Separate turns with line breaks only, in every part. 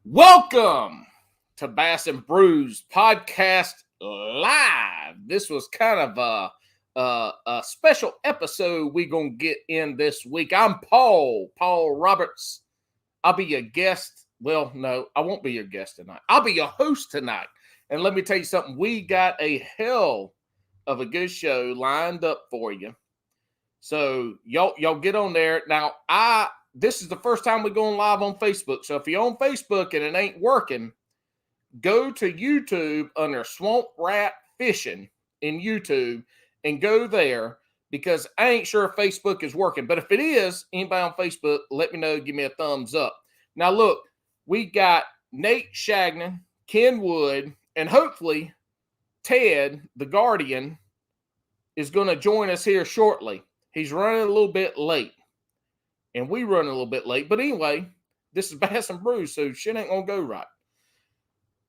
Welcome to Bass and Brews Podcast Live. This was kind of a special episode we're going to get in this week. I'm Paul Roberts. I'll be your guest. Well, no, I won't be your guest tonight. I'll be your host tonight. And let me tell you something. We got a hell of a good show lined up for you. So y'all get on there. Now, this is the first time we're going live on Facebook. So if you're on Facebook and it ain't working, go to YouTube under Swamp Rat Fishing in YouTube and go there, because I ain't sure if Facebook is working. But if it is, anybody on Facebook, let me know. Give me a thumbs up. Now, look, we got Nate CHAGNON, Ken Wood, and hopefully Ted, the Guardian, is going to join us here shortly. He's running a little bit late. And we run a little bit late. But anyway, this is Bass and Brews, so shit ain't going to go right.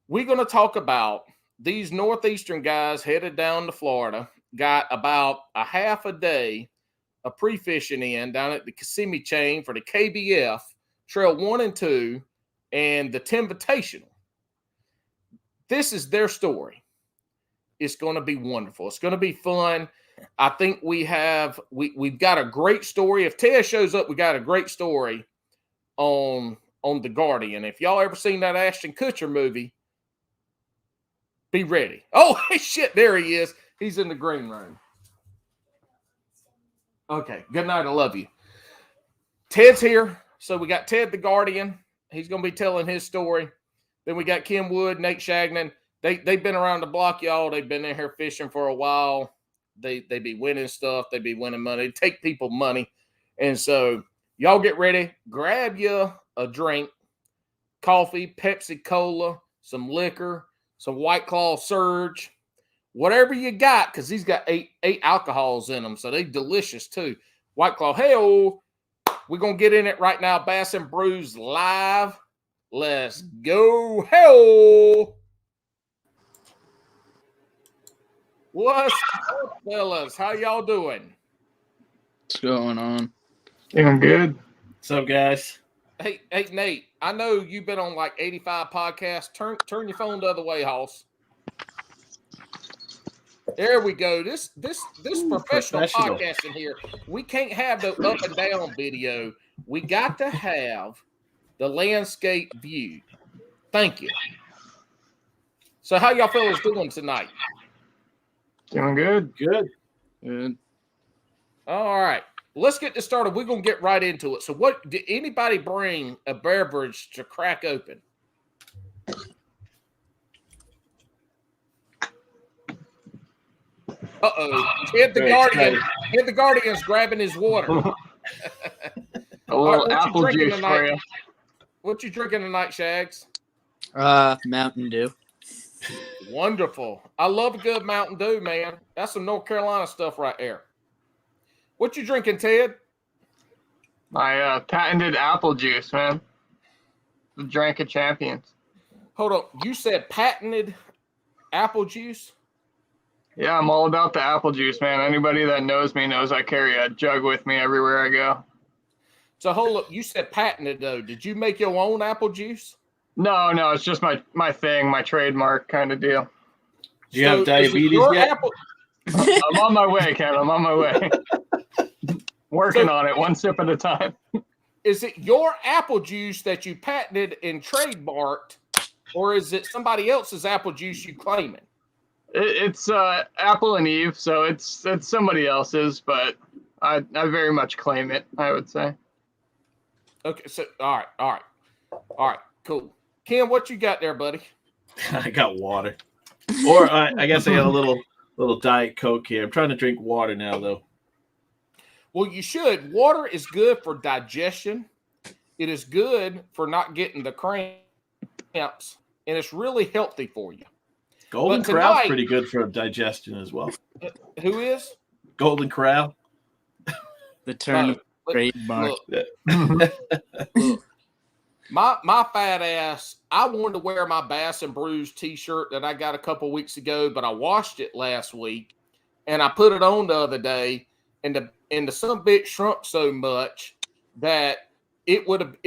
We're going to talk about these northeastern guys headed down to Florida. Got about a half a day of pre-fishing in down at the Kissimmee chain for the KBF Trail 1 and 2 and the Tenvitational. This is their story. It's going to be wonderful. It's going to be fun. I think we've got a great story. If Ted shows up, we got a great story on The Guardian. If y'all ever seen that Ashton Kutcher movie, be ready. Oh, shit, there he is. He's in the green room. Okay, good night. I love you. Ted's here. So we got Ted the Guardian. He's going to be telling his story. Then we got Ken Wood, Nate CHAGNON. They've been around the block, y'all. They've been in here fishing for a while. They be winning stuff. They be winning money. They take people money. And so y'all get ready. Grab you a drink, coffee, Pepsi Cola, some liquor, some White Claw Surge, whatever you got, because he's got eight alcohols in them. So they delicious too. White Claw. Hey-oh. We're going to get in it right now. Bass and Brews live. Let's go. Hey-oh. What's up, fellas? How y'all doing?
What's going on?
Doing good.
What's up, guys?
Hey, Nate, I know you've been on like 85 podcasts. Turn your phone the other way, Hoss. There we go. This professional podcasting here. We can't have the up and down video. We got to have the landscape view. Thank you. So how y'all fellas doing tonight?
Doing good.
Good.
All right. Let's get this started. We're going to get right into it. So did anybody bring a beverage to crack open? Uh-oh. Ted the Guardian's grabbing his water.
A little apple juice for you.
What you drinking tonight, Shags?
Mountain Dew.
Wonderful. I love a good Mountain Dew, man. That's some North Carolina stuff right there. What you drinking, Ted?
My patented apple juice, man. The drink of champions.
Hold on. You said patented apple juice?
Yeah, I'm all about the apple juice, man. Anybody that knows me knows I carry a jug with me everywhere I go.
So hold up. You said patented, though. Did you make your own apple juice?
No, it's just my thing, my trademark kind of deal.
Do you have diabetes yet?
I'm on my way, Ken. I'm on my way. Working on it, one sip at a time.
Is it your apple juice that you patented and trademarked, or is it somebody else's apple juice you claiming?
It's Apple and Eve, so it's somebody else's, but I very much claim it, I would say.
Okay, so all right, cool. Ken, what you got there, buddy?
I got water. Or I guess I got a little Diet Coke here. I'm trying to drink water now, though.
Well, you should. Water is good for digestion. It is good for not getting the cramps, and it's really healthy for you.
Golden Corral's pretty good for digestion as well.
Who is?
Golden Corral.
The term trademark.
Look, my fat ass, I wanted to wear my Bass and Brews t-shirt that I got a couple weeks ago, but I washed it last week, and I put it on the other day, and the sumbitch shrunk so much that it would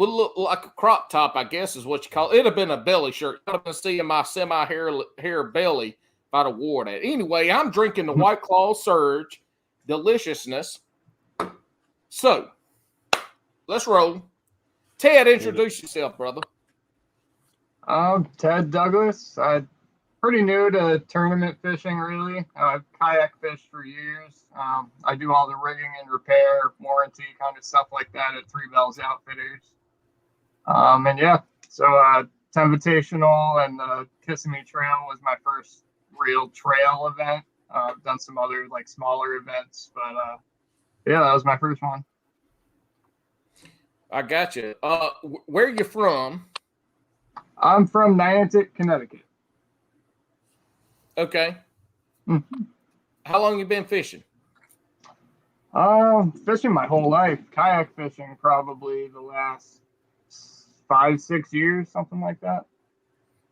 look like a crop top, I guess is what you call it. It'd have been a belly shirt. I'd have been seeing my hair belly if I'd have wore that. Anyway, I'm drinking the White Claw Surge deliciousness. So let's roll. Ted, introduce yourself, brother.
Ted Douglas. I'm pretty new to tournament fishing, really. I've kayak fished for years. I do all the rigging and repair, warranty kind of stuff like that at Three Bells Outfitters. And yeah, so Tenvitational and the Kissimmee Trail was my first real trail event. I've done some other like smaller events, but yeah, that was my first one.
I got you. Where are you from?
I'm from Niantic, Connecticut.
Okay.
Mm-hmm.
How long you been fishing?
Fishing my whole life. Kayak fishing probably the last 5-6 years, something like that.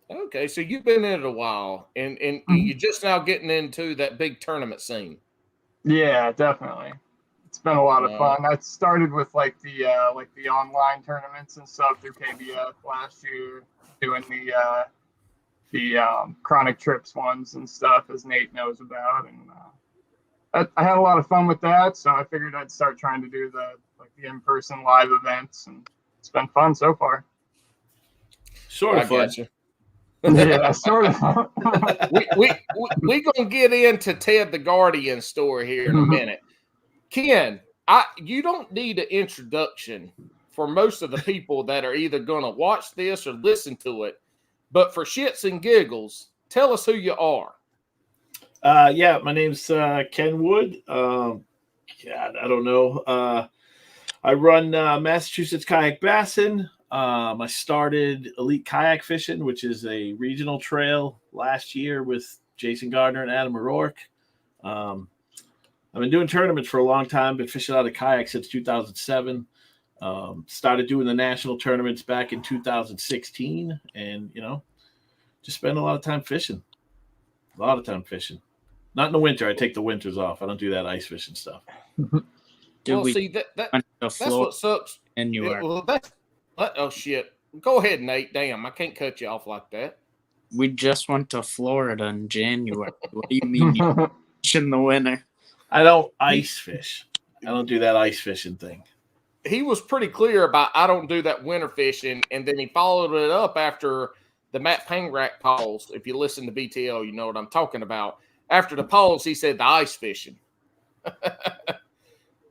Okay, so you've been in it a while, and you're just now getting into that big tournament scene.
Yeah, definitely. It's been a lot of fun. I started with like the online tournaments and stuff through KBF last year, doing the chronic trips ones and stuff, as Nate knows about, and I had a lot of fun with that. So I figured I'd start trying to do the in-person live events, and it's been fun so far.
Sort of fun.
Yeah, sort of.
we gonna get into Ted the Guardian story here in a minute. Ken, you don't need an introduction for most of the people that are either gonna watch this or listen to it. But for shits and giggles, tell us who you are.
Yeah, my name's Ken Wood. God, I don't know. I run Massachusetts Kayak Bassin. I started Elite Kayak Fishing, which is a regional trail, last year with Jason Gardner and Adam O'Rourke. I've been doing tournaments for a long time, been fishing out of kayak since 2007. Started doing the national tournaments back in 2016, and just spend a lot of time fishing. Not in the winter. I take the winters off. I don't do that ice fishing stuff.
See, that's what sucks.
And you are.
Well, oh shit! Go ahead, Nate. Damn, I can't cut you off like that.
We just went to Florida in January. What do you mean you fish in the winter?
I don't ice fish. I don't do that ice fishing thing.
He was pretty clear about I don't do that winter fishing, and then he followed it up after the Matt Pangrak pause. If you listen to BTL, you know what I'm talking about. After the pause, he said the ice fishing.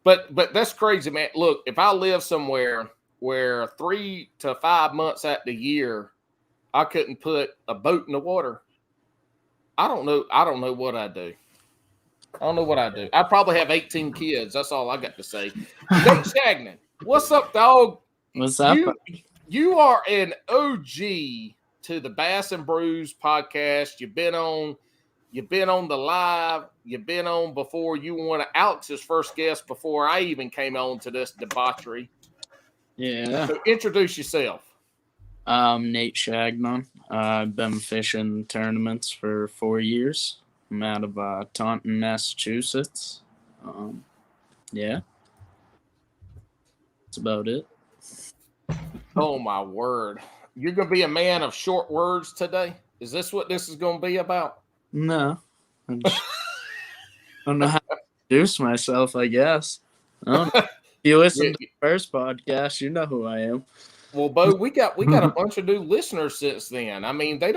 But that's crazy, man. Look, if I live somewhere where 3 to 5 months out the year, I couldn't put a boat in the water, I don't know what I do. I probably have 18 kids. That's all I got to say. Nate CHAGNON, what's up, dog?
What's up?
You are an OG to the Bass and Brews podcast. You've been on the live. You've been on before. You were one of Alex's first guests before I even came on to this debauchery.
Yeah.
So introduce yourself.
Nate CHAGNON. I've been fishing tournaments for 4 years. I'm out of Taunton, Massachusetts. Yeah. That's about it.
Oh, my word. You're going to be a man of short words today? Is this what this is going to be about?
No. I don't know how to introduce myself, I guess. I don't know. If you listen to the first podcast, you know who I am.
Well, Bo, we got a bunch of new listeners since then. I mean, they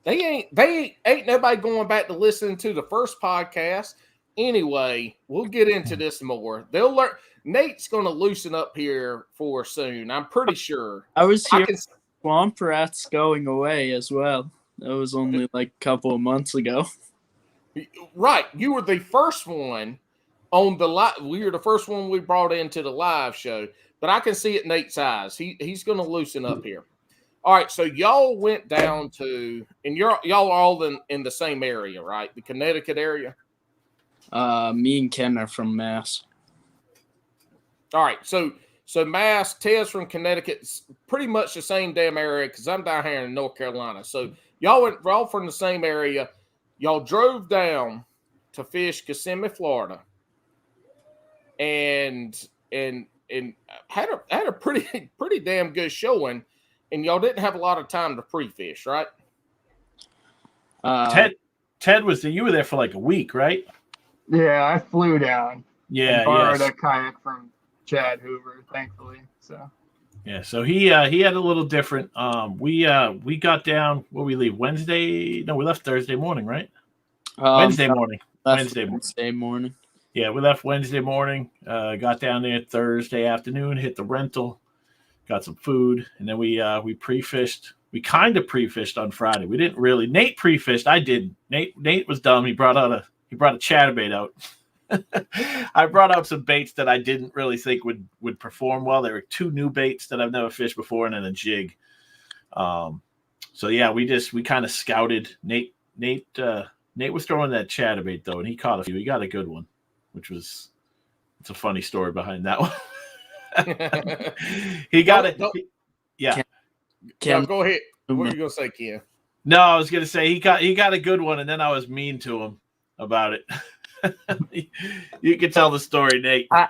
ain't nobody going back to listening to the first podcast. Anyway, we'll get into this more. They'll learn. Nate's going to loosen up here for soon. I'm pretty sure.
I was here. Swamp Rat's going away as well. That was only like a couple of months ago.
Right. You were the first one on the live. We were the first one we brought into the live show. But I can see it in Nate's eyes. He's going to loosen up here. All right. So y'all went down to, and y'all are all in the same area, right? The Connecticut area?
Me and Ken are from Mass.
All right. So Mass, Ted's from Connecticut. It's pretty much the same damn area because I'm down here in North Carolina. So y'all all from the same area. Y'all drove down to fish Kissimmee, Florida. And had a pretty damn good showing, and y'all didn't have a lot of time to pre-fish, right?
Ted was there. You were there for like a week, right?
Yeah, I flew down.
Yeah,
and borrowed
yes.
a kayak from Chad Hoover, thankfully. So
Yeah, so he had a little different. We got down. What we leave Wednesday? No, we left Thursday morning, right? Wednesday morning.
Wednesday morning.
Yeah, we left Wednesday morning. Got down there Thursday afternoon. Hit the rental. Got some food, and then we pre-fished. We kind of pre-fished on Friday. We didn't really. Nate pre-fished. I didn't. Nate was dumb. He brought a chatterbait out. I brought out some baits that I didn't really think would perform well. There were 2 new baits that I've never fished before, and then a jig. So yeah, we kind of scouted. Nate was throwing that chatterbait though, and he caught a few. He got a good one, it's a funny story behind that one. He got it. Yeah.
Ken, go ahead. What are you gonna say, Ken?
No, I was gonna say he got a good one, and then I was mean to him about it. You can tell the story, Nate.
I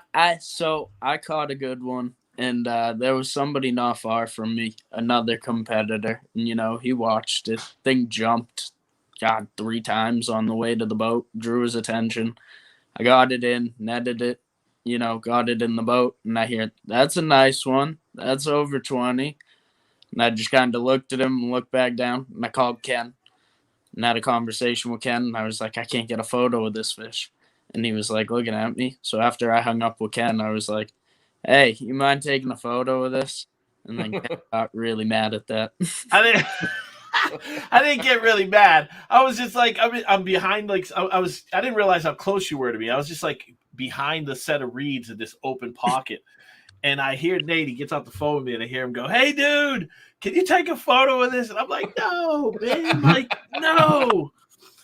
caught a good one, and there was somebody not far from me, another competitor, and he watched it. Thing jumped, 3 times on the way to the boat, drew his attention. I got it in, netted it, got it in the boat, and I hear, that's a nice one. That's over 20. And I just kind of looked at him and looked back down, and I called Ken and had a conversation with Ken, and I was like, I can't get a photo of this fish. And he was like looking at me. So after I hung up with Ken, I was like, hey, you mind taking a photo of this? And then Ken got really mad at that.
I didn't get really mad. I was just like, I'm behind, like, I didn't realize how close you were to me. I was just like behind the set of reeds in this open pocket. And I hear Nate, he gets off the phone with me, and I hear him go, hey, dude, can you take a photo of this? And I'm like, no, man, like, no.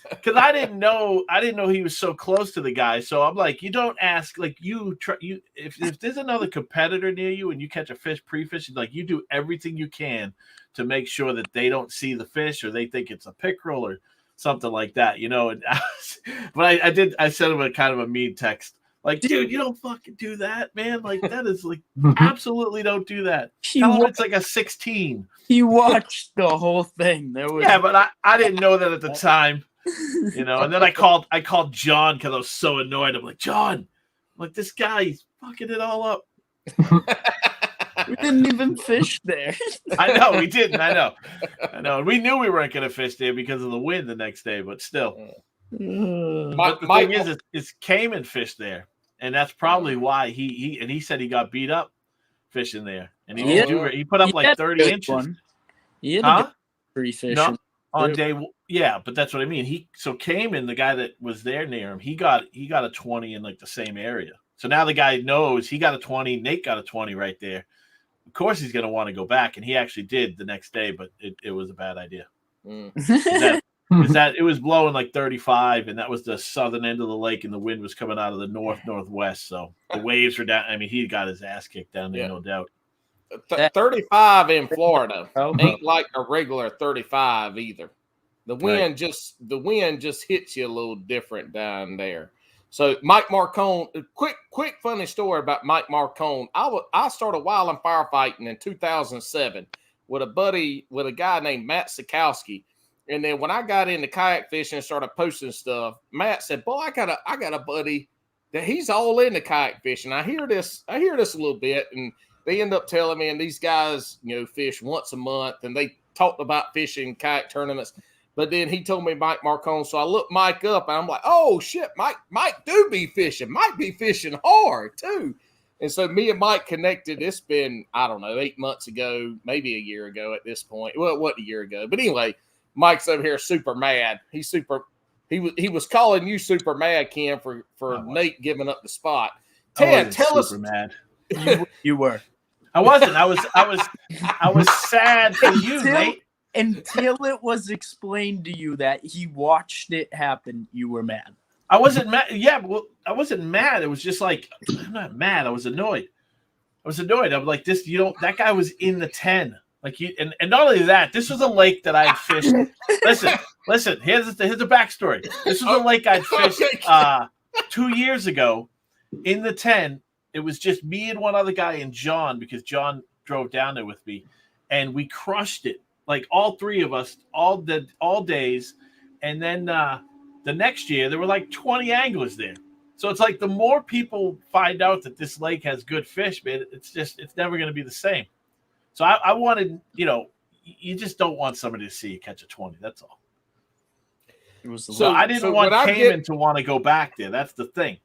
Because I didn't know he was so close to the guy. So I'm like, you don't ask, like, if there's another competitor near you and you catch a fish pre-fish, like, you do everything you can to make sure that they don't see the fish or they think it's a pickerel or something like that, And I sent him a kind of a mean text. Like, dude, you don't fucking do that, man. Like, that is like, absolutely don't do that. Tell him it's like a 16.
He watched the whole thing.
Yeah, but I didn't know that at the time, And then I called John because I was so annoyed. I'm like, John, this guy's fucking it all up.
We didn't even fish there.
I know we didn't. I know. And we knew we weren't going to fish there because of the wind the next day, but still. But the thing is Cayman fished there. And that's probably why he said he got beat up fishing there, and he put up like 30 inches.
He had a free fish
on day. Yeah, but that's what I mean. So Cayman, the guy that was there near him, he got a 20 in like the same area. So now the guy knows he got a 20. Nate got a 20 right there. Of course, he's going to want to go back, and he actually did the next day, but it was a bad idea. Because it was blowing like 35, and that was the southern end of the lake, and the wind was coming out of the northwest. So the waves were down. I mean, he got his ass kicked down there, no doubt.
35 in Florida ain't like a regular 35 either. The wind just hits you a little different down there. So Mike Marcone, quick funny story about Mike Marcone. I started wildland firefighting in 2007 with a guy named Matt Sikowski. And then when I got into kayak fishing and started posting stuff, Matt said, boy, I got a buddy that he's all into kayak fishing. I hear this a little bit, and they end up telling me, and these guys, fish once a month, and they talked about fishing kayak tournaments. But then he told me Mike Marcone, so I looked Mike up, and I'm like, oh shit, Mike do be fishing. Mike be fishing hard too. And so me and Mike connected. It's been, I don't know, 8 months ago, maybe a year ago at this point. Well, it wasn't a year ago, but anyway. Mike's over here super mad. He was calling you super mad, Ken, for Nate giving up the spot. Ted, tell us.
Mad.
You were.
I wasn't. I was sad for you, Nate.
Until it was explained to you that he watched it happen, you were mad.
I wasn't mad. Yeah, well, I wasn't mad. It was just like, I'm not mad. I was annoyed. I'm like, this. That guy was in the 10. Like and not only that, this was a lake that I had fished. Listen. Here's the backstory. This was a lake I'd fished 2 years ago in the 10. it was just me and one other guy and John, because John drove down there with me, and we crushed it. Like all three of us, all days. And then the next year, there were like 20 anglers there. So it's like the more people find out that this lake has good fish, man, it's never going to be the same. So I wanted, you just don't want somebody to see you catch a 20. That's all. So I didn't want Cayman to want to go back there. That's the thing.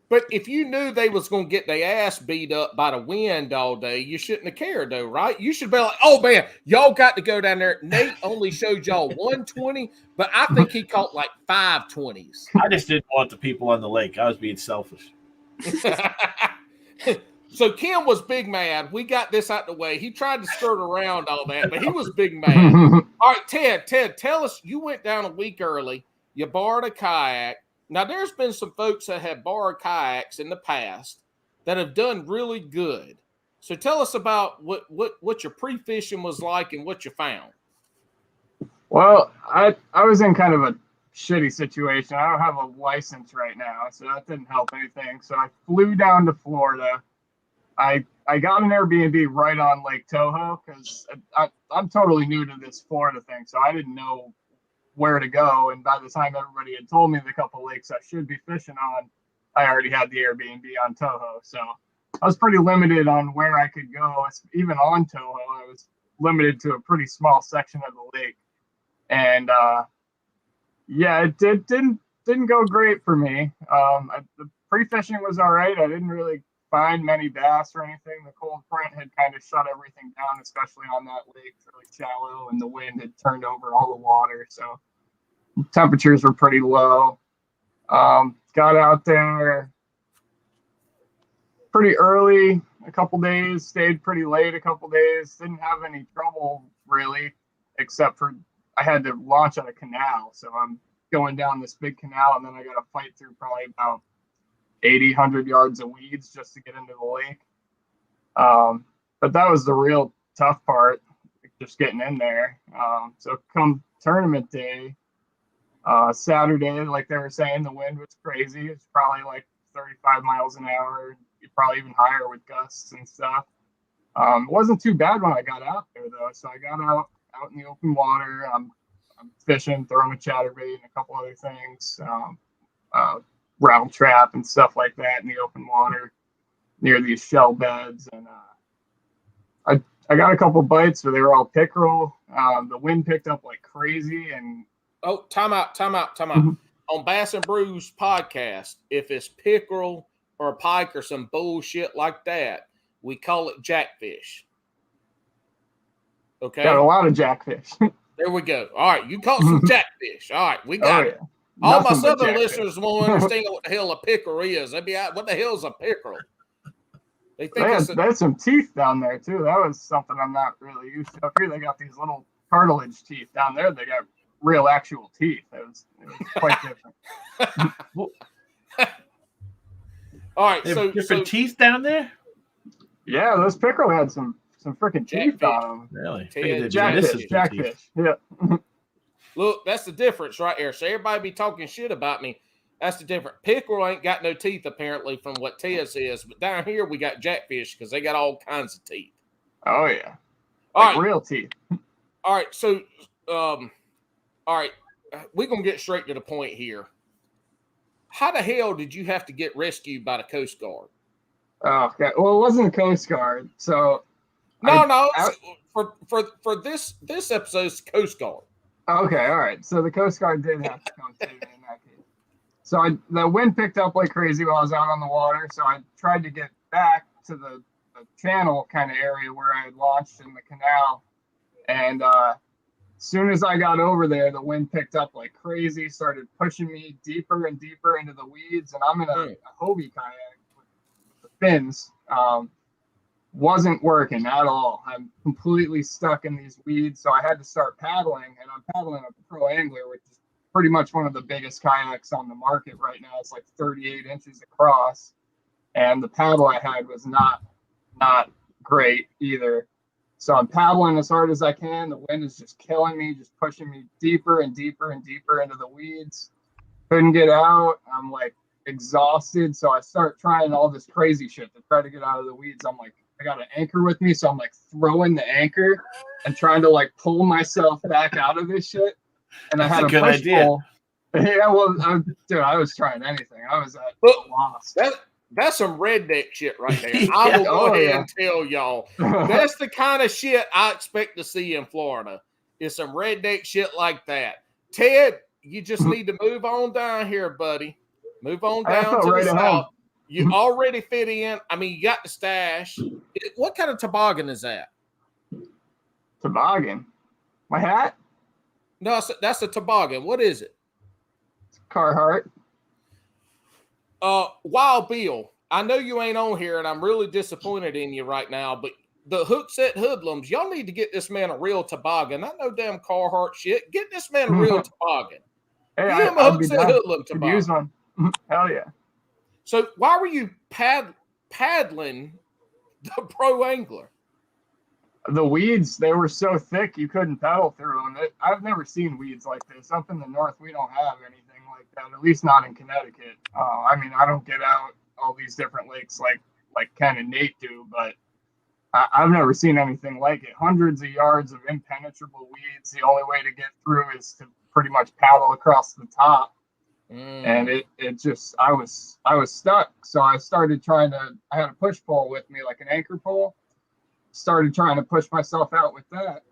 But if you knew they was going to get their ass beat up by the wind all day, you shouldn't have cared, though, right? You should be like, oh, man, y'all got to go down there. Nate only showed y'all 120, but I think he caught like 5 20s.
I just didn't want the people on the lake. I was being selfish.
So Ken was big mad. We got this out the way. He tried to skirt around all that, but he was big mad. All right, Ted, tell us, you went down a week early. You borrowed a kayak. Now, there's been some folks that have borrowed kayaks in the past that have done really good. So tell us about what your pre-fishing was like and what you found.
Well, I was in kind of a shitty situation. I don't have a license right now, so that didn't help anything. So I flew down to Florida. I got an Airbnb right on Lake Toho because I'm totally new to this Florida thing, so I didn't know where to go. And by the time everybody had told me the couple lakes I should be fishing on, I already had the Airbnb on Toho. So I was pretty limited on where I could go. Even on Toho, I was limited to a pretty small section of the lake. And it didn't go great for me. The pre-fishing was all right. I didn't really find many bass or anything. The cold front had kind of shut everything down, especially on that lake. It's really shallow, and the wind had turned over all the water, so temperatures were pretty low. Got out there pretty early a couple days, stayed pretty late a couple days, didn't have any trouble really, except for I had to launch on a canal. So I'm going down this big canal, and then I got to fight through probably about 80, 100 yards of weeds just to get into the lake. But that was the real tough part, just getting in there. So come tournament day, Saturday, like they were saying, the wind was crazy. It's probably like 35 miles an hour, probably even higher with gusts and stuff. It wasn't too bad when I got out there, though. So I got out in the open water. I'm fishing, throwing a chatterbait and a couple other things. Rattle trap and stuff like that in the open water near these shell beds. And I got a couple bites where they were all pickerel. The wind picked up like crazy. And
time out. Mm-hmm. On Bass and Brews podcast, if it's pickerel or pike or some bullshit like that, we call it jackfish. Okay.
Got a lot of jackfish.
There we go. All right, you caught some jackfish. All right, we got it. All my southern listeners won't understand what the hell a pickerel is. They'd be out, what the hell is a pickerel? They think
they had some teeth down there too. That was something I'm not really used to. Up here, they got these little cartilage teeth. Down there, they got real actual teeth. It was quite different.
All right,
so different teeth down there.
Yeah, those pickerel had some freaking teeth on them.
Really?
Jackfish. Yeah.
Look, that's the difference right here. So everybody be talking shit about me. That's the difference. Pickerel ain't got no teeth, apparently, from what Ted says. But down here, we got jackfish because they got all kinds of teeth.
Oh, yeah.
All right.
Real teeth.
All right. So, all right. We're going to get straight to the point here. How the hell did you have to get rescued by the Coast Guard?
Oh, okay. Well, it wasn't the Coast Guard. So.
For this episode's Coast Guard.
Okay, all right. So the Coast Guard did have to come save me in that case. So the wind picked up like crazy while I was out on the water. So I tried to get back to the channel kind of area where I had launched in the canal. And as soon as I got over there, the wind picked up like crazy, started pushing me deeper and deeper into the weeds. And I'm in a Hobie kayak with the fins. Wasn't working at all. I'm completely stuck in these weeds, so I had to start paddling, and I'm paddling a Pro Angler, which is pretty much one of the biggest kayaks on the market right now. It's like 38 inches across, and the paddle I had was not great either. So I'm paddling as hard as I can. The wind is just killing me, just pushing me deeper and deeper and deeper into the weeds. Couldn't get out. I'm like exhausted. So I start trying all this crazy shit to try to get out of the weeds. I'm like, I got an anchor with me. So I'm like throwing the anchor and trying to like pull myself back out of this shit. And
That's
I had
a
a
good
push
idea.
pole. Yeah, well, I was trying anything. I was at
Look,
lost.
That's some redneck shit right there.
Yeah.
I will go
Oh,
ahead
yeah.
and tell y'all. That's the kind of shit I expect to see in Florida. Is some redneck shit like that. Ted, you just need to move on down here, buddy. Move on
I
down
felt
to
right
the
at
south.
home.
You already fit in. I mean, you got the stash. What kind of toboggan is that?
Toboggan. My hat?
No, that's a toboggan. What is it?
Carhartt.
Wild Bill, I know you ain't on here, and I'm really disappointed in you right now, but the Hookset Hoodlums, y'all need to get this man a real toboggan. Not no damn Carhartt shit. Get this man a real toboggan.
Hey,
Get him a
I'd be
Hookset
down.
Hoodlum
Could use
toboggan.
one. Hell yeah.
So why were you paddling the pro angler?
The weeds, they were so thick you couldn't paddle through them. I've never seen weeds like this. Up in the north, we don't have anything like that, at least not in Connecticut. I mean, I don't get out all these different lakes like Ken and Nate do, but I've never seen anything like it. Hundreds of yards of impenetrable weeds. The only way to get through is to pretty much paddle across the top. And it just, I was stuck. So I started I had a push pole with me, like an anchor pole. Started trying to push myself out with that.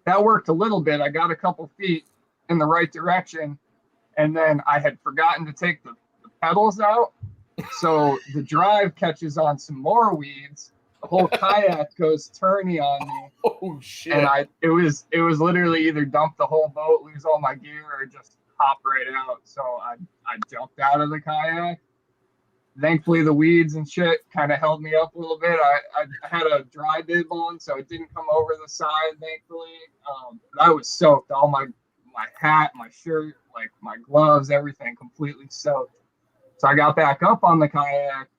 That worked a little bit. I got a couple feet in the right direction, and then I had forgotten to take the pedals out. So the drive catches on some more weeds. The whole kayak goes turny on me.
Oh shit.
And it was literally either dump the whole boat, lose all my gear, or just hop right out. So I jumped out of the kayak. Thankfully, the weeds and shit kind of held me up a little bit. I had a dry bib on, so it didn't come over the side, thankfully. But I was soaked. All my hat, my shirt, like my gloves, everything completely soaked. So I got back up on the kayak.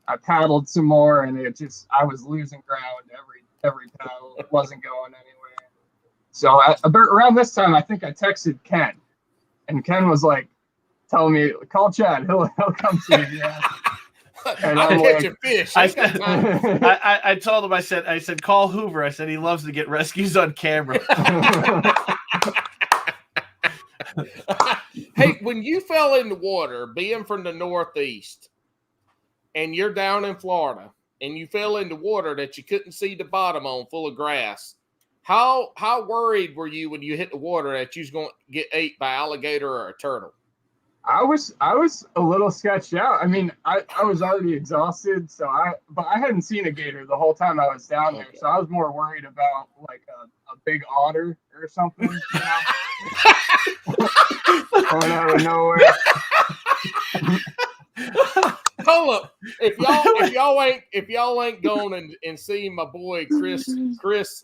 I paddled some more, and I was losing ground every paddle. It wasn't going anywhere. So around this time, I think I texted Ken, and Ken was like, telling me, call Chad, he'll come save you. And
I'm
like,
catching fish.
I told him, I said, call Hoover. I said he loves to get rescues on camera.
Hey, when you fell in the water, being from the Northeast, and you're down in Florida, and you fell into water that you couldn't see the bottom on, full of grass, how worried were you when you hit the water that you was going to get ate by alligator or a turtle?
I was a little sketched out. I mean, I was already exhausted, but I hadn't seen a gator the whole time I was down there, so I was more worried about like a big otter or something, you know? Going out of nowhere.
Hold up. If y'all ain't going and seen my boy Chris,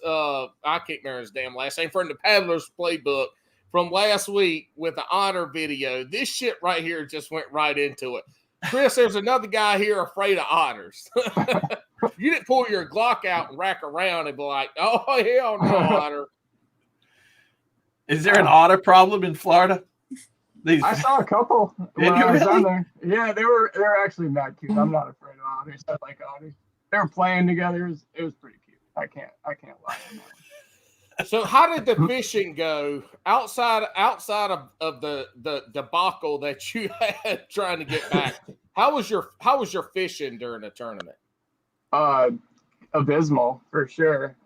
I can't remember his damn last name, from the Paddler's Playbook from last week with the otter video. This shit right here just went right into it. Chris, there's another guy here afraid of otters. You didn't pull your Glock out and rack around and be like, oh, hell no, otter.
Is there an otter problem in Florida?
I saw a couple when I was down there. Yeah, they were actually mad cute. I'm not afraid of otters. I like otters. They were playing together. It was pretty cute. I can't lie on that one.
So how did the fishing go outside of the debacle that you had trying to get back? How was your fishing during the tournament?
Abysmal for sure.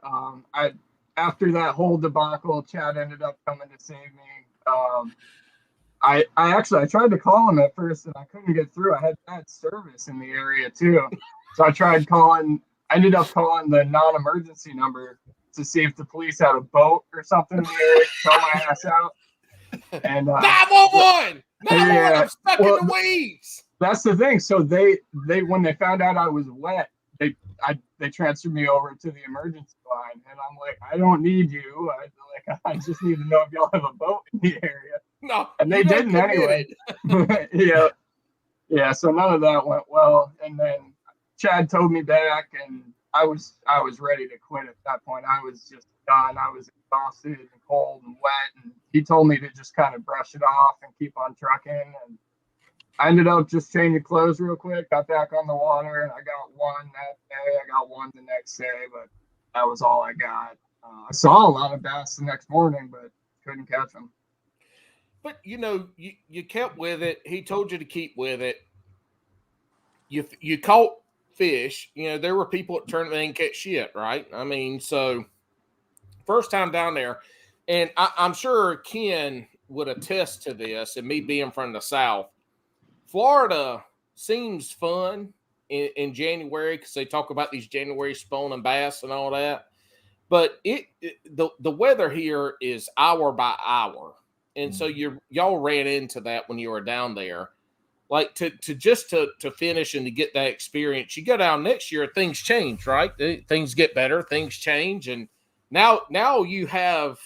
After that whole debacle, Chad ended up coming to save me. I tried to call him at first and I couldn't get through. I had bad service in the area too. So I ended up calling the non-emergency number to see if the police had a boat or something in the area to tow my ass out. And
911! 911!
Yeah,
I'm stuck in the weeds.
That's the thing. So they when they found out I was wet, they transferred me over to the emergency line, and I'm like, I don't need you. I just need to know if y'all have a boat in the area.
No,
and they didn't anyway. Yeah. So none of that went well, and then Chad towed me back, and I was ready to quit at that point. I was just done. I was exhausted and cold and wet, and he told me to just kind of brush it off and keep on trucking. And I ended up just changing clothes real quick, got back on the water, and I got one that day. I got one the next day, but that was all I got. I saw a lot of bass the next morning, but couldn't catch them.
But you kept with it. He told you to keep with it. You caught fish. There were people at tournament that didn't catch shit, right? I mean, so first time down there, and I'm sure Ken would attest to this, and me being from the South, Florida seems fun in January because they talk about these January spawning bass and all that. But the weather here is hour by hour, and so y'all ran into that when you were down there. Like to finish and to get that experience, you go down next year, things change, right? Things get better, things change, and now you have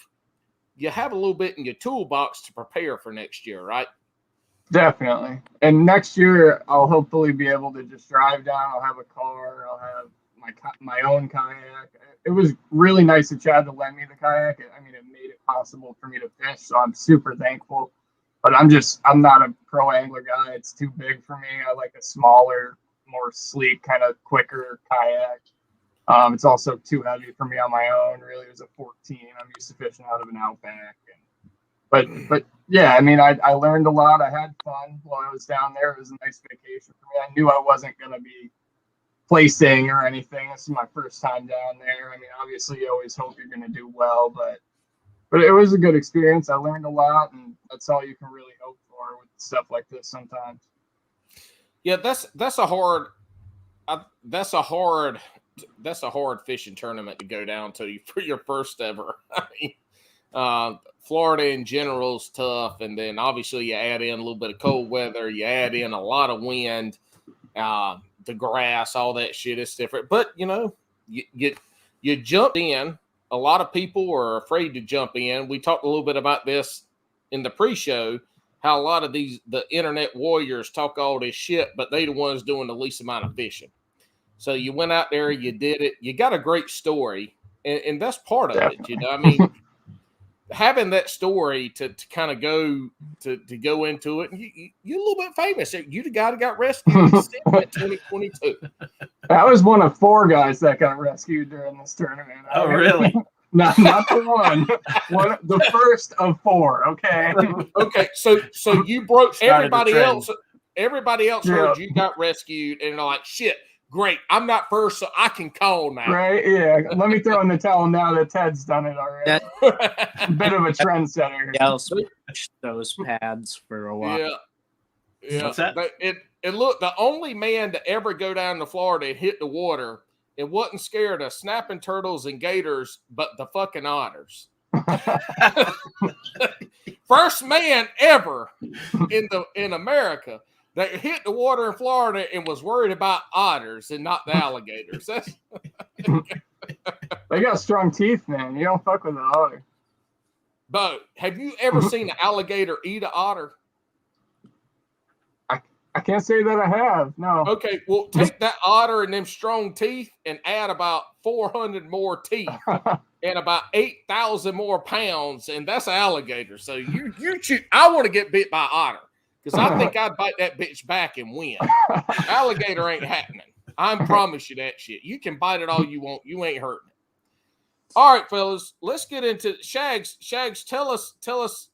a little bit in your toolbox to prepare for next year, right?
Definitely. And next year, I'll hopefully be able to just drive down. I'll have a car. I'll have my own kayak. It was really nice of Chad to lend me the kayak. I mean, it made it possible for me to fish, so I'm super thankful. But I'm not a pro angler guy. It's too big for me. I like a smaller, more sleek, kind of quicker kayak. It's also too heavy for me on my own. Really, it was a 14. I'm used to fishing out of an Outback. But yeah, I mean, I learned a lot. I had fun while I was down there. It was a nice vacation for me. I knew I wasn't going to be placing or anything. This is my first time down there. I mean, obviously, you always hope you're going to do well, but it was a good experience. I learned a lot, and that's all you can really hope for with stuff like this sometimes.
Yeah, that's a hard fishing tournament to go down to for your first ever. I mean, Florida in general is tough, and then obviously you add in a little bit of cold weather, you add in a lot of wind, the grass, all that shit is different. But you jumped in. A lot of people are afraid to jump in. We talked a little bit about this in the pre-show, how a lot of the internet warriors talk all this shit, but they the ones doing the least amount of fishing. So you went out there, you did it, you got a great story, and that's part of
Definitely.
it. I mean, having that story to kind of go into it, you're a little bit famous. You the guy that got rescued in 2022.
I was one of 4 guys that got rescued during this tournament.
Oh, really?
not the one. The first of 4. Okay.
Okay. So you broke everybody
trend.
else. Everybody else heard you got rescued, and they're like, "Shit, great! I'm not first, so I can call now."
Right? Yeah. Let me throw in the towel now that Ted's done it already. A bit of a trendsetter.
Else those pads for a while.
Yeah.
What's that?
But it looked, the only man to ever go down to Florida and hit the water, it wasn't scared of snapping turtles and gators, but the fucking otters. First man ever in America that hit the water in Florida and was worried about otters and not the alligators.
They got strong teeth, man. You don't fuck with the otter.
Bo, have you ever seen an alligator eat an otter?
I can't say that I have. No.
Okay, well, take that otter and them strong teeth and add about 400 more teeth and about 8,000 more pounds, and that's an alligator. So you shoot. I want to get bit by an otter because I think I'd bite that bitch back and win. Alligator ain't happening. I promise you that shit. You can bite it all you want. You ain't hurting it. All right, fellas, let's get into Shags. Shags, tell us.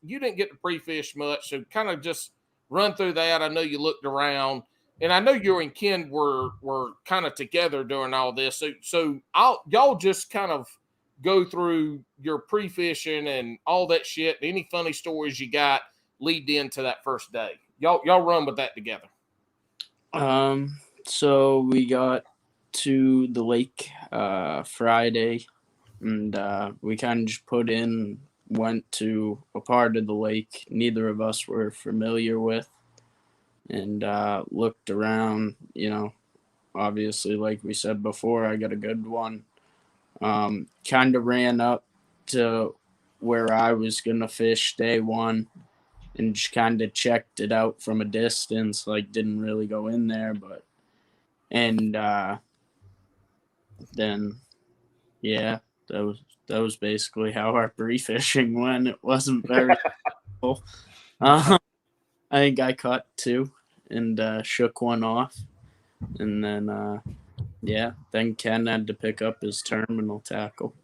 You didn't get to pre-fish much, so kind of just run through that. I know you looked around, and I know you and Ken were kind of together during all this. So y'all just kind of go through your pre-fishing and all that shit. Any funny stories you got lead into that first day. Y'all run with that together.
So we got to the lake Friday, and we kind of just went to a part of the lake neither of us were familiar with, and looked around. Obviously, like we said before, I got a good one. Kind of ran up to where I was gonna fish day one and just kind of checked it out from a distance, like didn't really go in there, but then yeah, that was basically how our pre-fishing went. It wasn't very cool. I think I caught 2, and shook one off. And then, then Ken had to pick up his terminal tackle.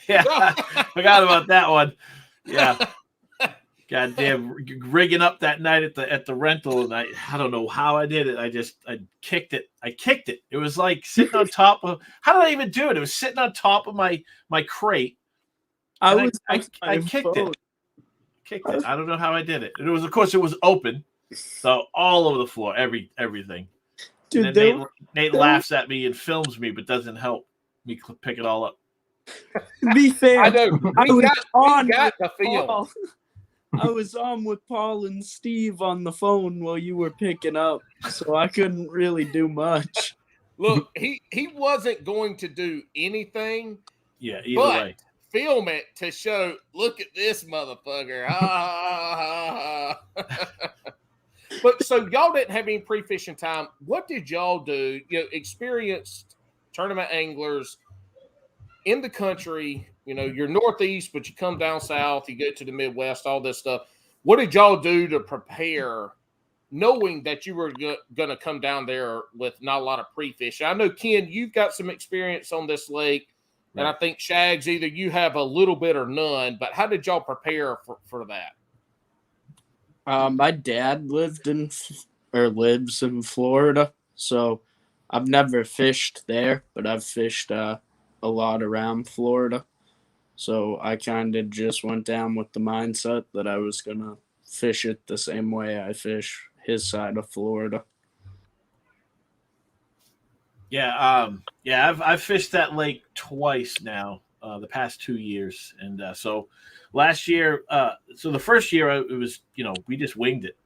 Yeah, I forgot about that one. Yeah. Goddamn, rigging up that night at the rental, and I don't know how I did it. I kicked it. It was like sitting on top of. How did I even do it? It was sitting on top of my crate. I kicked it. I don't know how I did it. And of course, it was open, so all over the floor, everything. Dude, and then Nate laughs at me and films me, but doesn't help me pick it all up.
To be fair,
I know we got the film.
I was on with Paul and Steve on the phone while you were picking up, so I couldn't really do much.
Look, he wasn't going to do anything.
Yeah, either way.
Film it to show, look at this motherfucker. But so y'all didn't have any pre-fishing time. What did y'all do? Experienced tournament anglers in the country, you're northeast, but you come down south, you go to the Midwest, all this stuff. What did y'all do to prepare, knowing that you were going to come down there with not a lot of pre-fishing? I know, Ken, you've got some experience on this lake, right. And I think Shags, either you have a little bit or none, but how did y'all prepare for that?
My dad lives in Florida, so I've never fished there, but I've fished a lot around Florida. So I kind of just went down with the mindset that I was going to fish it the same way I fish his side of Florida.
Yeah, I've fished that lake twice now, the past 2 years. And so last year, so the first year it was, we just winged it.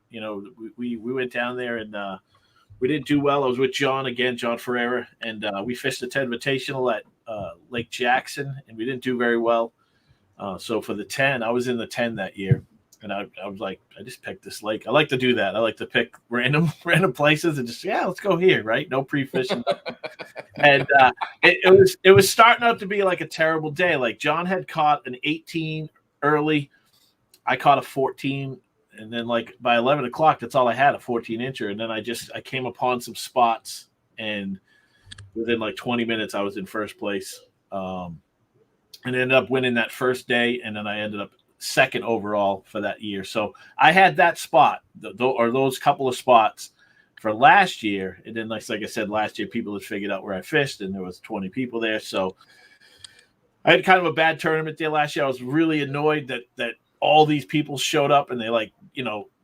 We went down there and we didn't do well. I was with John Ferreira, and we fished the Tenvitational at Lake Jackson, and we didn't do very well. So for the 10, I was in the 10 that year, and I was like, I just picked this lake. I like to do that. I like to pick random places and just, let's go here, right? No pre-fishing. And it was starting out to be like a terrible day. Like John had caught an 18 early. I caught a 14. And then like by 11 o'clock, that's all I had, a 14-incher. And then I came upon some spots, and within like 20 minutes, I was in first place. And ended up winning that first day. And then I ended up second overall for that year. So I had that spot, or those couple of spots for last year. And then like I said, last year, people had figured out where I fished, and there was 20 people there. So I had kind of a bad tournament there last year. I was really annoyed that all these people showed up, and they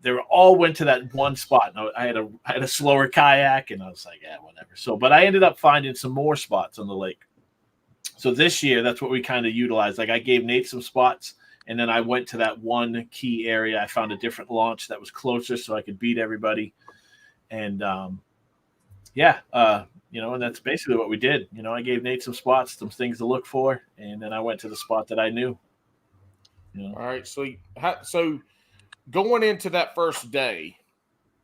they all went to that one spot. And I had a slower kayak, and I was like, whatever. So, but I ended up finding some more spots on the lake. So this year, that's what we kind of utilized. Like I gave Nate some spots, and then I went to that one key area. I found a different launch that was closer, so I could beat everybody. And and that's basically what we did. I gave Nate some spots, some things to look for, and then I went to the spot that I knew.
All right. So going into that first day,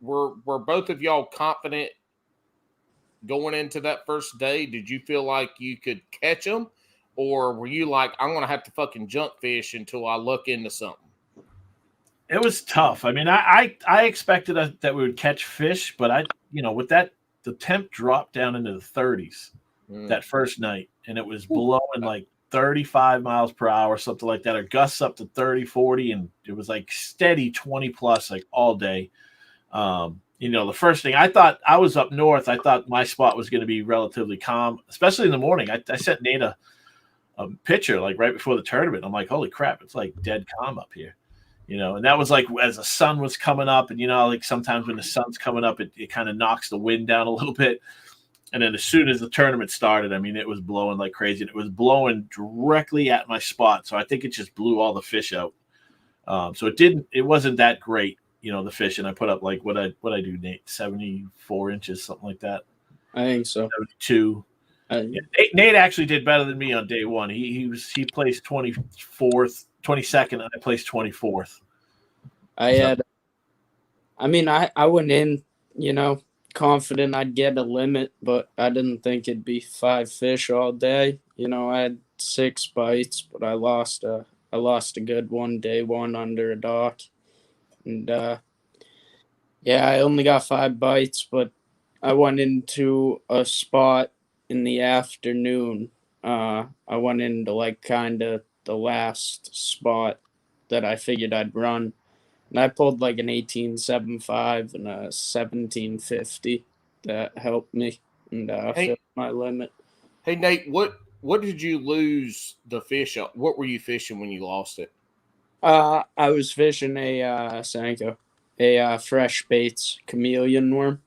were both of y'all confident going into that first day? Did you feel like you could catch them, or were you like, I'm going to have to fucking junk fish until I look into something?
It was tough. I mean, I expected that we would catch fish, but with that, the temp dropped down into the 30s that first night, and it was blowing like 35 miles per hour, something like that, or gusts up to 30, 40, and it was like steady 20 plus like all day. The first thing I thought, I was up north, I thought my spot was going to be relatively calm, especially in the morning. I sent Nate a picture like right before the tournament. I'm like, holy crap, it's like dead calm up here. And that was like as the sun was coming up, and like sometimes when the sun's coming up, it kind of knocks the wind down a little bit. And then as soon as the tournament started, I mean, it was blowing like crazy. And it was blowing directly at my spot. So I think it just blew all the fish out. So it wasn't that great, the fish. And I put up like what I do, Nate, 74 inches, something like that.
I think so.
72. Nate actually did better than me on day one. He placed 24th, 22nd, and I placed 24th.
I went in, confident I'd get a limit, but I didn't think it'd be 5 fish all day. I had 6 bites, but I lost a good one day one under a dock. And yeah, I only got 5 bites, but I went into a spot in the afternoon. I went into like kind of the last spot that I figured I'd run. And I pulled like an 18.75 and a 17.50 that helped me and
Hey,
fit my limit.
hey Nate, what did you lose the fish on? What were you fishing when you lost it?
I was fishing a Senko, a fresh baits chameleon worm.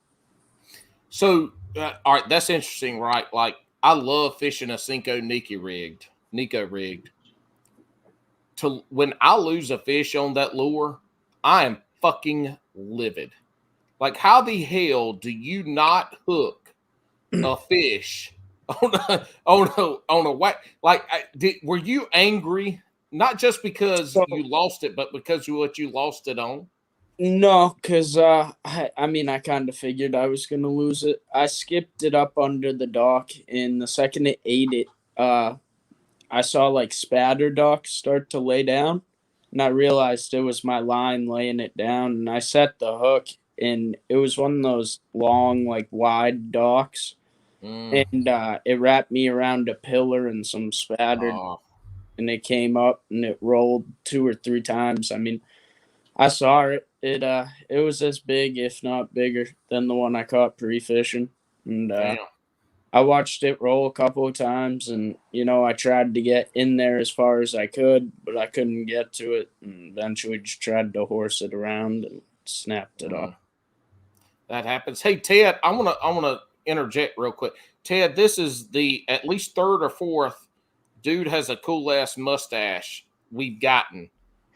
So, all right, that's interesting, right? Like, I love fishing a Cinco Nico rigged. When I lose a fish on that lure, I am fucking livid. Like, how the hell do you not hook a fish on a whack? Like, were you angry? Not just because
So,
you lost it, but because of what you lost it on?
no, because I mean, I kind of figured I was gonna lose it. I skipped it up under the dock, and the second it ate it, I saw like spatter ducks start to lay down, and I realized it was my line laying it down, and I set the hook, and it was one of those long, like wide docks,
Mm.
and it wrapped me around a pillar and some spatter,
Oh.
and it came up and it rolled 2 or 3 times. I mean, I saw it. It was as big, if not bigger, than the one I caught pre-fishing, and
Damn.
I watched it roll a couple of times, and I tried to get in there as far as I could, but I couldn't get to it, and eventually just tried to horse it around and snapped it off.
That happens. Hey Ted, I wanna interject real quick. Ted, this is the at least third or fourth dude has a cool ass mustache we've gotten.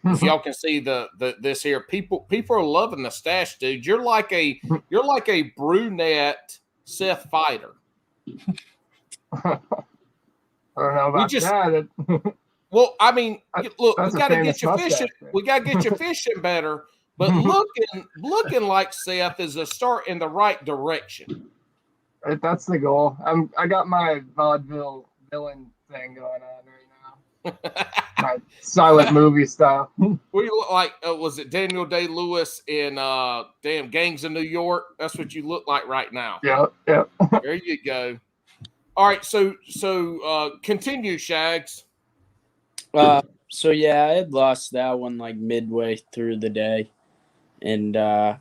If y'all can see the this here, people are loving the stash, dude. You're like a brunette Seth Fighter.
I don't know about that.
Well, I mean, look, we
That's a
got to
famous
get you fishing.
mustache.
We got to get you fishing better. But looking like Seth is a start in the right direction.
That's the goal. I got my vaudeville villain thing going on right now. My silent movie style.
We look like was it Daniel Day-Lewis in damn Gangs of New York? That's what you look like right now.
Yep.
There you go. All right, so continue, Shags.
So yeah, I had lost that one like midway through the day, and I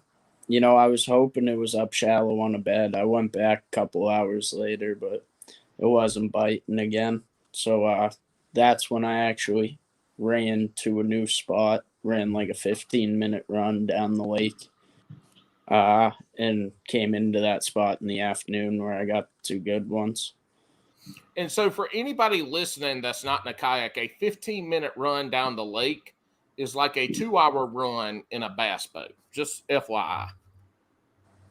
was hoping it was up shallow on a bed. I went back a couple hours later, but it wasn't biting again. So that's when I actually ran to a new spot, ran like a 15-minute run down the lake, and came into that spot in the afternoon where I got 2 good ones.
And so for anybody listening that's not in a kayak, a 15-minute run down the lake is like a 2-hour run in a bass boat. Just FYI.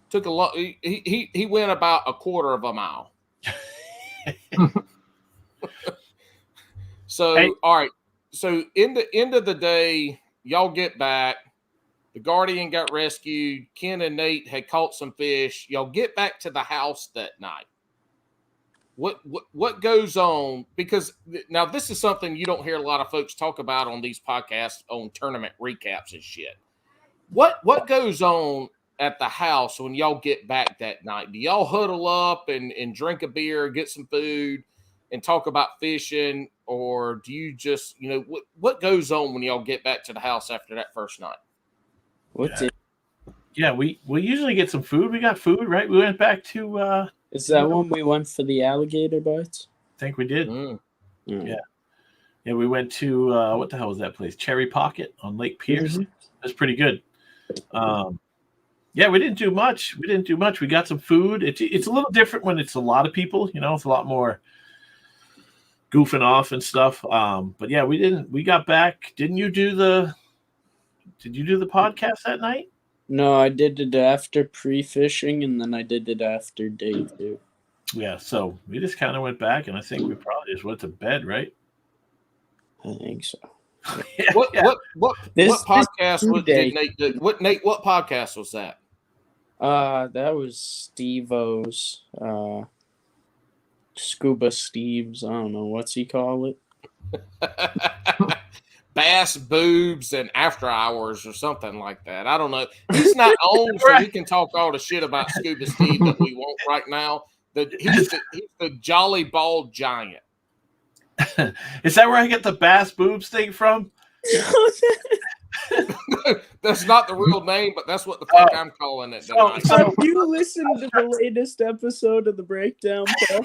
Took a lot. He went about a quarter of a mile. So, hey. All right. So in the end of the day, y'all get back. The Guardian got rescued. Ken and Nate had caught some fish. Y'all get back to the house that night. What goes on? Because now this is something you don't hear a lot of folks talk about on these podcasts on tournament recaps and shit. What goes on at the house when y'all get back that night? Do y'all huddle up and drink a beer, get some food, and talk about fishing, or do you just what goes on when y'all get back to the house after that first night?
Yeah, we usually get some food. We got food, right? We went back to.
Is that when we went for the alligator bites?
I think we did. Yeah. Yeah, we went to what the hell was that place? Cherry Pocket on Lake Pierce. Mm-hmm. That's pretty good. Yeah, we didn't do much. We got some food. It's a little different when it's a lot of people. It's a lot more goofing off and stuff. But yeah, we got back. Did you do the podcast that night?
No, I did it after pre-fishing, and then I did it after day 2.
Yeah, so we just kind of went back, and I think we probably just went to bed, right?
I think so.
What podcast did Nate do? What podcast was that?
That was Steve-O's, Scuba Steve's. I don't know what's he call it.
Bass Boobs and After Hours or something like that. I don't know. He's not on, so we can talk all the shit about Scuba Steve that we want right now. He's the Jolly Bald Giant.
Is that where I get the Bass Boobs thing from?
That's not the real name, but that's what the fuck I'm calling it tonight.
Have you listened to the latest episode of The Breakdown, Paul?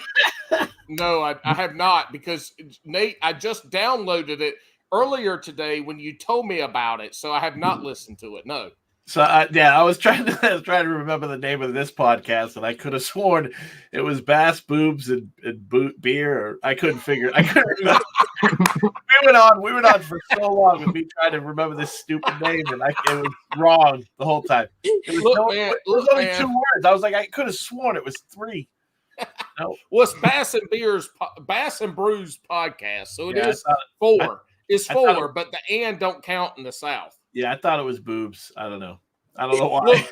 No, I have not, because Nate, I just downloaded it earlier today when you told me about it, so I have not listened to it. No.
So I was trying to remember the name of this podcast, and I could have sworn it was Bass Boobs and beer. Or I couldn't remember. we went on for so long with me trying to remember this stupid name, and it was wrong the whole time. It was only 2 words. I was like, I could have sworn it was 3. No.
Well, it's Bass and Brews podcast, so it is 4. It's 4, but the and don't count in the South.
Yeah, I thought it was boobs. I don't know why.
Look,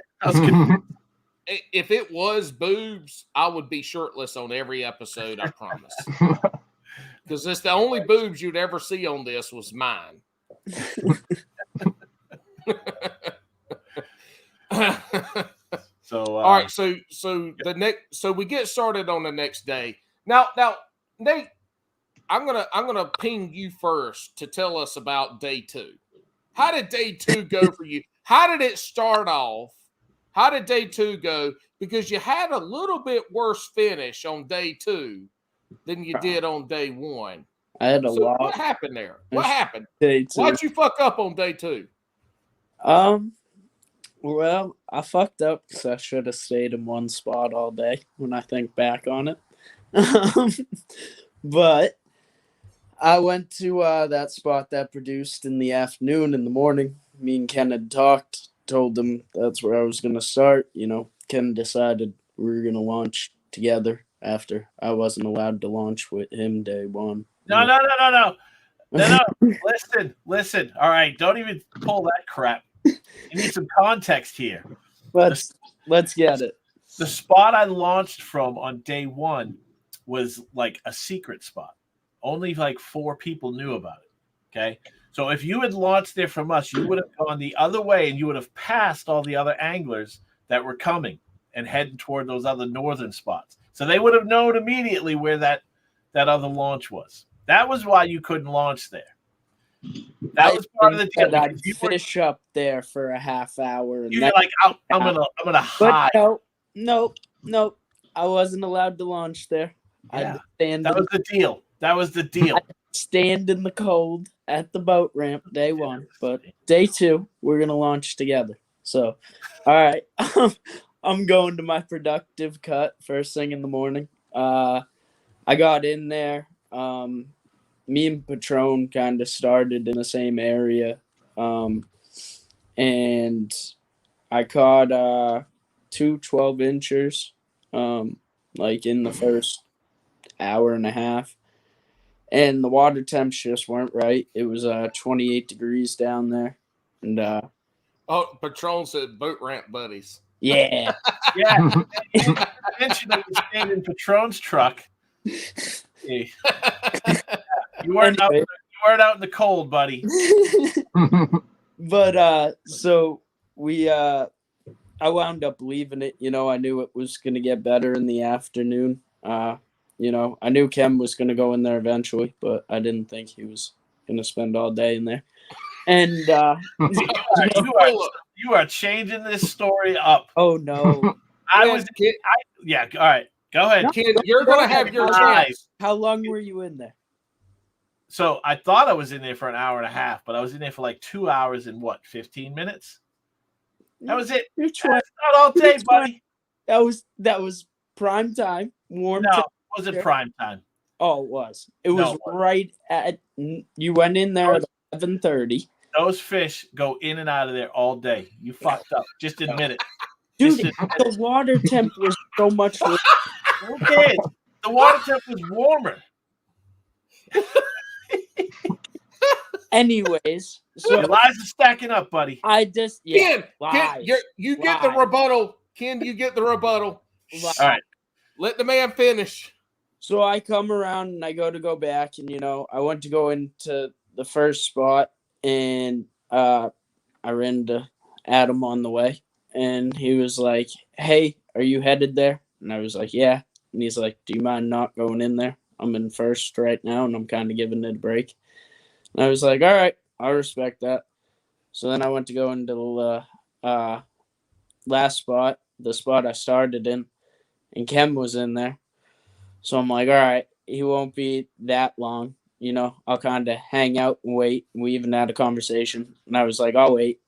if it was boobs, I would be shirtless on every episode, I promise. Because it's the only boobs you'd ever see on this was mine.
So
all right, so we get started on the next day. Now, Nate, I'm gonna ping you first to tell us about day 2. How did day 2 go for you? How did it start off? How did day 2 go? Because you had a little bit worse finish on day 2 than you did on day 1.
I had a lot.
What happened there? What happened?
Day 2.
Why'd you fuck up on day 2?
Well, I fucked up because I should have stayed in one spot all day when I think back on it. But I went to that spot that produced in the afternoon. In the morning, me and Ken had talked, told him that's where I was going to start. Ken decided we were going to launch together after I wasn't allowed to launch with him day 1.
No. Listen. All right, don't even pull that crap. You need some context here.
Let's get it.
The spot I launched from on day 1 was like a secret spot. Only like 4 people knew about it. Okay. So if you had launched there from us, you would have gone the other way and you would have passed all the other anglers that were coming and heading toward those other northern spots. So they would have known immediately where that other launch was. That was why you couldn't launch there. That was part of the deal.
I'd fish up there for a half hour. And
you're like, I'm gonna hide.
But no. I wasn't allowed to launch there.
Yeah, that was the deal.
I'd stand in the cold at the boat ramp day 1, but day 2 we're gonna launch together. So, all right, I'm going to my productive cut first thing in the morning. I got in there. Me and Patron kind of started in the same area, and I caught 2 12-inchers, like in the first hour and a half, and the water temps just weren't right. It was 28 degrees down there, and
Patron said boat ramp buddies.
Yeah.
Mentioned that you stayed in Patron's truck. Hey. You weren't out in the cold, buddy.
But so we I wound up leaving it. I knew it was gonna get better in the afternoon. I knew Kem was gonna go in there eventually, but I didn't think he was gonna spend all day in there. And
you are changing this story up.
Oh no.
All right. Go ahead.
Kid, you're gonna have your chance.
How long were you in there?
So I thought I was in there for an hour and a half, but I was in there for like 2 hours and 15 minutes? That was it. That's not all day, buddy.
That was prime time. Warm.
No, it wasn't prime time.
Oh, it was. It was right at. You went in there at 11:30.
Those fish go in and out of there all day. You fucked up. Just admit it.
Dude, the water temp was so much.
Who cares? The water temp was warmer.
Anyways, so
your lies are stacking up, buddy.
I just
Ken, you get the rebuttal. Ken, you get the rebuttal.
All right.
Let the man finish.
So I come around and I go back, and I went to go into the first spot, and I ran into Adam on the way, and he was like, "Hey, are you headed there?" And I was like, "Yeah." And he's like, "Do you mind not going in there? I'm in first right now, and I'm kind of giving it a break." And I was like, "All right, I respect that." So then I went to go into the last spot, the spot I started in, and Kem was in there. So I'm like, all right, he won't be that long. I'll kind of hang out and wait. We even had a conversation, and I was like, I'll wait.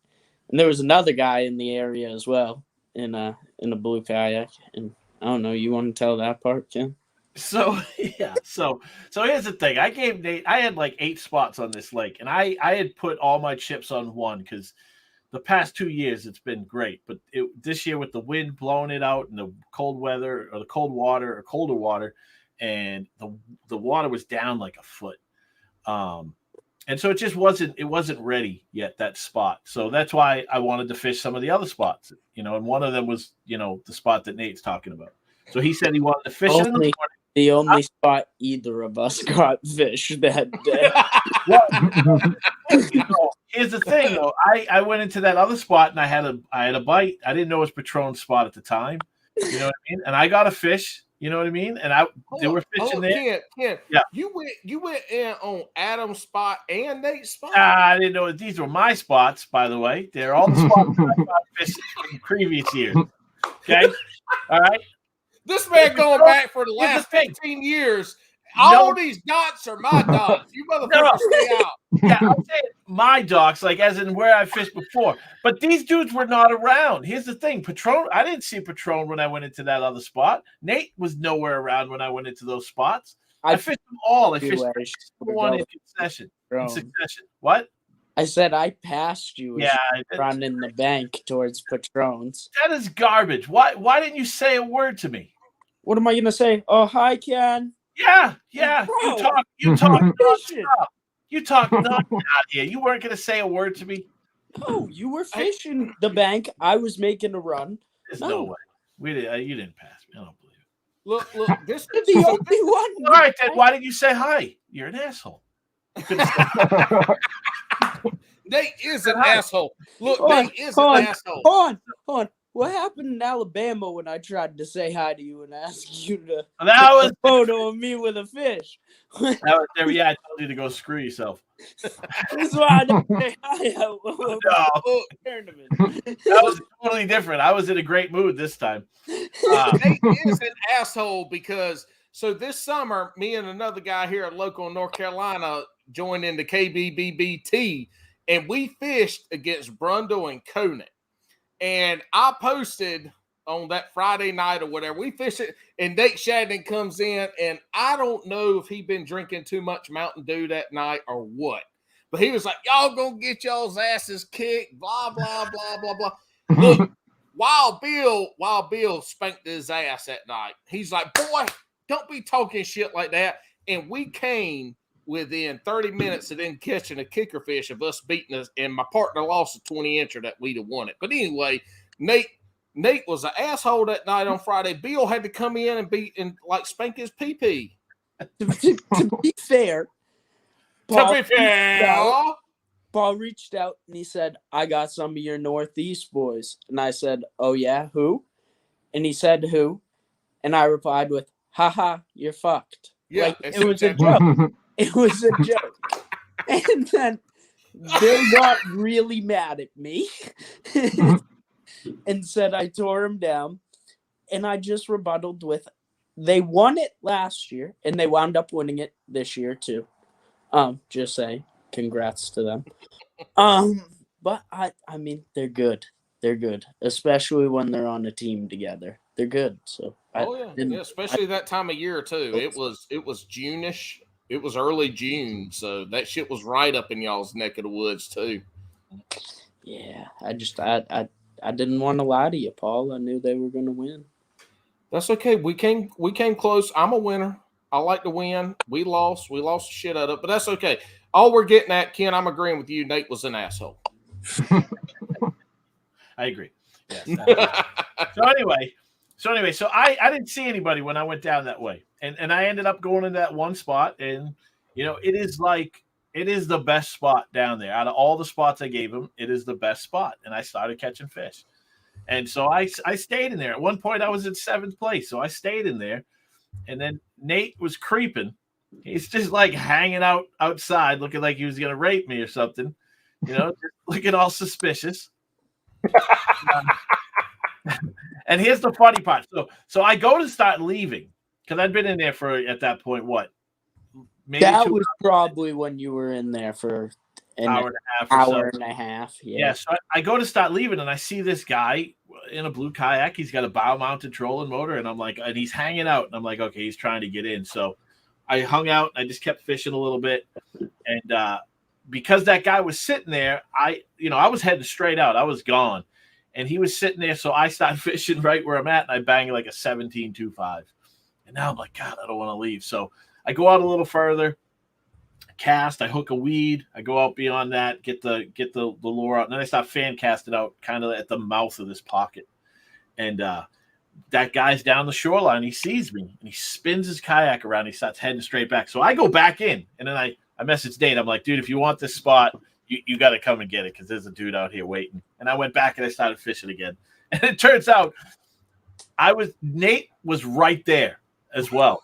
And there was another guy in the area as well in a blue kayak. And I don't know, you want to tell that part, Ken?
So yeah, so here's the thing. I gave Nate. I had like 8 spots on this lake, and I had put all my chips on one because the past 2 years it's been great, but this year with the wind blowing it out and the cold weather or the cold water or colder water, and the water was down like a foot, and so it just wasn't ready yet, that spot. So that's why I wanted to fish some of the other spots, and one of them was the spot that Nate's talking about. So he said he wanted to fish it in the morning.
The only spot either of us got fish that day.
Here's the thing, though. I went into that other spot and I had a bite. I didn't know it was Patron's spot at the time. You know what I mean? And I got a fish. You know what I mean? And they were fishing there.
Ken,
yeah.
You went in on Adam's spot and Nate's spot.
I didn't know these were my spots. By the way, they're all the spots that I got fishing in previous years. Okay, all right.
This man going back for the last 15 years. All these dots are my dots. You motherfuckers stay out.
Yeah, I'm saying my docks, like as in where I fished before. But these dudes were not around. Here's the thing. Patron, I didn't see Patron when I went into that other spot. Nate was nowhere around when I went into those spots. I fished them all. I fished one in succession. What?
I said I passed you running the bank towards Patron's.
That is garbage. Why didn't you say a word to me?
What am I gonna say? Oh, hi, Ken.
Yeah. Bro, you talk nonstop. You talk nonstop out here. You weren't gonna say a word to me.
No, you were fishing the bank. I was making a run.
There's no way. You didn't pass me. I don't believe it.
Look. This is
the only one.
All right, then why didn't you say hi? You're an asshole.
Nate is an asshole. Look, Nate is an asshole.
Hold on. What happened in Alabama when I tried to say hi to you and ask you to
that was
a photo of me with a fish?
I told you to go screw yourself.
That's why I didn't say hi at the tournament.
That was totally different. I was in a great mood this time.
Nate is an asshole because this summer, me and another guy here at local in North Carolina joined in the KBBBT, and we fished against Brundle and Conant. And I posted on that Friday night or whatever, we fished it, and Nate Shadden comes in, and I don't know if he'd been drinking too much Mountain Dew that night or what. But he was like, y'all gonna get y'all's asses kicked, blah, blah, blah, blah, blah. Look, Wild Bill spanked his ass that night. He's like, boy, don't be talking shit like that. And we came within 30 minutes of them catching a kicker fish of us beating us, and my partner lost a 20-incher that we'd have won it. But anyway, Nate was an asshole that night on Friday. Bill had to come in and spank his pee-pee.
To be fair, Paul reached out and he said, I got some of your Northeast boys. And I said, oh yeah, who? And he said, who? And I replied with, haha, you're fucked.
Yeah,
it was a joke. It was a joke. And then Bill got really mad at me and said I tore him down. And I just rebutted with, they won it last year, and they wound up winning it this year too. Just saying, congrats to them. But I mean, they're good. They're good, especially when they're on a team together. They're good. So
especially that time of year too. It was June-ish. It was early June, so that shit was right up in y'all's neck of the woods too.
Yeah, I didn't want to lie to you, Paul. I knew they were going to win.
That's okay. We came close. I'm a winner. I like to win. We lost the shit out of it, but that's okay. All we're getting at, Ken, I'm agreeing with you. Nate was an asshole.
I agree. Yes. So I didn't see anybody when I went down that way. And I ended up going into that one spot, and it is like it is the best spot down there. Out of all the spots I gave him, it is the best spot. And I started catching fish. And so I stayed in there. At one point, I was in 7th place. So I stayed in there. And then Nate was creeping. He's just like hanging out outside, looking like he was going to rape me or something. You know, just looking all suspicious. And here's the funny part. So I go to start leaving because I'd been in there for, at that point, what?
Maybe that was probably when you were in there for an hour and a half.
Yeah. So I go to start leaving, and I see this guy in a blue kayak. He's got a bow-mounted trolling motor, and I'm like, and he's hanging out, and I'm like, okay, he's trying to get in. So I hung out. I just kept fishing a little bit, and because that guy was sitting there, I was heading straight out. I was gone, and he was sitting there. So I started fishing right where I'm at, and I banged like a 17.25. And now I'm like, God, I don't want to leave. So I go out a little further, cast, I hook a weed, I go out beyond that, get the lure out, and then I start fan casting out kind of at the mouth of this pocket. And that guy's down the shoreline, he sees me, and he spins his kayak around, he starts heading straight back. So I go back in, and then I message Nate, I'm like, dude, if you want this spot, you got to come and get it, because there's a dude out here waiting. And I went back and I started fishing again. And it turns out Nate was right there as well.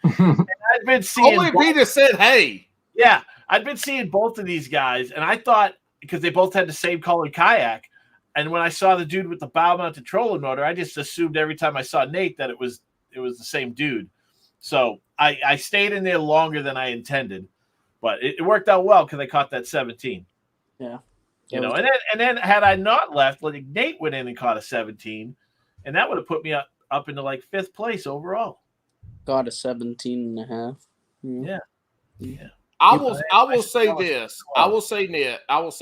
And I'd been seeing
only Peter said, hey.
Yeah, I'd been seeing both of these guys, and I thought, because they both had the same colored kayak, and when I saw the dude with the bow-mounted trolling motor, I just assumed every time I saw Nate that it was the same dude. So I stayed in there longer than I intended, but it worked out well because I caught that 17.
Yeah.
And then had I not left, like Nate went in and caught a 17, and that would have put me up into like 5th place overall.
Got a 17.5.
Yeah.
I will say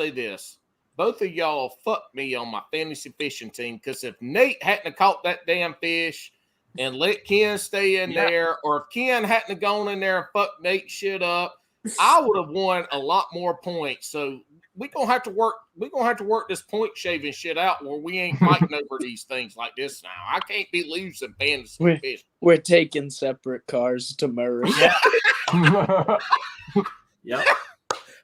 this. Both of y'all fucked me on my fantasy fishing team, because if Nate hadn't caught that damn fish and let Ken stay in there, or if Ken hadn't gone in there and fucked Nate shit up, I would have won a lot more points. So we're gonna have to work this point shaving shit out where we ain't fighting over these things like this now. I can't be losing fantasy fishing.
We're taking separate cars to Murray.
Yeah. Yep.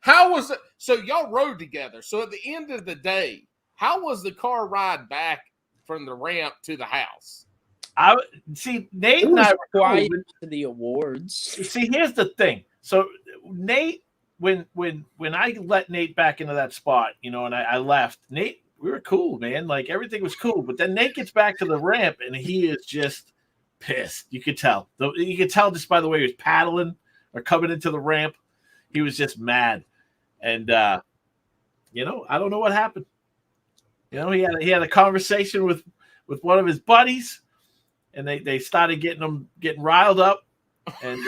How was it? So y'all rode together. So at the end of the day, how was the car ride back from the ramp to the house?
Nate and I were
quiet to the awards.
See, here's the thing. So Nate, when I let Nate back into that spot, and I left, Nate, we were cool, man. Like, everything was cool. But then Nate gets back to the ramp, and he is just pissed. You could tell. You could tell just by the way he was paddling or coming into the ramp. He was just mad. And, I don't know what happened. He had a conversation with one of his buddies, and they started getting riled up, and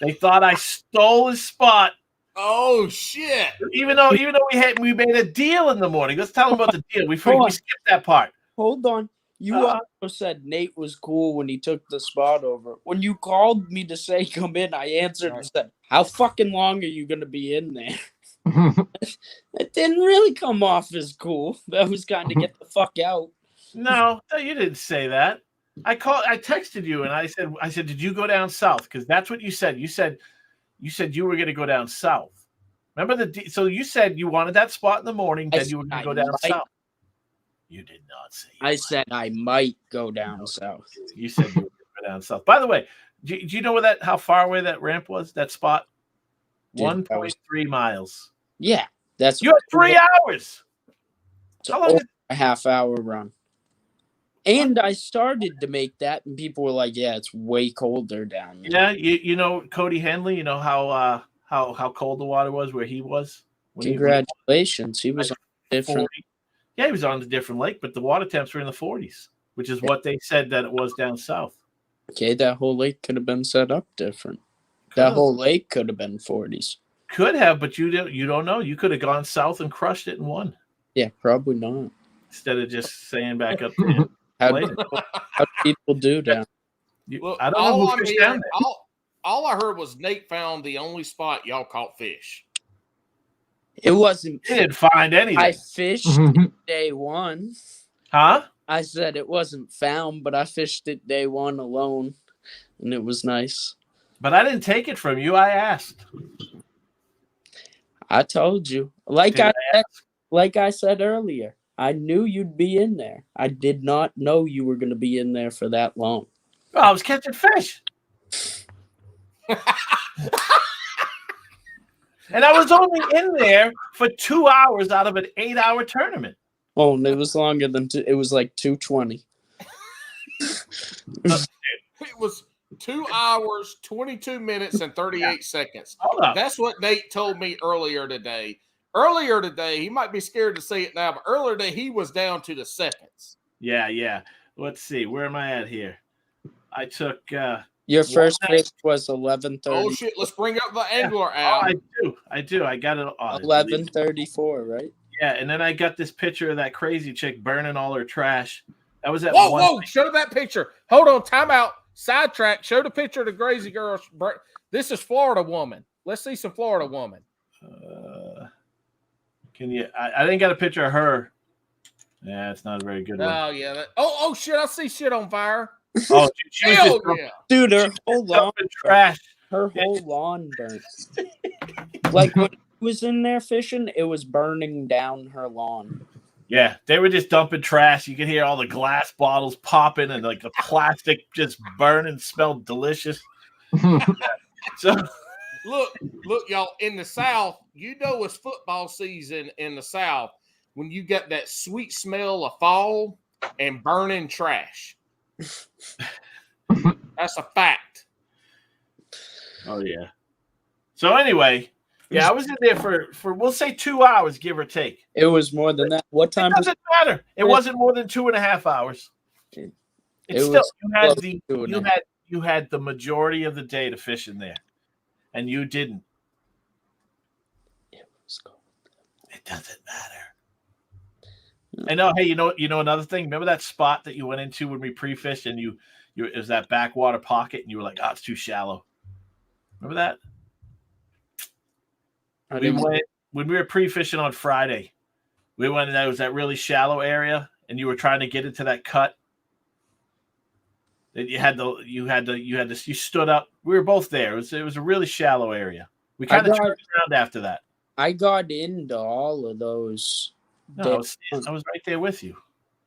they thought I stole his spot.
Oh shit!
Even though we made a deal in the morning. Let's tell them about the deal. We skipped that part.
Hold on. You also said Nate was cool when he took the spot over. When you called me to say come in, I answered and said, "How fucking long are you gonna be in there?" It didn't really come off as cool. That was kind of get the fuck out.
No, you didn't say that. I texted you and I said, did you go down south? Because that's what you said. You said you were going to go down south. Remember so you said you wanted that spot in the morning, then you were going to go down south. You did not say.
I said I might go down south.
You said you were going to go down south. By the way, do you know how far away that ramp was? That spot, 1.3 miles.
Yeah,
you had 3 hours.
How long? A half-hour run. And I started to make that, and people were like, "Yeah, it's way colder down there."
Yeah, Cody Henley. You know how cold the water was where he was.
Congratulations, he was on a different.
40. Yeah, he was on a different lake, but the water temps were in the 40s, which is what they said that it was down south.
Okay, that whole lake could have been set up different. That whole lake could have been 40s.
Could have, but you don't know. You could have gone south and crushed it and won.
Yeah, probably not.
Instead of just staying back up there.
How do people do down?
I don't know who fished down there.
All I heard was Nate found the only spot y'all caught fish.
It wasn't.
He didn't find anything.
I fished day one.
Huh?
I said it wasn't found, but I fished it day one alone, and it was nice.
But I didn't take it from you. I asked.
I told you. Like I said earlier, I knew you'd be in there. I did not know you were going to be in there for that long.
Well, I was catching fish. And I was only in there for 2 hours out of an 8-hour tournament.
Oh, and it was longer than it was like 2:20.
It was 2 hours, 22 minutes, and 38 seconds.
Hold up.
That's what Nate told me earlier today. Earlier today, he might be scared to say it now, but earlier today, he was down to the seconds.
Yeah. Let's see. Where am I at here? I took
Your first fish was 11:30.
Oh, shit. Let's bring up the angler out.
I do. I got it.
11:34, right?
Yeah, and then I got this picture of that crazy chick burning all her trash. That was at
Whoa, show that picture. Hold on, time out. Sidetrack. Show the picture of the crazy girl. This is Florida woman. Let's see some Florida woman.
Can you? I didn't get a picture of her. Yeah, it's not a very good one.
Oh, yeah. Oh, shit. I see shit on fire.
Oh, she was
Hell
just
yeah.
Dude, her whole lawn,
trash.
her whole lawn burnt. Like when I was in there fishing, it was burning down her lawn.
Yeah, they were just dumping trash. You could hear all the glass bottles popping and like the plastic just burning, smelled delicious. So
look, y'all, in the South, you know it's football season in the South when you got that sweet smell of fall and burning trash. That's a fact.
Oh, yeah. So anyway, yeah, I was in there for we'll say 2 hours, give or take.
It was more than that. What time?
It doesn't matter. It wasn't more than 2.5 hours. You had the majority of the day to fish in there, and you didn't. It doesn't matter. I know. Hey, you know another thing. Remember that spot that you went into when we pre-fished, and it was that backwater pocket, and you were like, "Oh, it's too shallow." Remember that? When we were pre-fishing on Friday, we went and that was that really shallow area, and you were trying to get into that cut. You stood up. We were both there. It was a really shallow area. We kind of turned around after that.
I got into all of those.
No, I was right there with you.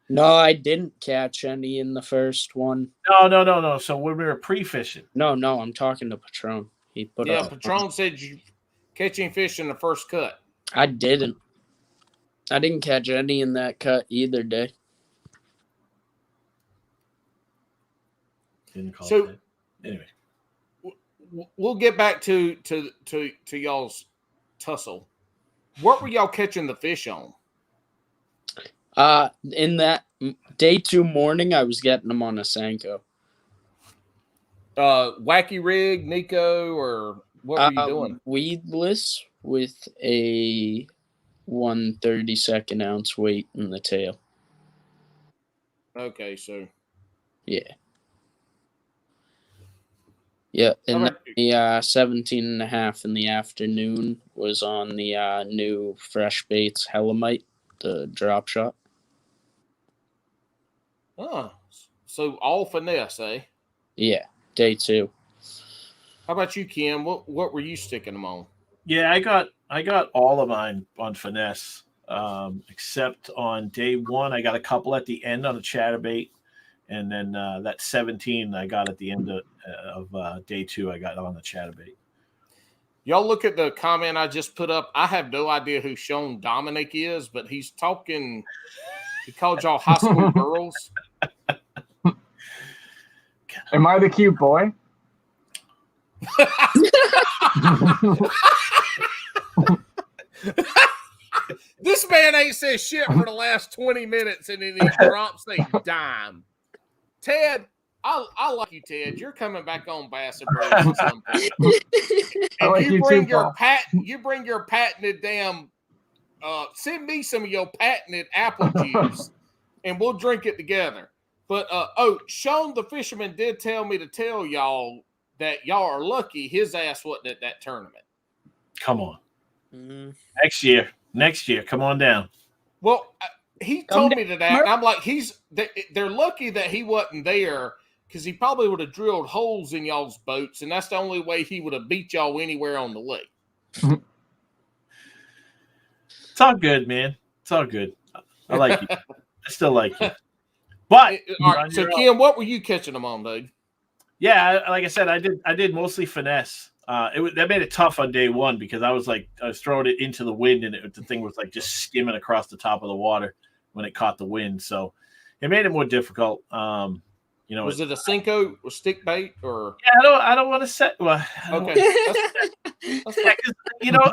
No, I didn't catch any in the first one.
No. So when we were pre-fishing.
No, I'm talking to Patron. He put
Patron said you catching fish in the first cut.
I didn't catch any in that cut either day.
Didn't call
so
it. Anyway,
we'll get back to y'all's tussle. What were y'all catching the fish on?
In that day 2 morning, I was getting them on a Senko.
Wacky rig, Nico, or what were you doing?
Weedless with a 1/32 ounce weight in the tail.
Okay, so
yeah, and the 17.5 in the afternoon was on the new Fresh Baits Helamite, the drop shot.
Oh, so all finesse, eh?
Yeah, day 2.
How about you, Kim? What were you sticking them on?
Yeah, I got all of mine on finesse, except on day 1 I got a couple at the end on a chatterbait, and then that 17 I got at the end of day 2 I got on the chatterbait.
Y'all look at the comment I just put up. I have no idea who Sean Dominic is, but he's talking. He called y'all high school girls.
Am I the cute boy?
This man ain't said shit for the last 20 minutes, and then he drops a dime. Ted, I like you, Ted. You're coming back on Bass and Bros at some point. And you bring your patented damn. Send me some of your patented apple juice, and we'll drink it together. But Sean the fisherman did tell me to tell y'all that y'all are lucky his ass wasn't at that tournament.
Come on, next year, come on down.
Well, he told me that, and I'm like, they're lucky that he wasn't there because he probably would have drilled holes in y'all's boats, and that's the only way he would have beat y'all anywhere on the lake.
It's all good, man. It's all good. I like you. I still like you. But
all right, so Ken, what were you catching them on, dude?
Yeah, like I said, I did mostly finesse. That made it tough on day one because I was throwing it into the wind and the thing was like just skimming across the top of the water when it caught the wind. So it made it more difficult.
Was it a Cinco or stick bait or?
Yeah, I don't want to say. Well,
okay,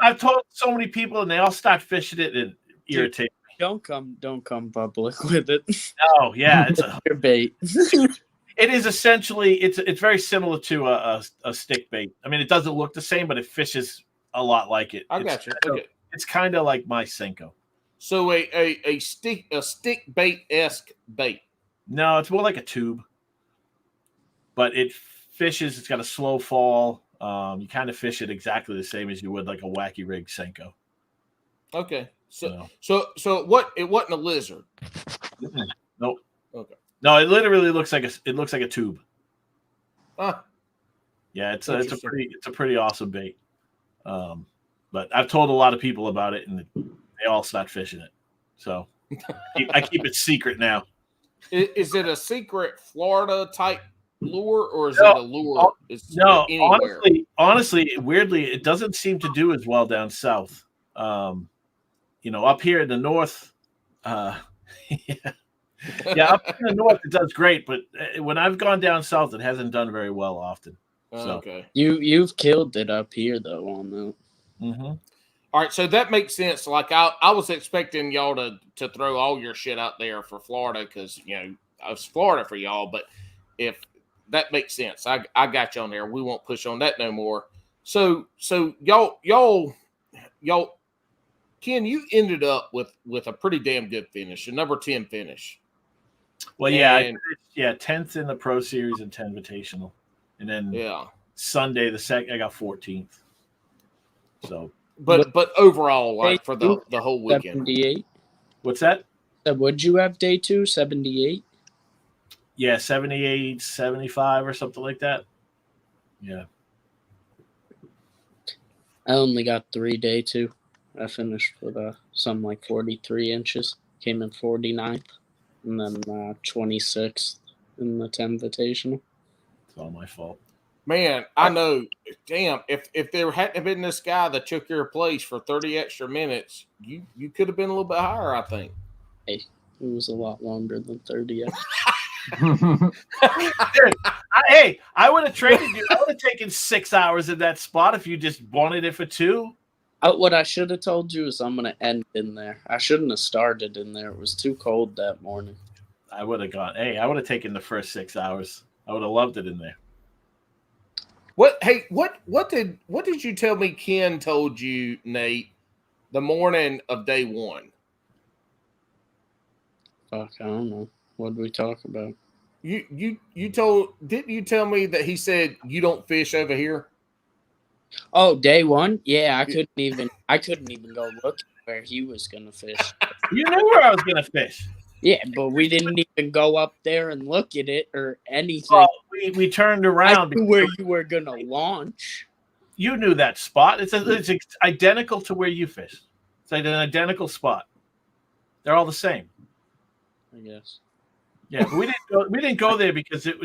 I've told so many people and they all start fishing it and irritate me.
Don't come public with it.
Oh yeah, it's a
bait.
It is essentially it's very similar to a stick bait. I mean, it doesn't look the same, but it fishes a lot like it.
I got you. Okay.
It's kind of like my Cinco.
So a stick bait-esque bait.
No, it's more like a tube, but it fishes. It's got a slow fall. You kind of fish it exactly the same as you would like a wacky rig Cinco.
Okay. So it wasn't a lizard.
Nope.
Okay.
No, it literally looks like a tube.
Ah.
Yeah, it's a pretty awesome bait. But I've told a lot of people about it, and they all start fishing it. So I keep it secret now.
Is it a secret Florida type lure, or is it a lure?
No,
anywhere?
honestly, weirdly, it doesn't seem to do as well down south. Up here in the north, yeah, up in the north it does great, but when I've gone down south, it hasn't done very well often. So.
Okay,
you've killed it up here though on that.
Mm-hmm.
All right, so that makes sense. Like I was expecting y'all to throw all your shit out there for Florida because it's Florida for y'all. But if that makes sense, I got you on there. We won't push on that no more. So y'all, Ken, you ended up with a pretty damn good finish, a number 10 finish.
Well, yeah, 10th in the Pro Series and Tenvitational, and then Sunday the second I got 14th. So,
but overall, like for the whole weekend,
78.
What's that?
Would you have day 2 78?
Yeah, 78, 75 or something like that. Yeah.
I only got 3 day 2. I finished with something like 43 inches. Came in 49th, and then 26th in the Tenvitational.
It's all my fault.
Man, I know. Damn, if there hadn't been this guy that took your place for 30 extra minutes, you could have been a little bit higher, I think.
Hey, it was a lot longer than 30 extra.
Dude, I would have traded you. I would have taken 6 hours in that spot if you just wanted it for 2.
What I should have told you is I'm going to end in there. I shouldn't have started in there. It was too cold that morning.
I would have gone. Hey, I would have taken the first 6 hours. I would have loved it in there.
What did you tell me Ken told you, Nate, the morning of day 1?
Fuck, I don't know. What did we talk about?
Didn't you tell me that he said you don't fish over here?
Oh, day 1? Yeah, I couldn't even go look where he was gonna fish.
You knew where I was gonna fish.
Yeah, but we didn't even go up there and look at it or anything.
Well, we turned around.
I knew where you were gonna launch.
You knew that spot. It's identical to where you fish. It's like an identical spot. They're all the same.
I guess.
Yeah, but we didn't go there because it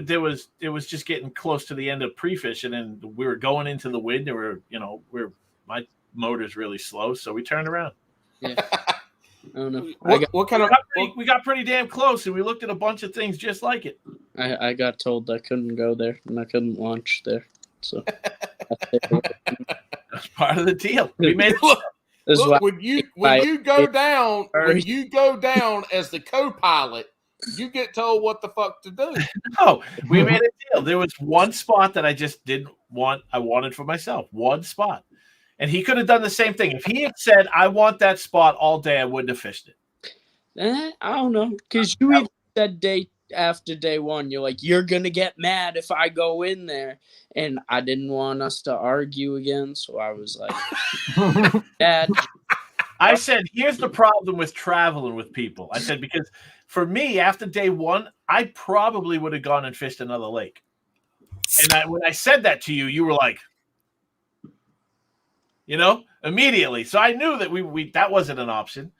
was just getting close to the end of pre-fishing and we were going into the wind and my motor's really slow, so we turned around.
Yeah. I don't know.
We got pretty damn close and we looked at a bunch of things just like it.
I got told I couldn't go there and I couldn't launch there. So
that's part of the deal. We made it.
Look, when you go down as the co-pilot, you get told what the fuck to do.
No, we made a deal. There was one spot that I just didn't want. I wanted for myself. One spot. And he could have done the same thing. If he had said, I want that spot all day, I wouldn't have fished it.
I don't know. Because you even said after day 1, you're like, you're going to get mad if I go in there. And I didn't want us to argue again. So I was like, Dad.
I said, here's the problem with traveling with people. I said, because for me, after day 1, I probably would have gone and fished another lake. And when I said that to you, you were like, immediately. So I knew that we that wasn't an option.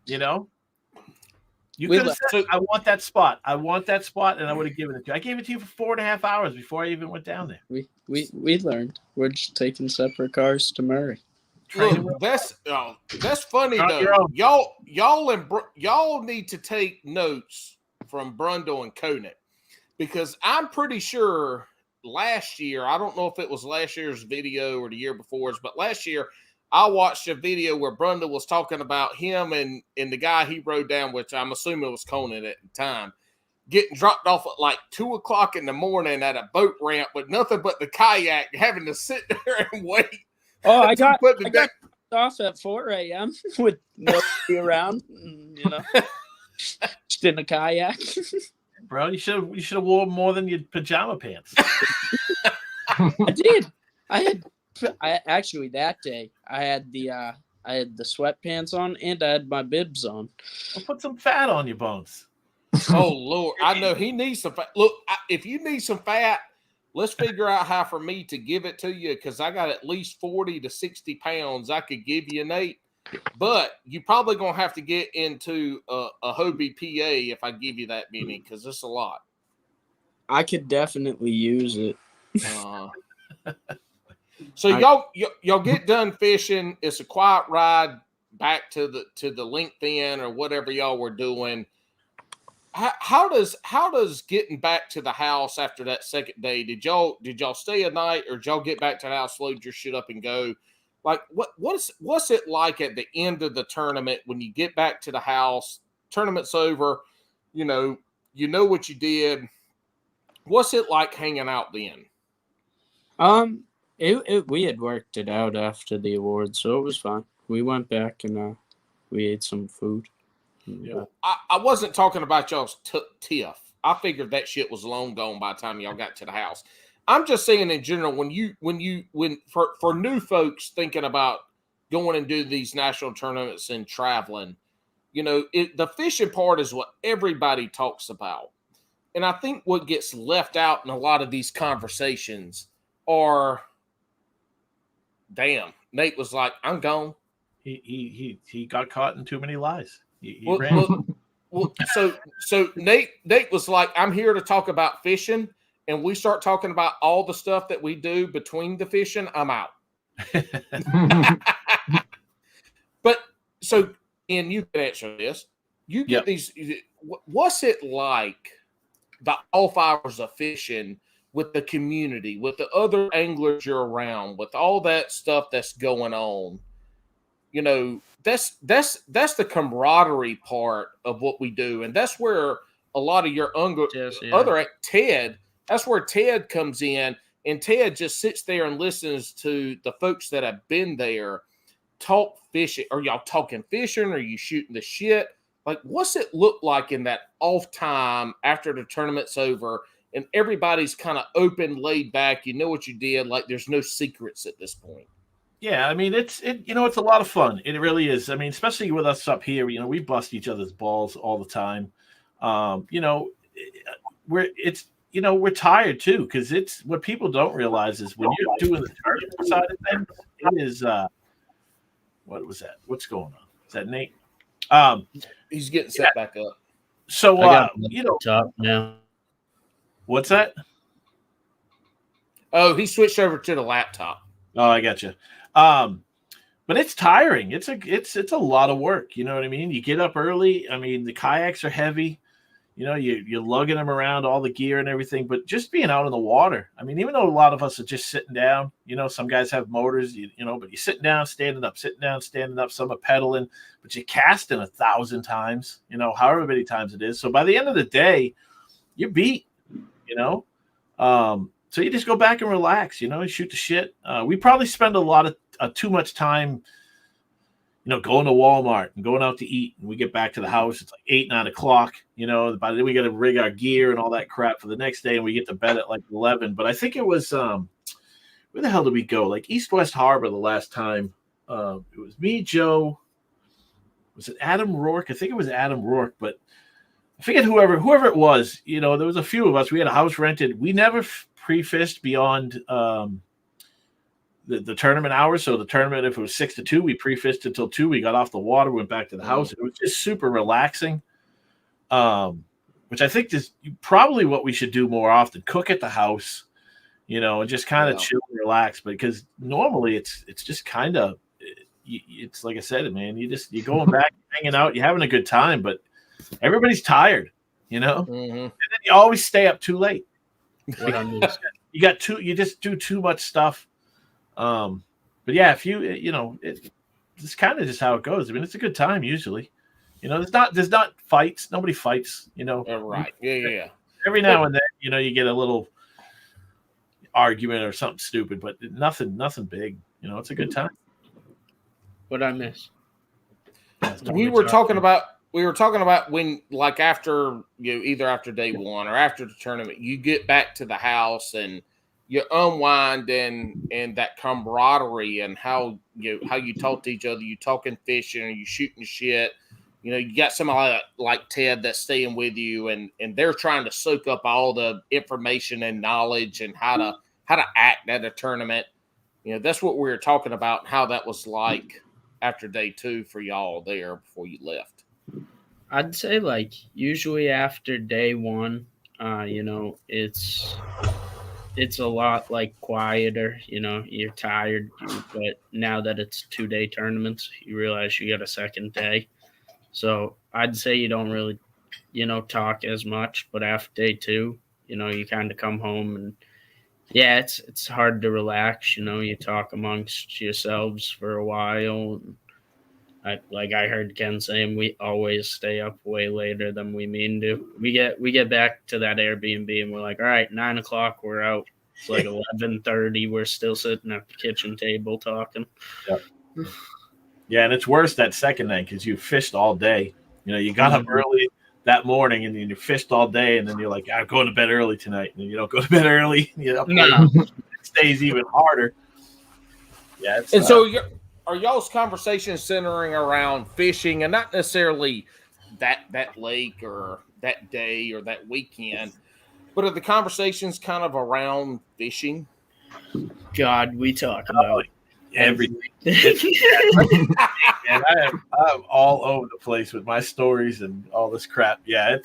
You know, you could have said, "I want that spot. I want that spot," and I would have given it to you. I gave it to you for 4.5 hours before I even went down there.
We learned. We're just taking separate cars to Murray.
Look, that's funny though. Y'all need to take notes from Brundle and Conant, because I'm pretty sure last year, I don't know if it was last year's video or the year before's, but last year I watched a video where Brundle was talking about him and the guy he rode down, which I'm assuming was Conant at the time, getting dropped off at like 2 o'clock in the morning at a boat ramp with nothing but the kayak, having to sit there and wait.
Oh, I got off at 4 a.m. with nobody around, you know, just in a kayak.
Bro, you should have worn more than your pajama pants.
I did. I actually that day I had the sweatpants on and I had my bibs on.
I'll put some fat on your bones.
Oh Lord, I know he needs some fat. Look, if you need some fat, let's figure out how for me to give it to you, because I got at least 40 to 60 pounds I could give you, Nate. But you probably gonna have to get into a Hobie PA if I give you that many, because it's a lot.
I could definitely use it.
So y'all get done fishing. It's a quiet ride back to the LinkedIn or whatever y'all were doing. How does getting back to the house after that second day? Did y'all stay a night, or did y'all get back to the house, load your shit up, and go? Like what's it like at the end of the tournament when you get back to the house? Tournament's over, you know what you did. What's it like hanging out then?
We had worked it out after the awards, so it was fine. We went back and we ate some food.
Yeah. I wasn't talking about y'all's tiff. I figured that shit was long gone by the time y'all got to the house. I'm just saying in general, when for new folks thinking about going and do these national tournaments and traveling, the fishing part is what everybody talks about. And I think what gets left out in a lot of these conversations are, damn, Nate was like, I'm gone.
He got caught in too many lies.
So Nate was like, I'm here to talk about fishing, and we start talking about all the stuff that we do between the fishing, I'm out. But so, and you can answer this. You get these. What's it like the off hours of fishing with the community, with the other anglers you're around, with all that stuff that's going on? That's the camaraderie part of what we do, and that's where a lot of your other Ted. That's where Ted comes in, and Ted just sits there and listens to the folks that have been there talk fishing. Are y'all talking fishing? Are you shooting the shit? Like, what's it look like in that off time after the tournament's over and everybody's kind of open, laid back? You know what you did. Like, there's no secrets at this point.
Yeah, I mean, it's a lot of fun. It really is. I mean, especially with us up here, we bust each other's balls all the time. We're tired too, because it's what people don't realize is when you're doing the tournament side of things, it is what was that? What's going on? Is that Nate?
He's getting set back up.
So
top now.
What's that?
Oh, he switched over to the laptop.
Oh, I got you. But it's tiring. It's a lot of work. You know what I mean? You get up early. I mean, the kayaks are heavy. You're lugging them around, all the gear and everything. But just being out in the water. I mean, even though a lot of us are just sitting down, some guys have motors, but you're sitting down, standing up, sitting down, standing up. Some are pedaling, but you're casting 1,000 times, however many times it is. So by the end of the day, you're beat, So you just go back and relax, shoot the shit. We probably spend a lot of too much time, going to Walmart and going out to eat. And we get back to the house, it's like 8, 9 o'clock. By then we got to rig our gear and all that crap for the next day, and we get to bed at like 11. But I think it was where the hell did we go? Like East West Harbor the last time. It was me, Joe. Was it Adam Rourke? I think it was Adam Rourke, but I forget whoever it was. There was a few of us. We had a house rented. We never pre-fished beyond the tournament hours. So the tournament, if it was 6 to 2, we pre-fished until 2. We got off the water, went back to the house. It was just super relaxing. Which I think is probably what we should do more often. Cook at the house, and just kind of chill and relax. Because normally it's just kind of, it's like I said, man, you're going back, hanging out, you're having a good time, but everybody's tired, And then you always stay up too late. You just do too much stuff. But yeah, if it's kind of just how it goes. I mean, it's a good time usually. There's not fights. Nobody fights.
Right. Yeah.
Every now and then, you get a little argument or something stupid, but nothing big. It's a good time.
What I miss?
We were talking about when, like, after either after day one or after the tournament, you get back to the house and you unwind and that camaraderie and how you talk to each other. You talking fishing or you shooting shit. You got somebody like Ted that's staying with you, and they're trying to soak up all the information and knowledge and how to act at a tournament. That's what we were talking about. How that was like after day 2 for y'all there before you left.
I'd say like usually after day 1, it's a lot like quieter. You're tired, but now that it's 2-day tournaments, you realize you got a second day. So I'd say you don't really, talk as much, but after day 2, you kind of come home and yeah, it's hard to relax. You talk amongst yourselves for a while. I heard Ken saying, we always stay up way later than we mean to. We get back to that Airbnb and we're like, all right, 9:00, we're out. It's like 11:30. We're still sitting at the kitchen table talking.
Yep. Yeah, and it's worse that second night because you fished all day. You got up early that morning and you fished all day, and then you're like, I'm going to bed early tonight. And then you don't go to bed early. It stays even harder. Yeah.
So are y'all's conversations centering around fishing and not necessarily that lake or that day or that weekend, but are the conversations kind of around fishing?
God, we talk about
everything. And I'm all over the place with my stories and all this crap. Yeah,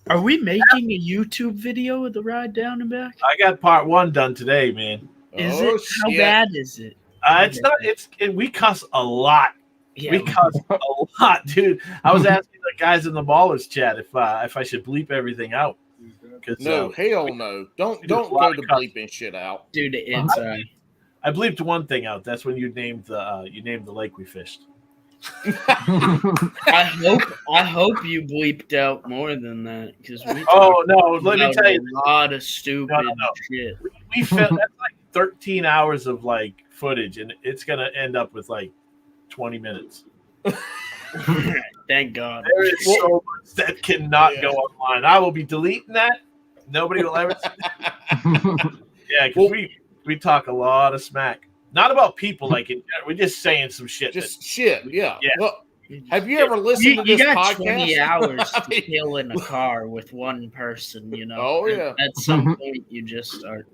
Are we making a YouTube video of the ride down and back?
I got part 1 done today, man.
Is it? How bad is it?
It's not. We cuss a lot. Yeah, we cuss a lot, dude. I was asking the guys in the Ballers chat if I should bleep everything out.
No, hell no. Don't go to bleeping shit out,
dude. It's
I bleeped one thing out. That's when you named the lake we fished.
I hope you bleeped out more than that because we.
Oh no! Let me tell you,
a lot of stupid shit.
We filmed that's like 13 hours of like footage, and it's gonna end up with like 20 minutes.
Thank God.
There is so much that cannot go online. I will be deleting that. Nobody will ever see that. Yeah, because we talk a lot of smack. Not about people, we're just saying some shit.
Shit, yeah. Well, have you ever listened to this
you got
podcast?
20 hours to kill in a car with one person,
Oh, yeah.
At some point, you just start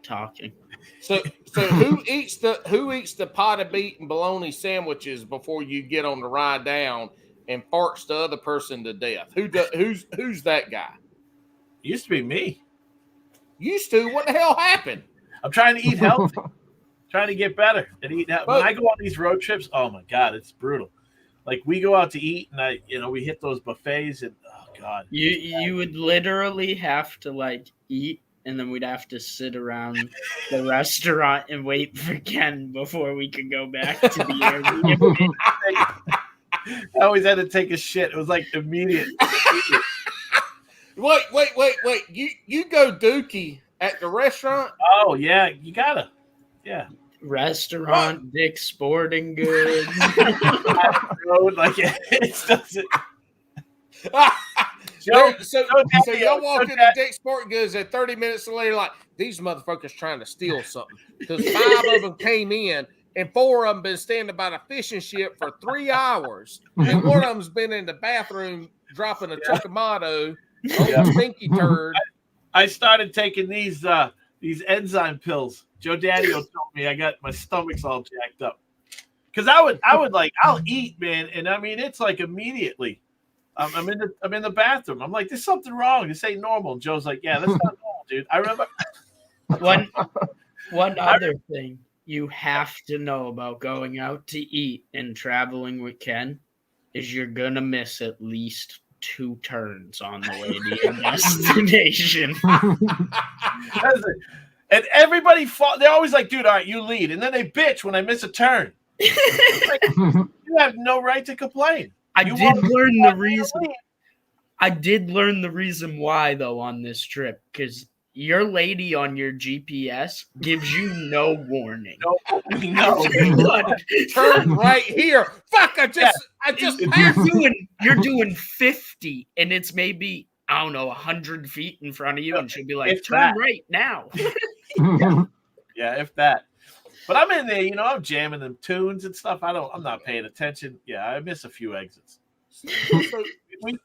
talking.
So who eats the pot of meat and bologna sandwiches before you get on the ride down and farts the other person to death? Who's that guy?
Used to be me.
Used to? What the hell happened?
I'm trying to eat healthy. Trying to get better and eat healthy. When I go on these road trips, oh my God, it's brutal. Like we go out to eat and we hit those buffets and oh God.
You would literally have to eat and then we'd have to sit around the restaurant and wait for Ken before we could go back to the Airbnb.
I always had to take a shit. It was like immediate.
Wait. You go dookie at the restaurant?
Oh yeah, you gotta. Yeah.
Restaurant, Dick's Sporting Goods.
It doesn't.
So y'all walk into Dick's Sporting Goods at 30 minutes later, like these motherfuckers trying to steal something. Because 5 of them came in, and 4 of them been standing by the fishing ship for 3 hours, and one of them's been in the bathroom dropping a tomato, stinky turd.
I started taking these enzyme pills Joe Daddy told me I got my stomach's all jacked up. Because I would like, I'll eat, man, and I mean it's like immediately. I'm in the bathroom. I'm like, there's something wrong. This ain't normal. And Joe's like, yeah, that's not normal, dude. I remember
one other thing you have to know about going out to eat and traveling with Ken is you're gonna miss at least 2 turns on the way to your destination.
And everybody they're always like, dude, all right, you lead. And then they bitch when I miss a turn. Like, you have no right to complain. I
did learn the reason why, though, on this trip, because your lady on your GPS gives you no warning.
No.
Turn right here. Fuck! I just
you're doing 50, and it's maybe, I don't know, 100 feet in front of you, and she'll be like, turn right now.
Yeah, if that. But I'm in there, I'm jamming them tunes and stuff. I'm not paying attention. Yeah, I miss a few exits. So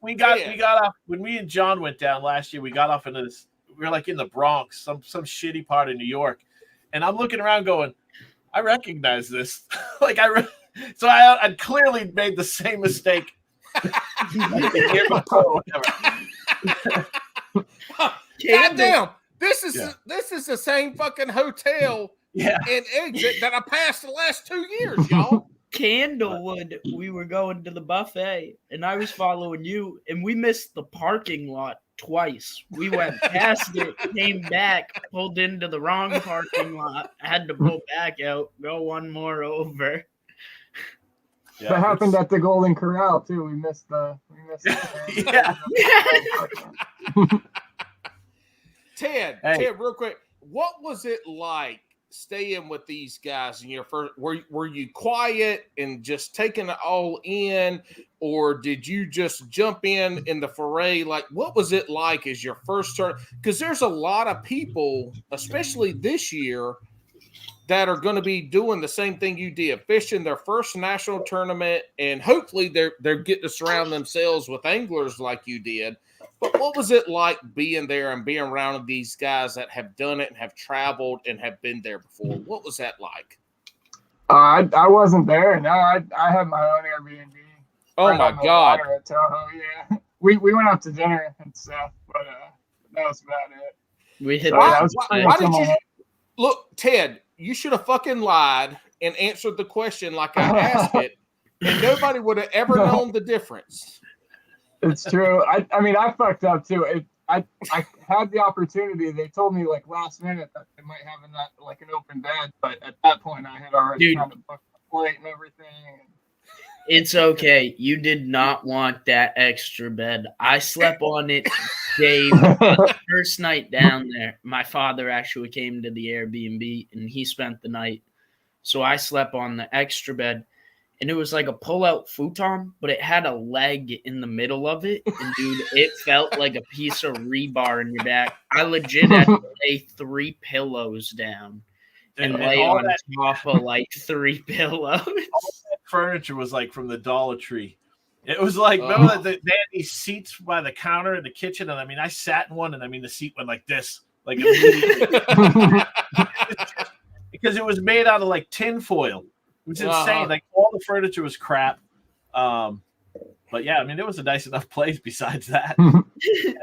we got off when me and John went down last year. We got off into this. We were like in the Bronx, some shitty part of New York, and I'm looking around, going, I recognize this. So I clearly made the same mistake. Like the year before, or whatever.
Goddamn! This is the same fucking hotel.
Yeah.
And exit that I passed the last 2 years, y'all.
Candlewood, we were going to the buffet, and I was following you, and we missed the parking lot twice. We went past it, came back, pulled into the wrong parking lot, had to pull back out, go one more over.
Yeah, that happened at the Golden Corral too. We missed the
yeah.
Ted, real quick, what was it like staying with these guys in your first? Were you quiet and just taking it all in, or did you just jump in the foray? Like, what was it like as your first turn? Because there's a lot of people, especially this year, that are going to be doing the same thing you did, fishing their first national tournament, and hopefully they're getting to surround themselves with anglers like you did. But what was it like being there and being around these guys that have done it and have traveled and have been there before? What was that like?
I wasn't there. No, I had my own Airbnb.
Oh my God!
At Tahoe, yeah. We went out to dinner and stuff, but that was about it.
We hit.
Why did you look, Ted? You should have fucking lied and answered the question like I asked it, and nobody would have ever known the difference.
It's true. I mean, I fucked up too. I had the opportunity. They told me like last minute that they might have an open bed, but at that point I had already kind of booked the flight and everything.
It's okay. You did not want that extra bed. I slept on it, Dave. The first night down there, my father actually came to the Airbnb and he spent the night. So I slept on the extra bed. And it was like a pull-out futon, but it had a leg in the middle of it. And, dude, it felt like a piece of rebar in your back. I legit had to lay 3 pillows down and lay on top of, like, 3 pillows.
All that furniture was, like, from the Dollar Tree. It was like, remember that they had these seats by the counter in the kitchen? And, I mean, I sat in one, and, I mean, the seat went like this. Like, immediately. Because it was made out of, like, tin foil. It was insane. Like, all the furniture was crap. But yeah, I mean, it was a nice enough place besides that.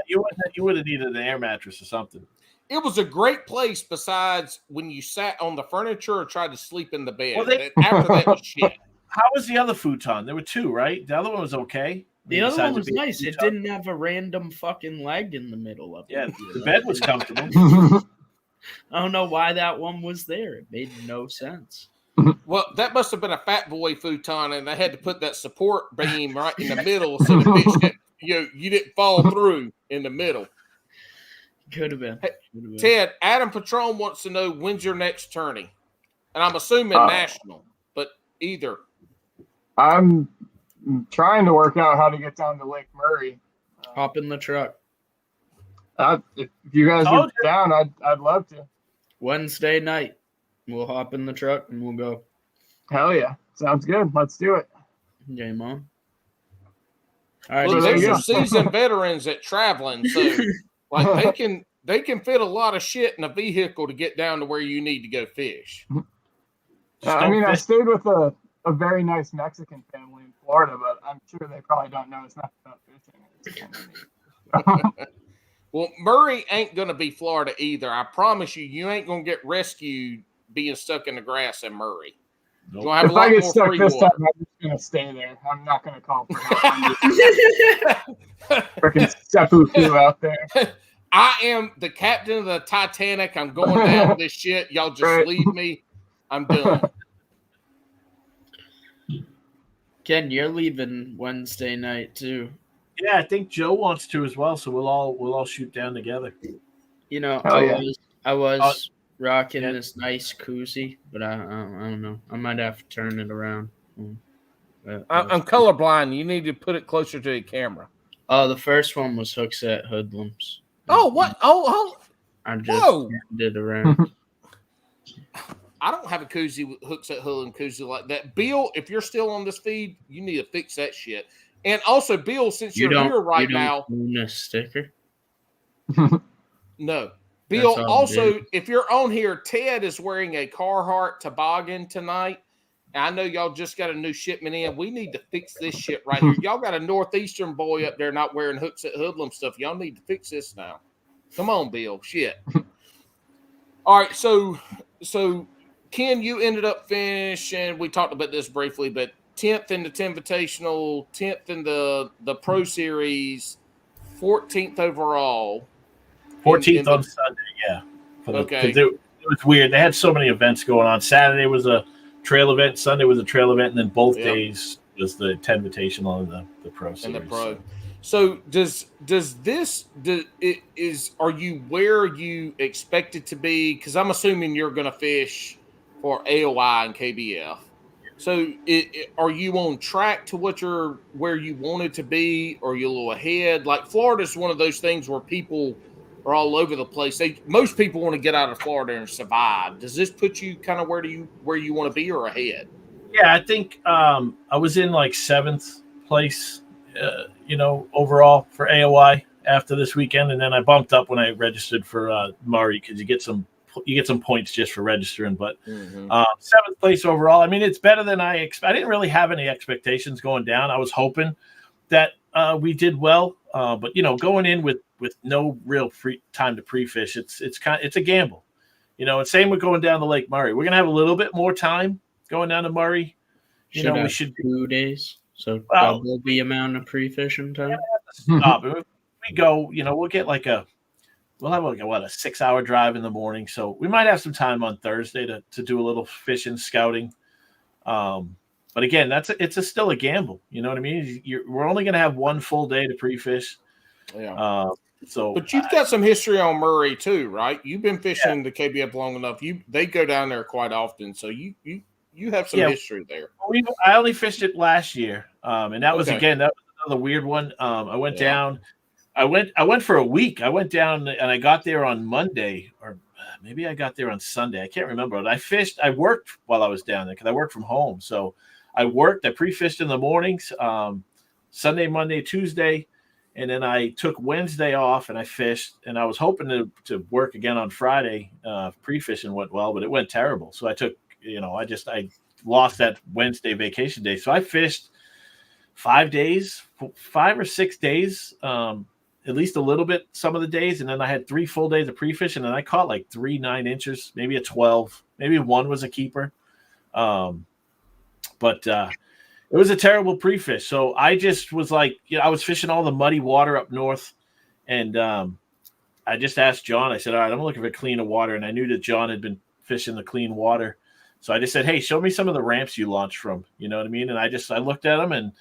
You would have needed an air mattress or something.
It was a great place besides when you sat on the furniture or tried to sleep in the bed.
Well,
after that was shit.
How was the other futon? There were 2, right? The other one was okay.
The other one was nice. It didn't have a random fucking leg in the middle of it.
Yeah, the bed was comfortable.
I don't know why that one was there. It made no sense.
Well, that must have been a fat boy futon, and they had to put that support beam right in the middle so the bitch you didn't fall through in the middle.
Could have been.
Hey, Ted, Adam Patron wants to know when's your next tourney, and I'm assuming national, but either.
I'm trying to work out how to get down to Lake Murray.
Hop in the truck.
If you guys are down, I'd love to.
Wednesday night. We'll hop in the truck and we'll go.
Hell yeah. Sounds good. Let's do it.
Game on. All right.
Well, there's your seasoned veterans at traveling, so like they can fit a lot of shit in a vehicle to get down to where you need to go fish.
I stayed with a very nice Mexican family in Florida, but I'm sure they probably don't know it's not about fishing. It's kind of neat.
Well, Murray ain't going to be Florida either. I promise you, you ain't going to get rescued being stuck in the grass in Murray.
Nope.
You're gonna have
If
a lot
I get
more
stuck
free
this
water.
time, I'm just going to stay there. I'm not going to call for help. Freaking seppuku out there.
I am the captain of the Titanic. I'm going down with this shit. Y'all just leave me. I'm done.
Ken, you're leaving Wednesday night too.
Yeah, I think Joe wants to as well, so we'll all shoot down together.
You know,
Hell
I was rocking
yeah.
this nice koozie, but I don't know. I might have to turn it around.
I'm colorblind. You need to put it closer to the camera.
Oh, the first one was Hookset Hoodlums.
Oh, what? Oh,
I just
whoa.
turned it around.
I don't have a koozie with hooks at Hull and koozie like that. Bill, if you're still on this feed, you need to fix that shit. And also, Bill, since you're here right now,
own a sticker.
no. Bill,
all
also, if you're on here, Ted is wearing a Carhartt toboggan tonight. And I know y'all just got a new shipment in. We need to fix this shit right here. Y'all got a northeastern boy up there not wearing hooks at hoodlum stuff. Y'all need to fix this now. Come on, Bill. Shit. All right, so Ken, you ended up finishing. We talked about this briefly, but 10th in the Tenvitational, 10th in the Pro Series, 14th overall.
14th on Sunday, yeah.
Okay.
It was weird. They had so many events going on. Saturday was a trail event. Sunday was a trail event, and then both days was the Tenvitational and the Pro Series.
And the Pro. So are you where you expected to be? Because I'm assuming you're going to fish for AOI and KBF. So are you on track to where you wanted to be, or are you a little ahead? Like Florida's one of those things where people are all over the place. Most people want to get out of Florida and survive. Does this put you kind of where you want to be or ahead?
Yeah, I think I was in like 7th place, overall for AOI after this weekend, and then I bumped up when I registered for Murray because you get some points just for registering. But 7th place overall. I mean, it's better than I didn't really have any expectations going down. I was hoping that we did well, but going in with no real free time to pre-fish, it's a gamble, and same with going down to Lake Murray. We're gonna have a little bit more time going down to Murray. We should 2
days, so double the amount of pre-fishing time.
Stop. We go, we'll get we'll have a 6-hour drive in the morning, so we might have some time on Thursday to do a little fishing, scouting. But again, it's still a gamble. You know what I mean? We're only going to have one full day to pre-fish.
Yeah. But you've got some history on Murray too, right? You've been fishing the KBF long enough. They go down there quite often, so you have some history there.
I only fished it last year, and that was another weird one. I went down. I went for a week. I went down and I got there on Monday, or maybe I got there on Sunday. I can't remember. But I worked while I was down there because I worked from home. So I pre-fished in the mornings, Sunday, Monday, Tuesday, and then I took Wednesday off and I fished. And I was hoping to work again on Friday. Pre-fishing went well, but it went terrible. So I took, I lost that Wednesday vacation day. So I fished 5 or 6 days, at least a little bit some of the days. And then I had 3 full days of pre-fish, and then I caught like 3 9-inchers, maybe a 12, maybe one was a keeper. But it was a terrible pre-fish. So I just was like, I was fishing all the muddy water up north. And I just asked John, I said, all right, I'm looking for cleaner water. And I knew that John had been fishing the clean water. So I just said, hey, show me some of the ramps you launched from, you know what I mean? And I looked at them and,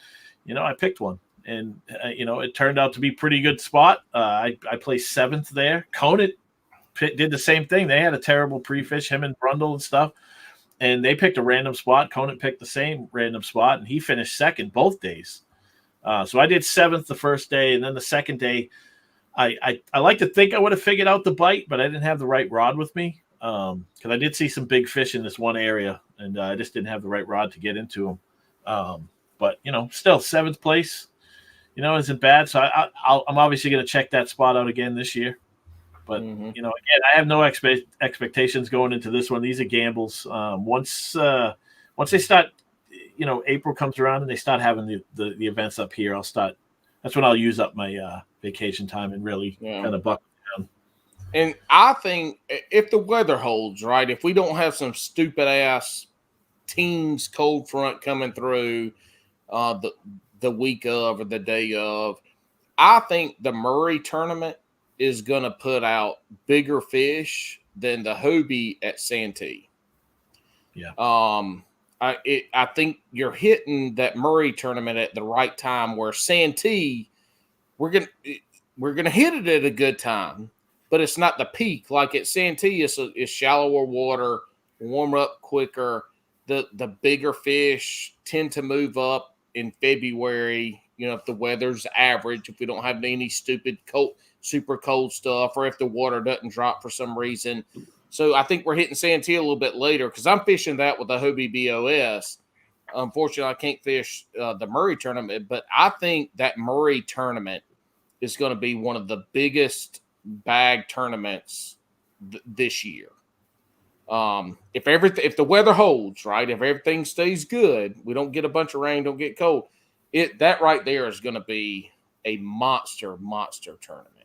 I picked one. And, it turned out to be a pretty good spot. I placed 7th there. Conant did the same thing. They had a terrible pre-fish, him and Brundle and stuff. And they picked a random spot. Conant picked the same random spot, and he finished 2nd both days. So I did 7th the first day, and then the second day, I like to think I would have figured out the bite, but I didn't have the right rod with me because I did see some big fish in this one area, and I just didn't have the right rod to get into them. But, still 7th place, isn't bad. So I'm obviously going to check that spot out again this year. But again, I have no expectations going into this one. These are gambles. Once they start, April comes around and they start having the events up here, I'll start. That's when I'll use up my vacation time and really kind of buckle down.
And I think if the weather holds, right, if we don't have some stupid ass teams cold front coming through the week of or the day of, I think the Murray tournament is going to put out bigger fish than the Hobie at Santee.
Yeah.
I think you're hitting that Murray tournament at the right time, where Santee, we're gonna hit it at a good time, but it's not the peak. Like at Santee, it's shallower water, warm up quicker. The bigger fish tend to move up in February. If the weather's average, if we don't have any stupid super cold stuff, or if the water doesn't drop for some reason. So I think we're hitting Santee a little bit later, because I'm fishing that with the Hobie BOS. Unfortunately, I can't fish the Murray tournament, but I think that Murray tournament is going to be one of the biggest bag tournaments this year. If the weather holds, right, if everything stays good, we don't get a bunch of rain, don't get cold, that right there is going to be a monster tournament.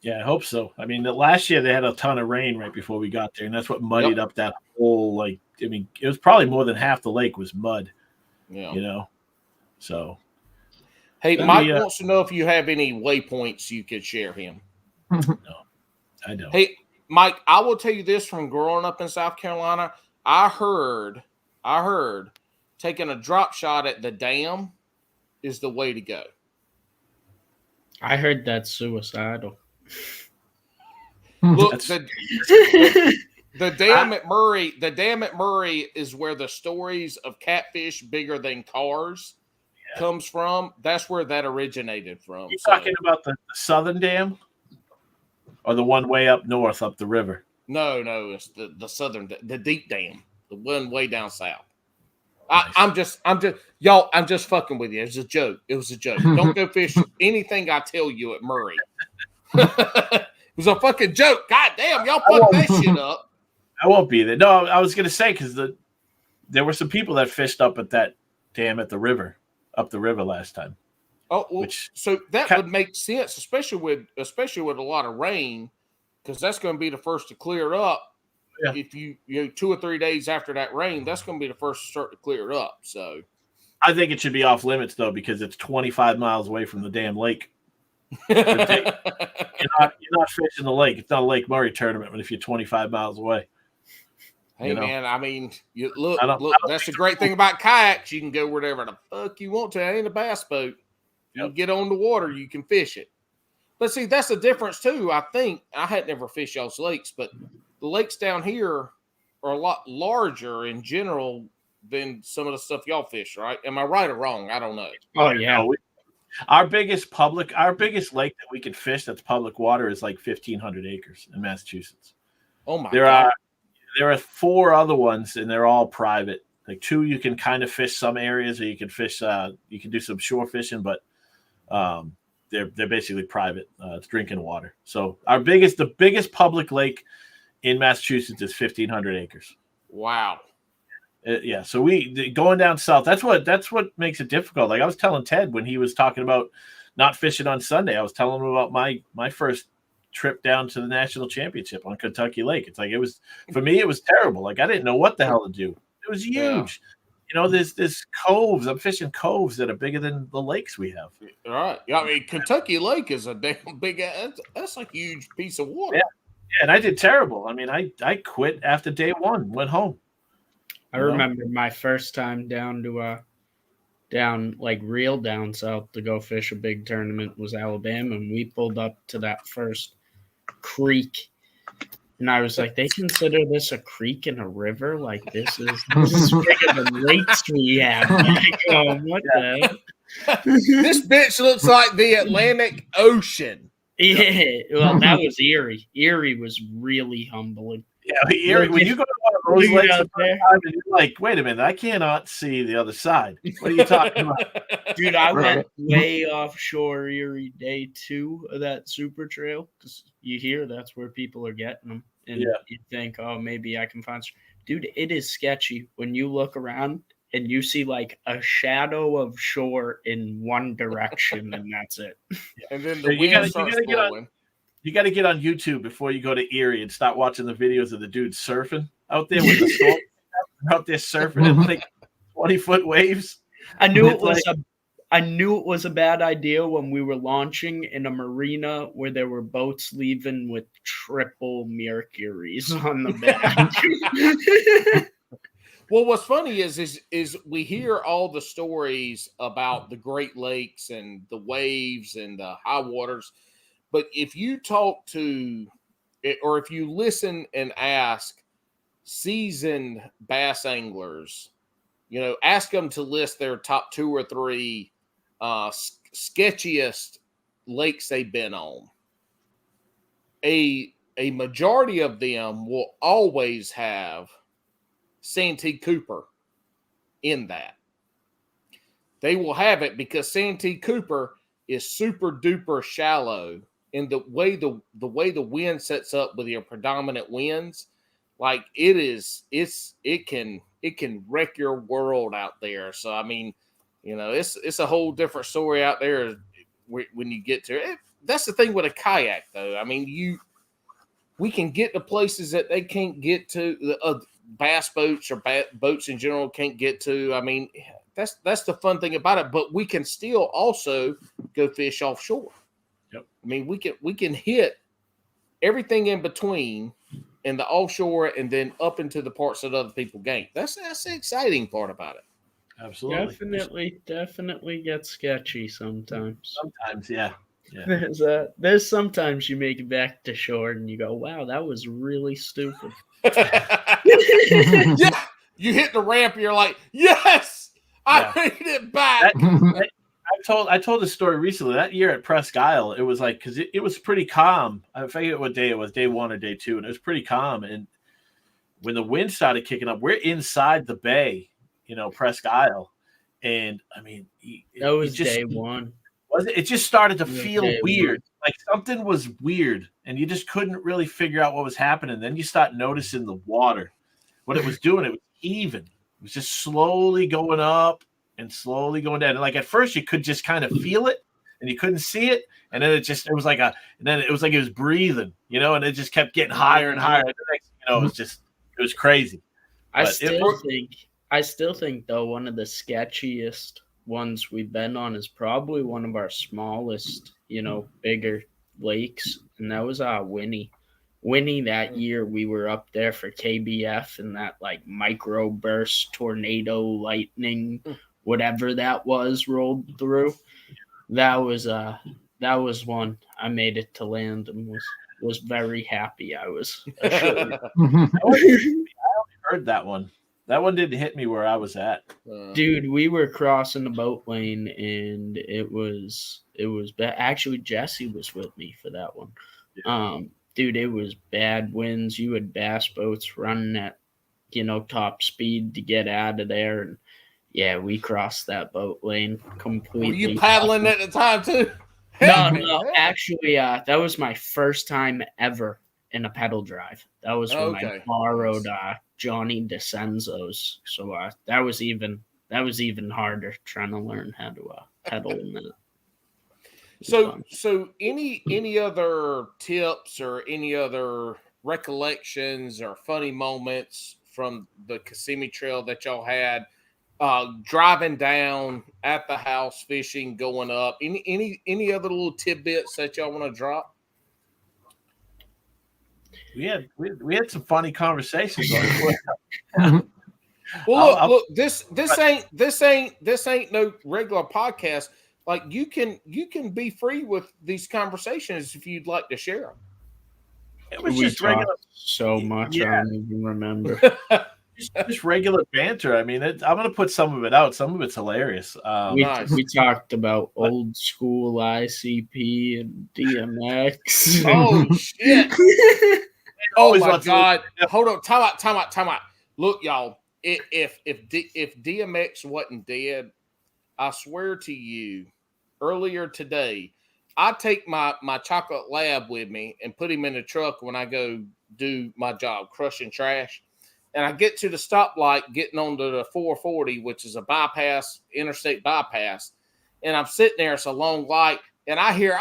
Yeah, I hope so. I mean, last year they had a ton of rain right before we got there, and that's what muddied up that whole, it was probably more than half the lake was mud. Yeah. So.
Hey, Mike wants to know if you have any waypoints you could share him.
No, I don't.
Hey, Mike, I will tell you this from growing up in South Carolina. I heard taking a drop shot at the dam is the way to go.
I heard that's suicidal.
Look, the dam at Murray is where the stories of catfish bigger than cars comes from. That's where that originated from.
You talking about the southern dam, or the one way up north up the river?
No, it's the southern, the deep dam, the one way down south. I'm just fucking with you. It was a joke. Don't go fish anything I tell you at Murray. It was a fucking joke. God damn, y'all fucked that shit up.
I won't be there. No, I was going to say, because there were some people that fished up at that dam up the river last time.
Oh, well, so that would make sense, especially with a lot of rain, because that's going to be the first to clear up. Yeah. If you 2 or 3 days after that rain, that's going to be the first to start to clear up. So,
I think it should be off limits though, because it's 25 miles away from the damn lake. You're not fishing the lake. It's not a Lake Murray tournament, but if you're 25 miles away.
Hey, man, I mean, look, that's the great thing about kayaks. You can go wherever the fuck you want to. It ain't a bass boat. You get on the water, you can fish it. But see, that's the difference too. I think I had never fished y'all's lakes, but the lakes down here are a lot larger in general than some of the stuff y'all fish, right? Am I right or wrong? I don't know.
Oh, yeah.
Our biggest lake that we can fish that's public water is like 1,500 acres in Massachusetts.
Oh my God.
There are 4 other ones, and they're all private. Like 2, you can kind of fish some areas, or you can fish. You can do some shore fishing, but they're basically private. It's drinking water. So the biggest public lake in Massachusetts is 1,500 acres.
Wow.
Yeah. So going down south. That's what makes it difficult. Like I was telling Ted when he was talking about not fishing on Sunday. I was telling him about my first trip down to the national championship on Kentucky Lake. It's like for me it was terrible. Like I didn't know what the hell to do. It was huge. Yeah. There's coves. I'm fishing coves that are bigger than the lakes we have.
All right. Yeah, I mean Kentucky Lake is a damn big. That's a huge piece of water.
Yeah. And I did terrible. I mean, I quit after day 1. Went home.
I remember my first time down to real down south to go fish a big tournament was Alabama, and we pulled up to that first creek, and I was like, they consider this a creek and a river? Like this is bigger than lakes we have. What the hell?
This bitch looks like the Atlantic Ocean.
Yeah, well, that was Erie. Erie was really humbling.
Yeah, Erie. When you go to one of those
Look
lakes
out
the first
there.
time, and you're like, wait a minute, I cannot see the other side. What are you talking about?
Dude, I
Right.
went way offshore Erie day 2 of that super trail because you hear that's where people are getting them. And
Yeah.
you think, oh, maybe I can find. Dude, it is sketchy when you look around and you see like a shadow of shore in one direction, and that's it.
And then
So
the
you
wind
gotta
starts
get on-
blowing.
You got to get on YouTube before you go to Erie and start watching the videos of the dudes surfing out there with the storm out there surfing and like 20-foot waves.
I knew
It's
I knew it was a bad idea when we were launching in a marina where there were boats leaving with triple mercuries on the back.
Well, what's funny is we hear all the stories about the Great Lakes and the waves and the high waters, but if you talk to, or if you listen and ask seasoned bass anglers, ask them to list their top 2 or 3 sketchiest lakes they've been on. A majority of them will always have Santee Cooper in that. They will have it because Santee Cooper is super duper shallow, and the way the wind sets up with your predominant winds, like it can wreck your world out there. So I mean, it's a whole different story out there when you get to it. That's the thing with a kayak, though. I mean, we can get to places that they can't get to. Bass boats or boats in general can't get to. I mean, that's the fun thing about it. But we can still also go fish offshore.
Yep.
I mean, we can hit everything in between in the offshore and then up into the parts that other people gain. That's the exciting part about it.
Absolutely.
Definitely gets sketchy sometimes.
Sometimes, yeah.
There's sometimes you make it back to shore and you go, wow, that was really stupid.
Yeah, you hit the ramp, you're like, yes, I made it back.
I told this story recently. That year at Presque Isle, it was like, because it was pretty calm. I forget what day it was, day 1 or day 2, and it was pretty calm. And when the wind started kicking up, we're inside the bay, Presque Isle, and I mean,
that was day 1.
It just started to feel weird.
1.
Like something was weird, and you just couldn't really figure out what was happening. Then you start noticing the water. What it was doing, it was even. It was just slowly going up and slowly going down. And like at first, you could just kind of feel it, and you couldn't see it. And then it was like it was breathing, and it just kept getting higher and higher. And the next thing it was crazy.
I still think though one of the sketchiest ones we've been on is probably one of our smallest, bigger lakes, and that was Winnie. That year we were up there for KBF, and that like micro burst tornado lightning, whatever that was, rolled through. That was one I made it to land and was very happy. I was assured.
I heard that one. That one didn't hit me where I was at.
Dude, we were crossing the boat lane, and it was bad. Actually, Jesse was with me for that one.
Yeah.
Dude, it was bad winds. You had bass boats running at, top speed to get out of there, and yeah, we crossed that boat lane completely.
Were you paddling at the time too?
No. Actually, that was my first time ever in a pedal drive. That was when I borrowed Johnny DeCenzo's. So that was even harder trying to learn how to pedal in that.
So any other tips or any other recollections or funny moments from the Kissimmee Trail that y'all had driving down, at the house, fishing, going up? Any other little tidbits that y'all want to drop?
We had some funny conversations.
Well, look, this ain't no regular podcast. Like you can be free with these conversations if you'd like to share them.
It was just regular,
so much. I don't even remember.
just regular banter. I mean, I'm going to put some of it out. Some of it's hilarious.
We talked about old school ICP and DMX.
Oh shit! Oh my god! Hold on, time out. Look, y'all, if DMX wasn't dead, I swear to you, earlier today, I take my chocolate lab with me and put him in the truck when I go do my job, crushing trash. And I get to the stoplight, getting onto the 440, which is a bypass, interstate bypass. And I'm sitting there, it's a long light, and I hear,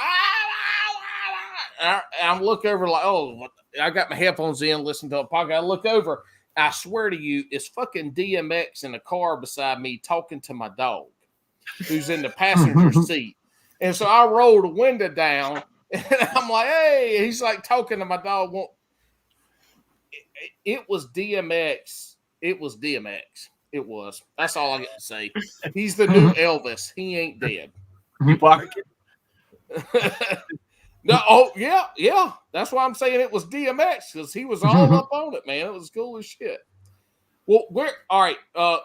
and I look over like, oh, I got my headphones in, listen to a podcast. I look over, I swear to you, it's fucking DMX in the car beside me talking to my dog, who's in the passenger seat. And so I roll the window down, and I'm like, hey, he's like talking to my dog. Well, it was DMX. It was DMX. It was. That's all I get to say. He's the new Elvis. He ain't dead.
You barking?
No, oh yeah. That's why I'm saying it was DMX, because he was all up on it, man. It was cool as shit. Well, we're all right.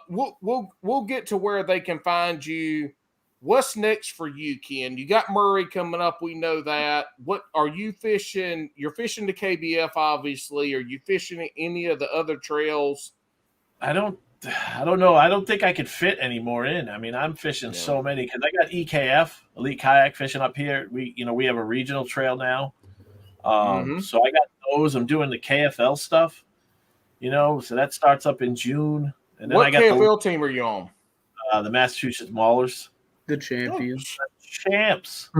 We'll get to where they can find you. What's next for you, Ken? You got Murray coming up. We know that. What are you fishing? You're fishing the KBF, obviously. Are you fishing any of the other trails?
I don't know. I don't think I could fit any more in. I mean, I'm fishing so many because I got EKF, Elite Kayak Fishing up here. We have a regional trail now. So I got those. I'm doing the KFL stuff, so that starts up in June. And then
what
I got
KFL team are you on?
The Massachusetts Maulers.
The champions.
Champs.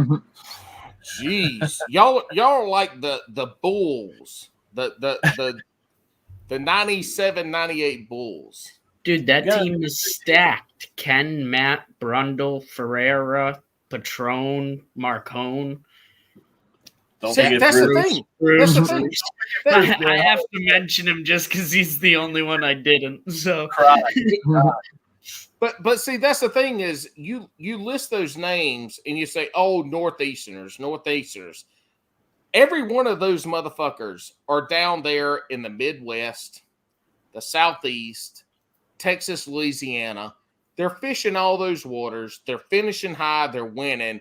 Jeez. Y'all are like the Bulls. The 97, 98 Bulls.
Dude, that team is stacked. Ken, Matt, Brundle, Ferreira, Patron, Marcone.
That's the thing. That's the thing.
I have to mention him just because he's the only one I didn't. So,
but see, that's the thing is you list those names and you say, oh, Northeasterners. Every one of those motherfuckers are down there in the Midwest, the Southeast, Texas, Louisiana. They're fishing all those waters. They're finishing high. They're winning.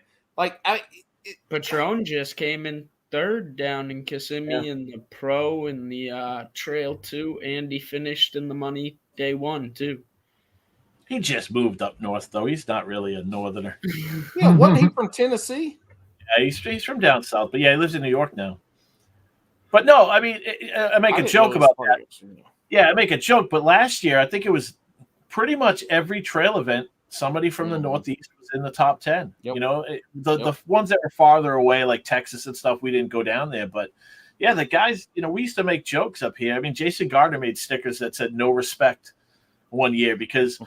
Patron just came in third down in Kissimmee in the pro and the trail too, and he finished in the money day one too.
He just moved up north though. He's not really a northerner.
Yeah, wasn't he from Tennessee?
Yeah, he's from down south, but yeah, he lives in New York now. But no, I mean, I make a joke about that. Yeah, I make a joke, but last year I think it was pretty much every trail event somebody from the Northeast was in the top 10.
Yep.
The ones that were farther away, like Texas and stuff, we didn't go down there. But yeah, the guys, we used to make jokes up here. I mean, Jason Gardner made stickers that said "No respect" one year because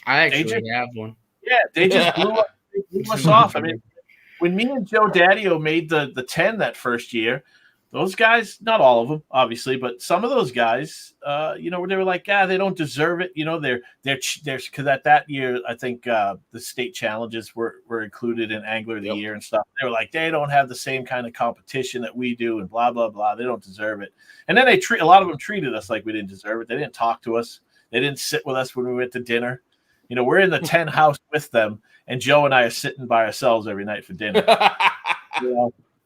I actually have one.
Yeah, they just blew us off. I mean, when me and Joe Daddio made the 10 that first year, those guys, not all of them, obviously, but some of those guys, they were like, they don't deserve it. They're because at that year, I think the state challenges were included in Angler of the Year and stuff. They were like, they don't have the same kind of competition that we do and blah, blah, blah. They don't deserve it. And then a lot of them treated us like we didn't deserve it. They didn't talk to us. They didn't sit with us when we went to dinner. We're in the 10 house with them, and Joe and I are sitting by ourselves every night for dinner.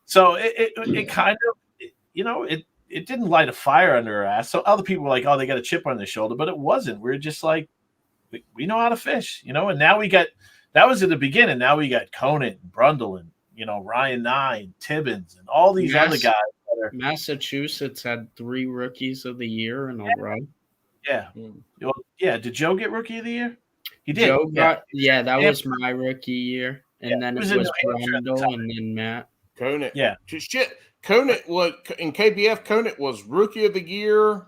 So it kind of, it didn't light a fire under our ass. So other people were like, oh, they got a chip on their shoulder, but it wasn't. We were just like, we know how to fish, and now that was at the beginning. Now we got Conant, Brundle, and, Ryan Nye, Tibbins, and all these other guys.
Massachusetts had 3 rookies of the year in a row.
Yeah. Well, yeah. Did Joe get rookie of the year? He did.
Joe got, that was my rookie year. And then it was Brundle and then Matt.
Conant.
Yeah.
Shit. Conant was in KBF. Conant was rookie of the year.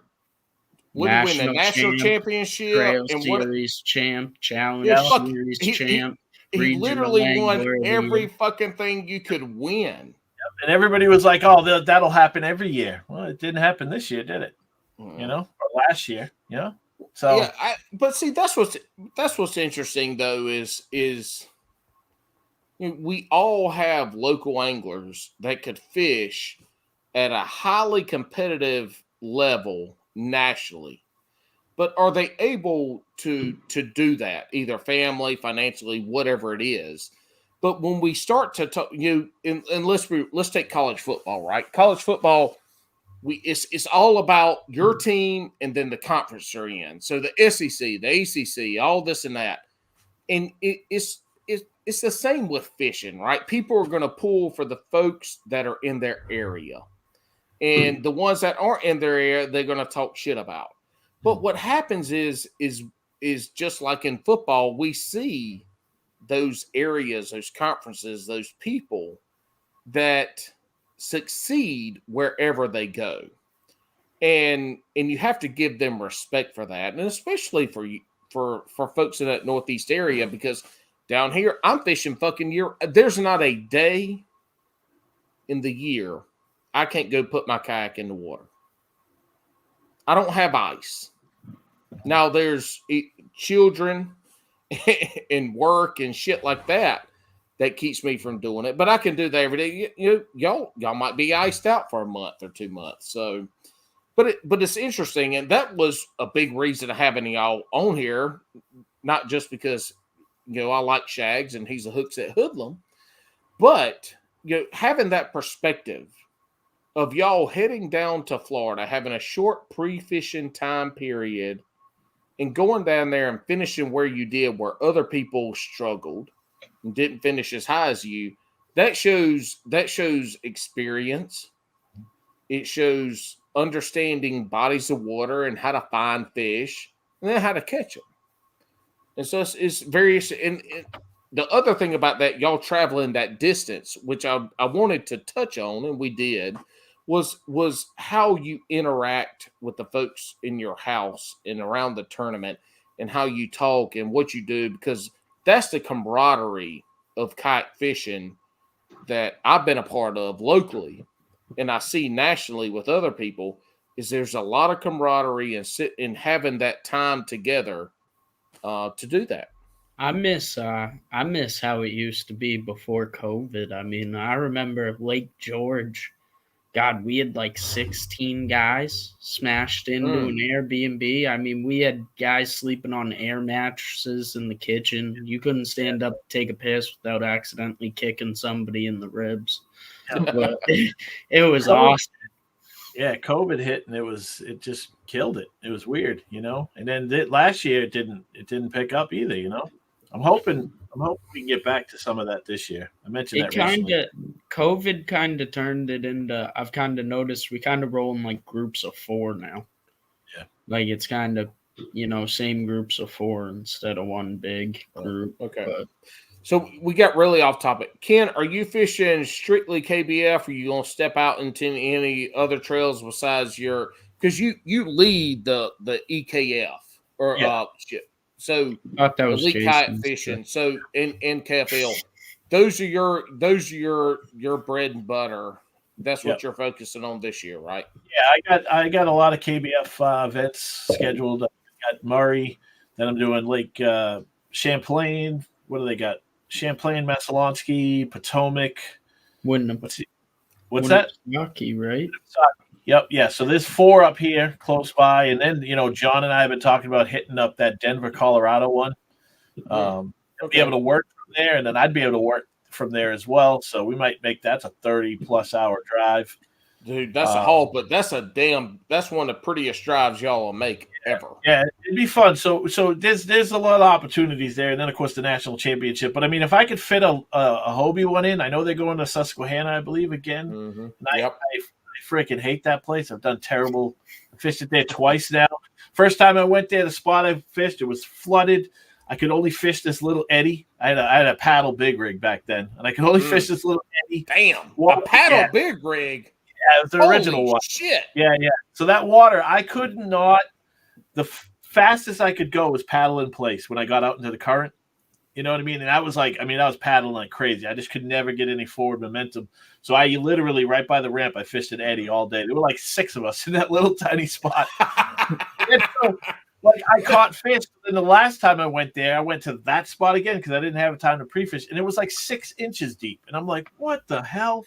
Would win the national championship
Trail
and
Series champ, Challenge Series champ.
He literally won every fucking thing you could win.
And everybody was like, "Oh, that'll happen every year." Well, it didn't happen this year, did it? Or last year, So
yeah, but see, that's what's interesting though is we all have local anglers that could fish at a highly competitive level nationally, but are they able to do that, either family, financially, whatever it is? But when we start to talk, and let's take college football, right? College football, it's all about your team and then the conference you're in. So the SEC, the ACC, all this and that, and it's the same with fishing, right? People are going to pull for the folks that are in their area, and the ones that aren't in their area, they're going to talk shit about. But what happens is just like in football, we see those areas, those conferences, those people that succeed wherever they go, and you have to give them respect for that, and especially for folks in that Northeast area, because down here I'm fishing fucking year. There's not a day in the year I can't go put my kayak in the water. I don't have ice. Now there's children and work and shit like that keeps me from doing it, but I can do that every day. Y'all might be iced out for a month or 2 months. So, but it's interesting, and that was a big reason of having y'all on here, not just because I like Shags and he's a hooks at hoodlum, but having that perspective of y'all heading down to Florida, having a short pre-fishing time period, and going down there and finishing where you did, where other people struggled and didn't finish as high as you, that shows experience. It shows understanding bodies of water and how to find fish and then how to catch them. And so it's various. And the other thing about that, y'all traveling that distance, which I wanted to touch on, and we did, was how you interact with the folks in your house and around the tournament, and how you talk and what you do, because that's the camaraderie of kayak fishing that I've been a part of locally, and I see nationally with other people, is there's a lot of camaraderie and having that time together to do that.
I miss how it used to be before COVID. I mean, I remember Lake George. God, we had like 16 guys smashed into an Airbnb. I mean, we had guys sleeping on air mattresses in the kitchen. You couldn't stand up to take a piss without accidentally kicking somebody in the ribs. But it was awesome.
Yeah, COVID hit and it just killed it. It was weird, And then last year it didn't pick up either, I'm hoping we can get back to some of that this year. I mentioned that recently.
COVID kind of turned it into, I've kind of noticed we kind of roll in like groups of 4 now.
Yeah.
Like it's kind of, same groups of 4 instead of one big group.
Okay. So we got really off topic. Ken, are you fishing strictly KBF, or are you going to step out into any other trails besides because you lead the EKF or shit. So
I thought that was
elite kayak fishing. So in KFL, those are your bread and butter. That's what you're focusing on this year, right?
Yeah, I got a lot of KBF events scheduled. I got Murray, then I'm doing Lake Champlain. What do they got? Champlain, Massillonsky, Potomac. What's that?
Yucky, right?
Yep, yeah. So there's 4 up here close by, and then John and I have been talking about hitting up that Denver, Colorado one. Be able to work from there, and then I'd be able to work from there as well. So we might make that a 30+ hour drive.
Dude, that's a haul, but that's one of the prettiest drives y'all will make ever.
Yeah, it'd be fun. So there's a lot of opportunities there, and then of course the national championship. But I mean, if I could fit a Hobie one in, I know they're going to Susquehanna, I believe, again.
Mm-hmm.
And I freaking hate that place. I've done terrible. I fished it there twice now. First time I went there, the spot I fished, it was flooded. I could only fish this little eddy. I had a paddle big rig back then, and I could only fish this little eddy.
Damn, a paddle big rig.
Yeah, it was the original one.
Shit.
Yeah. So that water, I could not. The fastest I could go was paddle in place when I got out into the current. You know what I mean? And I was paddling like crazy. I just could never get any forward momentum. So I literally, right by the ramp, I fished an eddy all day. There were like 6 of us in that little tiny spot. I caught fish. And the last time I went there, I went to that spot again because I didn't have time to pre-fish. And it was like 6 inches deep. And I'm like, what the hell?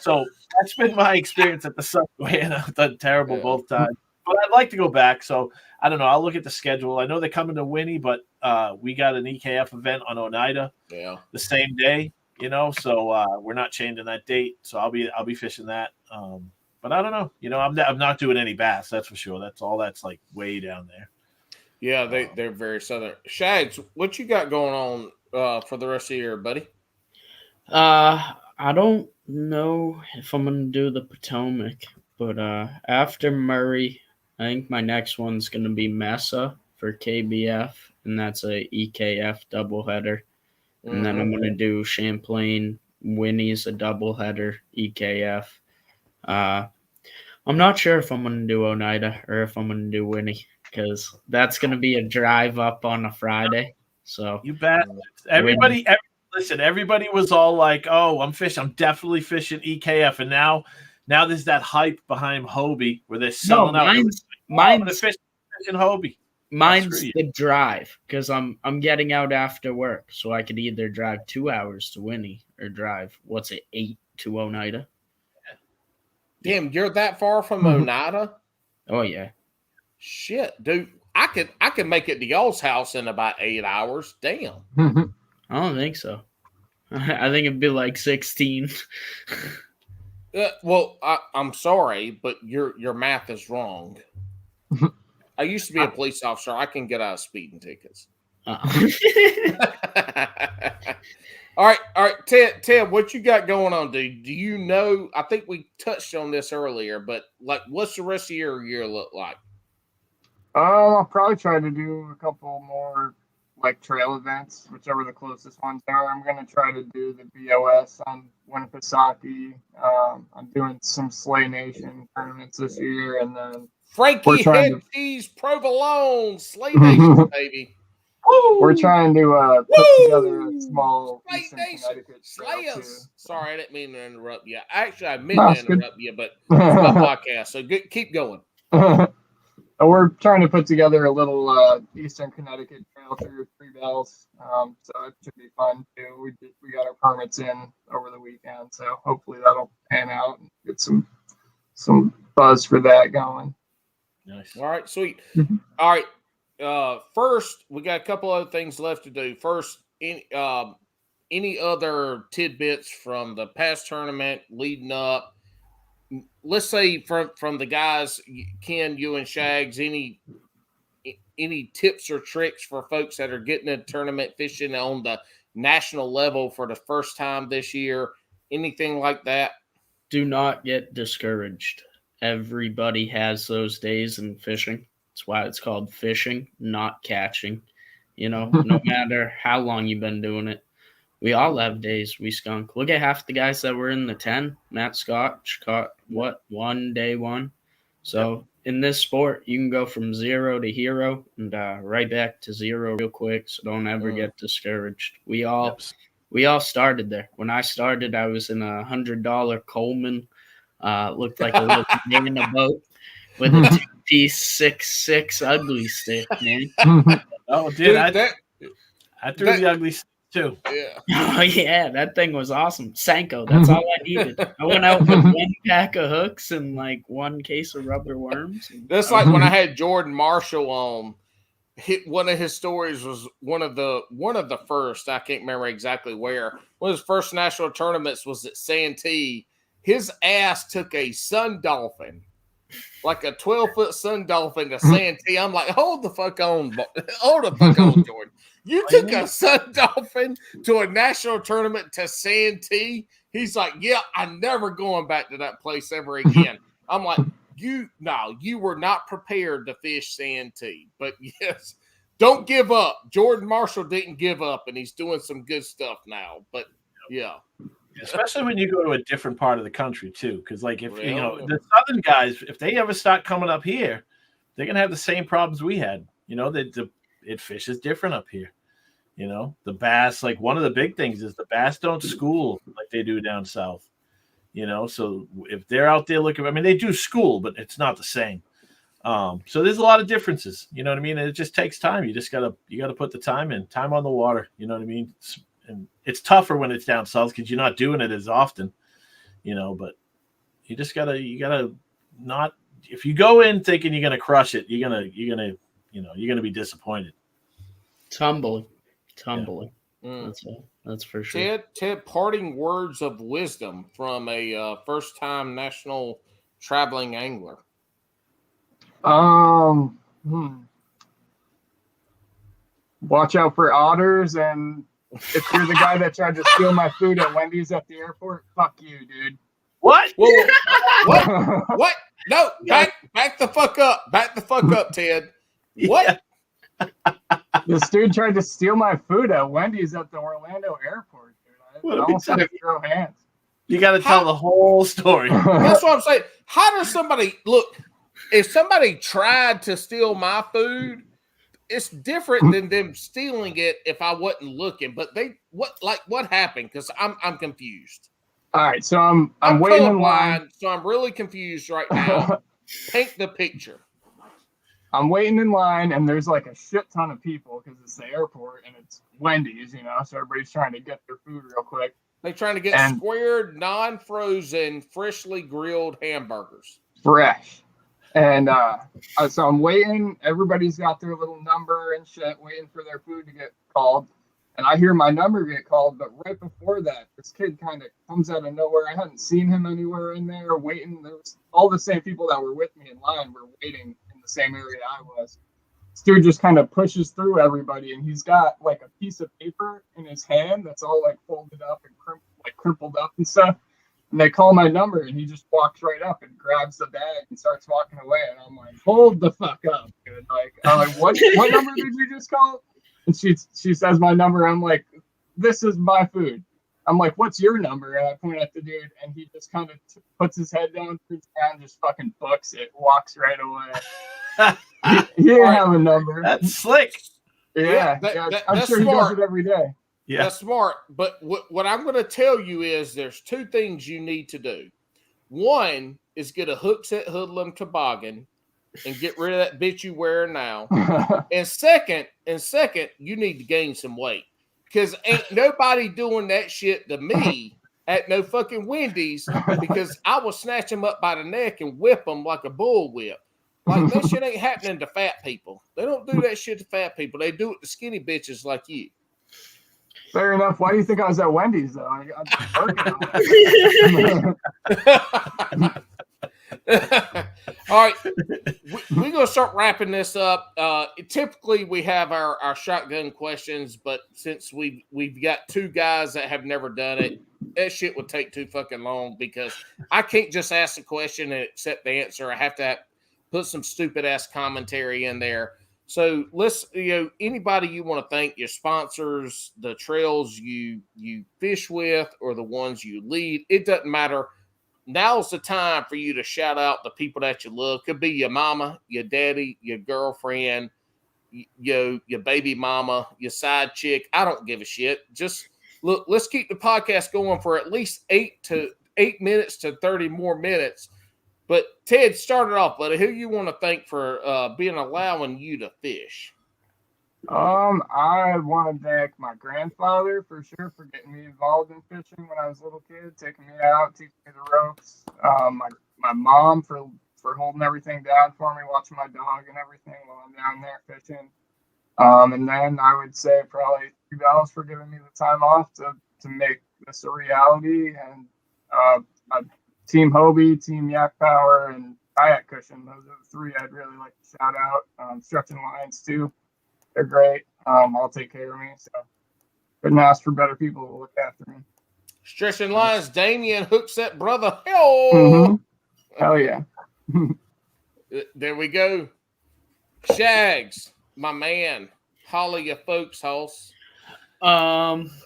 So that's been my experience at the Susquehanna. I've done terrible both times. But I'd like to go back. So I don't know. I'll look at the schedule. I know they're coming to Winnie, but we got an EKF event on Oneida the same day, So we're not changing that date. So I'll be fishing that. but I don't know. I'm not doing any bass. That's for sure. That's like way down there.
Yeah, they're very southern. Shags, what you got going on for the rest of the year, buddy?
I don't know if I'm gonna do the Potomac, but after Murray, I think my next one's gonna be Mesa for KBF, and that's a EKF doubleheader. And then I'm gonna do Champlain, Winnie's a doubleheader, EKF. I'm not sure if I'm gonna do Oneida or if I'm gonna do Winnie, because that's gonna be a drive up on a Friday. So
you bet. Everybody was all like, "Oh, I'm definitely fishing EKF," and now there's that hype behind Hobie where they're selling out.
Mine's
fishing Hobie.
Mine's the drive, because I'm getting out after work, so I could either drive 2 hours to Winnie or drive 8 to Oneida.
Damn, you're that far from Oneida?
Oh yeah.
Shit, dude. I could make it to y'all's house in about 8 hours. Damn.
I don't think so. I think it'd be like 16.
Well, I'm sorry, but your math is wrong. I used to be a police officer. I can get out of speeding tickets. All right, Ted, what you got going on, dude? Do you know? I think we touched on this earlier, but like, what's the rest of your year look like?
I'll probably try to do a couple more like trail events, whichever the closest ones are. I'm gonna try to do the BOS on Winnipesaukee. I'm doing some Slay Nation tournaments this year, and then
Frankie Head Cheese Provolone Slay Nation, baby.
Woo! We're trying to put together a small Eastern Connecticut trail too.
Sorry, I didn't mean to interrupt you. Actually, I meant to interrupt you, but it's my podcast, so keep going.
We're trying to put together a little Eastern Connecticut trail through Three Bells, so it should be fun too. We got our permits in over the weekend, so hopefully that'll pan out and get some buzz for that going.
Nice.
All right, sweet. All right. First, we got a couple other things left to do. First, any other tidbits from the past tournament leading up? Let's say from the guys, Ken, you and Shags, any tips or tricks for folks that are getting into tournament fishing on the national level for the first time this year? Anything like that?
Do not get discouraged. Everybody has those days in fishing. That's why it's called fishing, not catching. No matter how long you've been doing it. We all have days we skunk. Look at half the guys that were in the 10. Matt Scott caught, one day one. So in this sport, you can go from 0 to hero and right back to 0 real quick. So don't ever get discouraged. We all started there. When I started, I was in a $100 Coleman. Looked like a little man in a boat with a 2-piece 6'6" ugly stick, man.
Oh, dude, I threw the ugly stick too.
Yeah.
Oh yeah, that thing was awesome. Sanko, that's all I needed. I went out with 1 pack of hooks and like 1 case of rubber worms.
That's like when I had Jordan Marshall on. One of his stories was one of the first. I can't remember exactly where. One of his first national tournaments was at Santee. His ass took a sun dolphin, like a 12-foot sun dolphin to Santee. I'm like, hold the fuck on, Jordan. You took a sun dolphin to a national tournament to Santee. He's like, yeah, I'm never going back to that place ever again. I'm like, you were not prepared to fish Santee. But yes, don't give up. Jordan Marshall didn't give up, and he's doing some good stuff now. But yeah.
Especially when you go to a different part of the country too, because like if the southern guys, if they ever start coming up here, they're gonna have the same problems we had. It fishes different up here. The bass, like one of the big things is the bass don't school like they do down south. So if they're out there looking, I mean, they do school, but it's not the same. So there's a lot of differences. You know what I mean? And it just takes time. You gotta put the time in, time on the water. You know what I mean? And it's tougher when it's down south because you're not doing it as often, but you just gotta not, if you go in thinking you're gonna crush it, you're gonna be disappointed.
It's humbling. That's for sure.
Ted, parting words of wisdom from a first-time national traveling angler?
Watch out for otters, and if you're the guy that tried to steal my food at Wendy's at the airport, fuck you, dude.
What?
Whoa, what? No, back the fuck up. Back the fuck up, Ted. What?
This dude tried to steal my food at Wendy's at the Orlando airport, dude. I almost had to throw hands.
You got to tell the whole story.
That's what I'm saying. How does somebody look? If somebody tried to steal my food, it's different than them stealing it if I wasn't looking. But what happened? Because I'm confused.
All right, so I'm waiting in line.
So I'm really confused right now. Paint the picture.
I'm waiting in line, and there's like a shit ton of people because it's the airport and it's Wendy's, you know, so everybody's trying to get their food real quick.
They're trying to get squared, non-frozen, freshly grilled hamburgers.
Fresh. And so I'm waiting. Everybody's got their little number and shit, waiting for their food to get called. And I hear my number get called, but right before that, this kid kind of comes out of nowhere. I hadn't seen him anywhere in there waiting. There was all the same people that were with me in line were waiting in the same area I was. This dude just kind of pushes through everybody, and he's got like a piece of paper in his hand that's all like folded up and crumpled up and stuff. And they call my number, and he just walks right up and grabs the bag and starts walking away. And I'm like, hold the fuck up, dude. Like, I'm like, what number did you just call? And she says my number. I'm like, this is my food. I'm like, what's your number? And I point at the dude, and he just kind of puts his head down, turns around, just fucking books it, walks right away. He didn't have a number.
That's slick.
Yeah, I'm sure he does it every day.
Yeah, that's smart. But what I'm going to tell you is there's two things you need to do. One is get a Hookset Hoodlum toboggan and get rid of that bitch you wearing now. and second, you need to gain some weight because ain't nobody doing that shit to me at no fucking Wendy's because I will snatch them up by the neck and whip them like a bullwhip. Like that shit ain't happening to fat people. They don't do that shit to fat people. They do it to skinny bitches like you.
Fair enough. Why do you think I was at Wendy's though? I'm working on
it. All right, we're gonna start wrapping this up. Typically, we have our shotgun questions, but since we've got two guys that have never done it, that shit would take too fucking long because I can't just ask the question and accept the answer. I have to put some stupid ass commentary in there. So let's, anybody you want to thank, your sponsors, the trails you fish with, or the ones you lead, it doesn't matter. Now's the time for you to shout out the people that you love. Could be your mama, your daddy, your girlfriend, your baby mama, your side chick. I don't give a shit. Just look, let's keep the podcast going for at least 8 minutes to 30 more minutes. But Ted, start it off, buddy. Who you want to thank for allowing you to fish?
I want to thank my grandfather for sure for getting me involved in fishing when I was a little kid, taking me out, teaching me the ropes. My mom for holding everything down for me, watching my dog and everything while I'm down there fishing. And then I would say probably $3 for giving me the time off to make this a reality. And Team Hobie, Team Yak Power, and Kayak Cushion. Those are the three I'd really like to shout out. Stretching Lines too. They're great. All take care of me. So couldn't ask for better people to look after me.
Stretching Lines, Damien Hookset brother. Hell,
Hell yeah.
There we go. Shags, my man. Holly, your folks' house.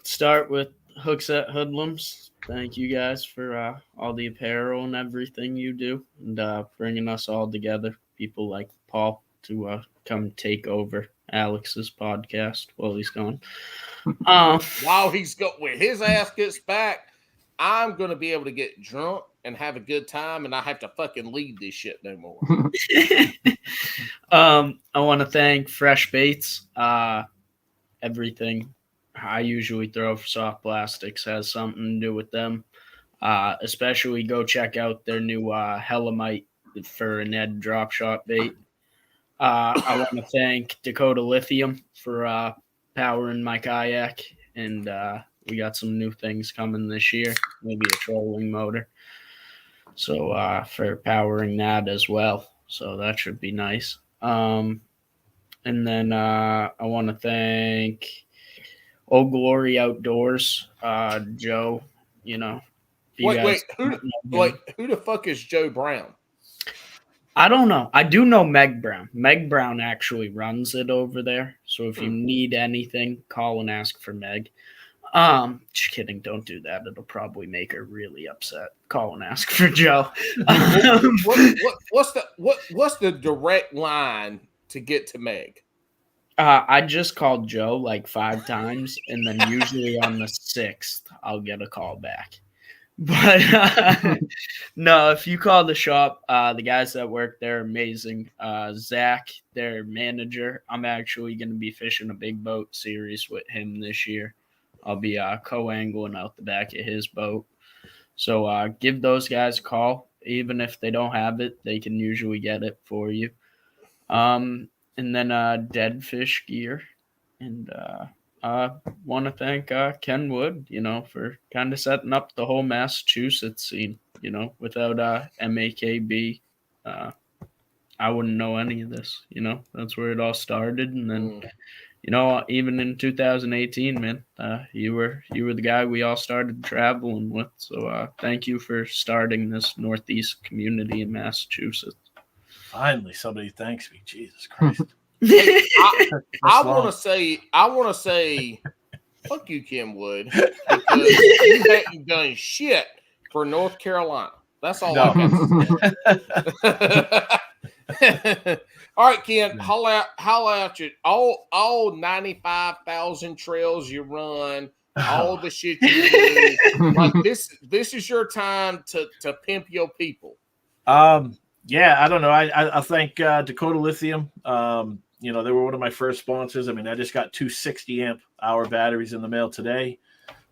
Start with Hookset Hoodlums. Thank you guys for all the apparel and everything you do, and bringing us all together. People like Paul to come take over Alex's podcast while he's gone.
While he's got when his ass gets back, I'm gonna be able to get drunk and have a good time, and I have to fucking lead this shit no more.
I want to thank Fresh Baits. Everything I usually throw for soft plastics has something to do with them. Especially go check out their new Hellamite for an Ed drop shot bait. I want to thank Dakota Lithium for powering my kayak, and we got some new things coming this year, maybe a trolling motor. So for powering that as well. So that should be nice. And then I want to thank Old Glory Outdoors, Joe. You know,
Wait, who the fuck is Joe Brown?
I don't know. I do know Meg Brown. Meg Brown actually runs it over there. So if you need anything, call and ask for Meg. Just kidding. Don't do that. It'll probably make her really upset. Call and ask for Joe.
What's the direct line to get to Meg?
I just called Joe like 5 times, and then usually on the 6th, I'll get a call back. But no, if you call the shop, the guys that work there are amazing. Zach, their manager, I'm actually going to be fishing a big boat series with him this year. I'll be co-angling out the back of his boat. So give those guys a call. Even if they don't have it, they can usually get it for you. And then Dead Fish Gear. And I want to thank Ken Wood, for kind of setting up the whole Massachusetts scene. Without MAKB, I wouldn't know any of this. That's where it all started. And then, even in 2018, man, you were the guy we all started traveling with. So thank you for starting this Northeast community in Massachusetts.
Finally, somebody thanks me. Jesus Christ.
I want to say, fuck you, Kim Wood, because you haven't done shit for North Carolina. That's all I got to say. All right, Ken, holla out you all 95,000 trails you run, all the shit you do. Like this is your time to pimp your people.
Yeah, I don't know. I thank Dakota Lithium. They were one of my first sponsors. I mean, I just got 2 60-amp-hour batteries in the mail today.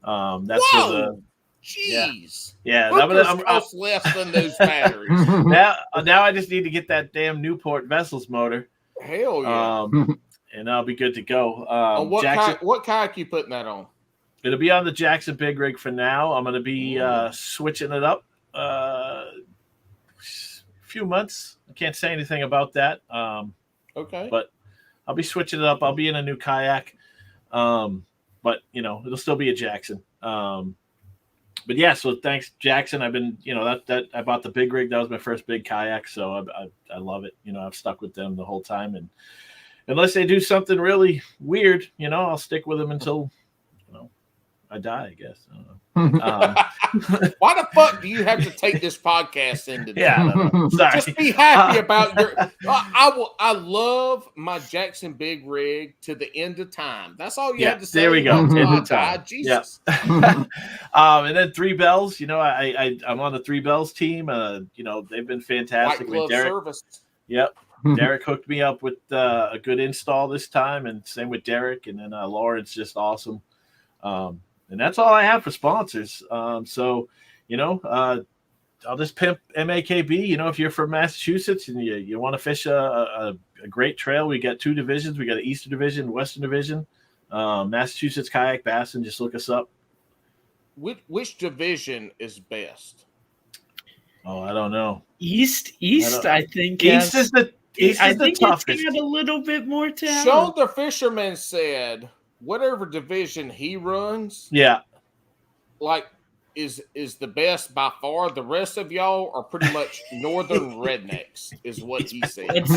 That's
Whoa!
for the
jeez.
Yeah.
I'm less than those batteries.
now I just need to get that damn Newport Vessels motor.
Hell yeah!
And I'll be good to go.
What kayak you putting that on?
It'll be on the Jackson Big Rig for now. I'm going to be switching it up. Few months. I can't say anything about that.
Okay.
But I'll be switching it up. I'll be in a new kayak. But it'll still be a Jackson. But yeah, so thanks, Jackson. I've been, that I bought the Big Rig. That was my first big kayak, so I love it. I've stuck with them the whole time, and unless they do something really weird, I'll stick with them until I die, I guess. I don't know.
Why the fuck do you have to take this podcast into that?
Yeah, I don't know. Sorry.
Just be happy about your. I love my Jackson Big Rig to the end of time. That's all you had to say.
There we go. End of time.
Jesus.
Yep. And then Three Bells. I'm on the Three Bells team. They've been fantastic.
White glove service.
Yep. Derek hooked me up with a good install this time, and same with Derek. And then Lauren's just awesome. And that's all I have for sponsors. I'll just pimp MAKB. If you're from Massachusetts and you want to fish a great trail, we got 2 divisions. We got an Eastern Division, Western Division. Massachusetts Kayak Bassin. Just look us up.
Which division is best?
Oh, I don't know.
East. I think
East is the toughest.
It's got a little bit more talent.
Shoulder Fisherman said, whatever division he runs, is the best by far. The rest of y'all are pretty much northern rednecks, is what he said.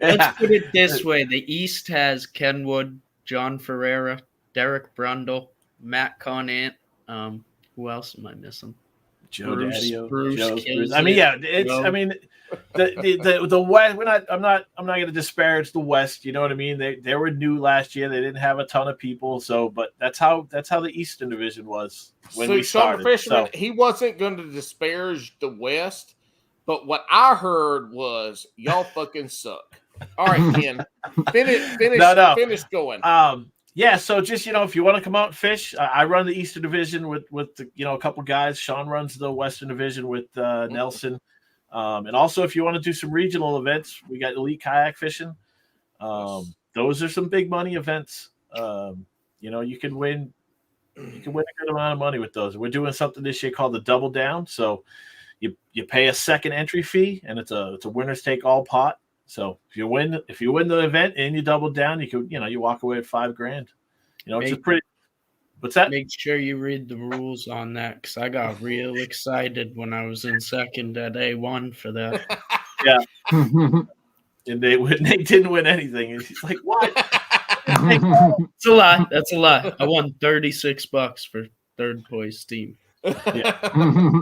Let's put it this way: the East has Ken Wood, John Ferreira, Derek Brundle, Matt Conant. Who else am I missing?
Joe
Bruce.
I mean, yeah, it's. Joe. I mean, the West. I'm not going to disparage the West. You know what I mean? They were new last year. They didn't have a ton of people. So, but that's how the Eastern Division was when we started.
Fisherman, he wasn't going to disparage the West, but what I heard was y'all fucking suck. All right, Ken, finish going.
Yeah, so just if you want to come out and fish, I run the Eastern Division with a couple guys. Sean runs the Western Division with Nelson, and also if you want to do some regional events, we got Elite Kayak Fishing. Those are some big money events. You can win a good amount of money with those. We're doing something this year called the Double Down. So, you pay a second entry fee, and it's a winners take all pot. So if you win the event and you double down, you walk away with $5,000. It's just pretty. What's that?
Make sure you read the rules on that, because I got real excited when I was in second at A1 for that.
Yeah. And they didn't win anything. And he's like, what?
It's a lie. That's a lie. I won $36 for third place team.
Yeah.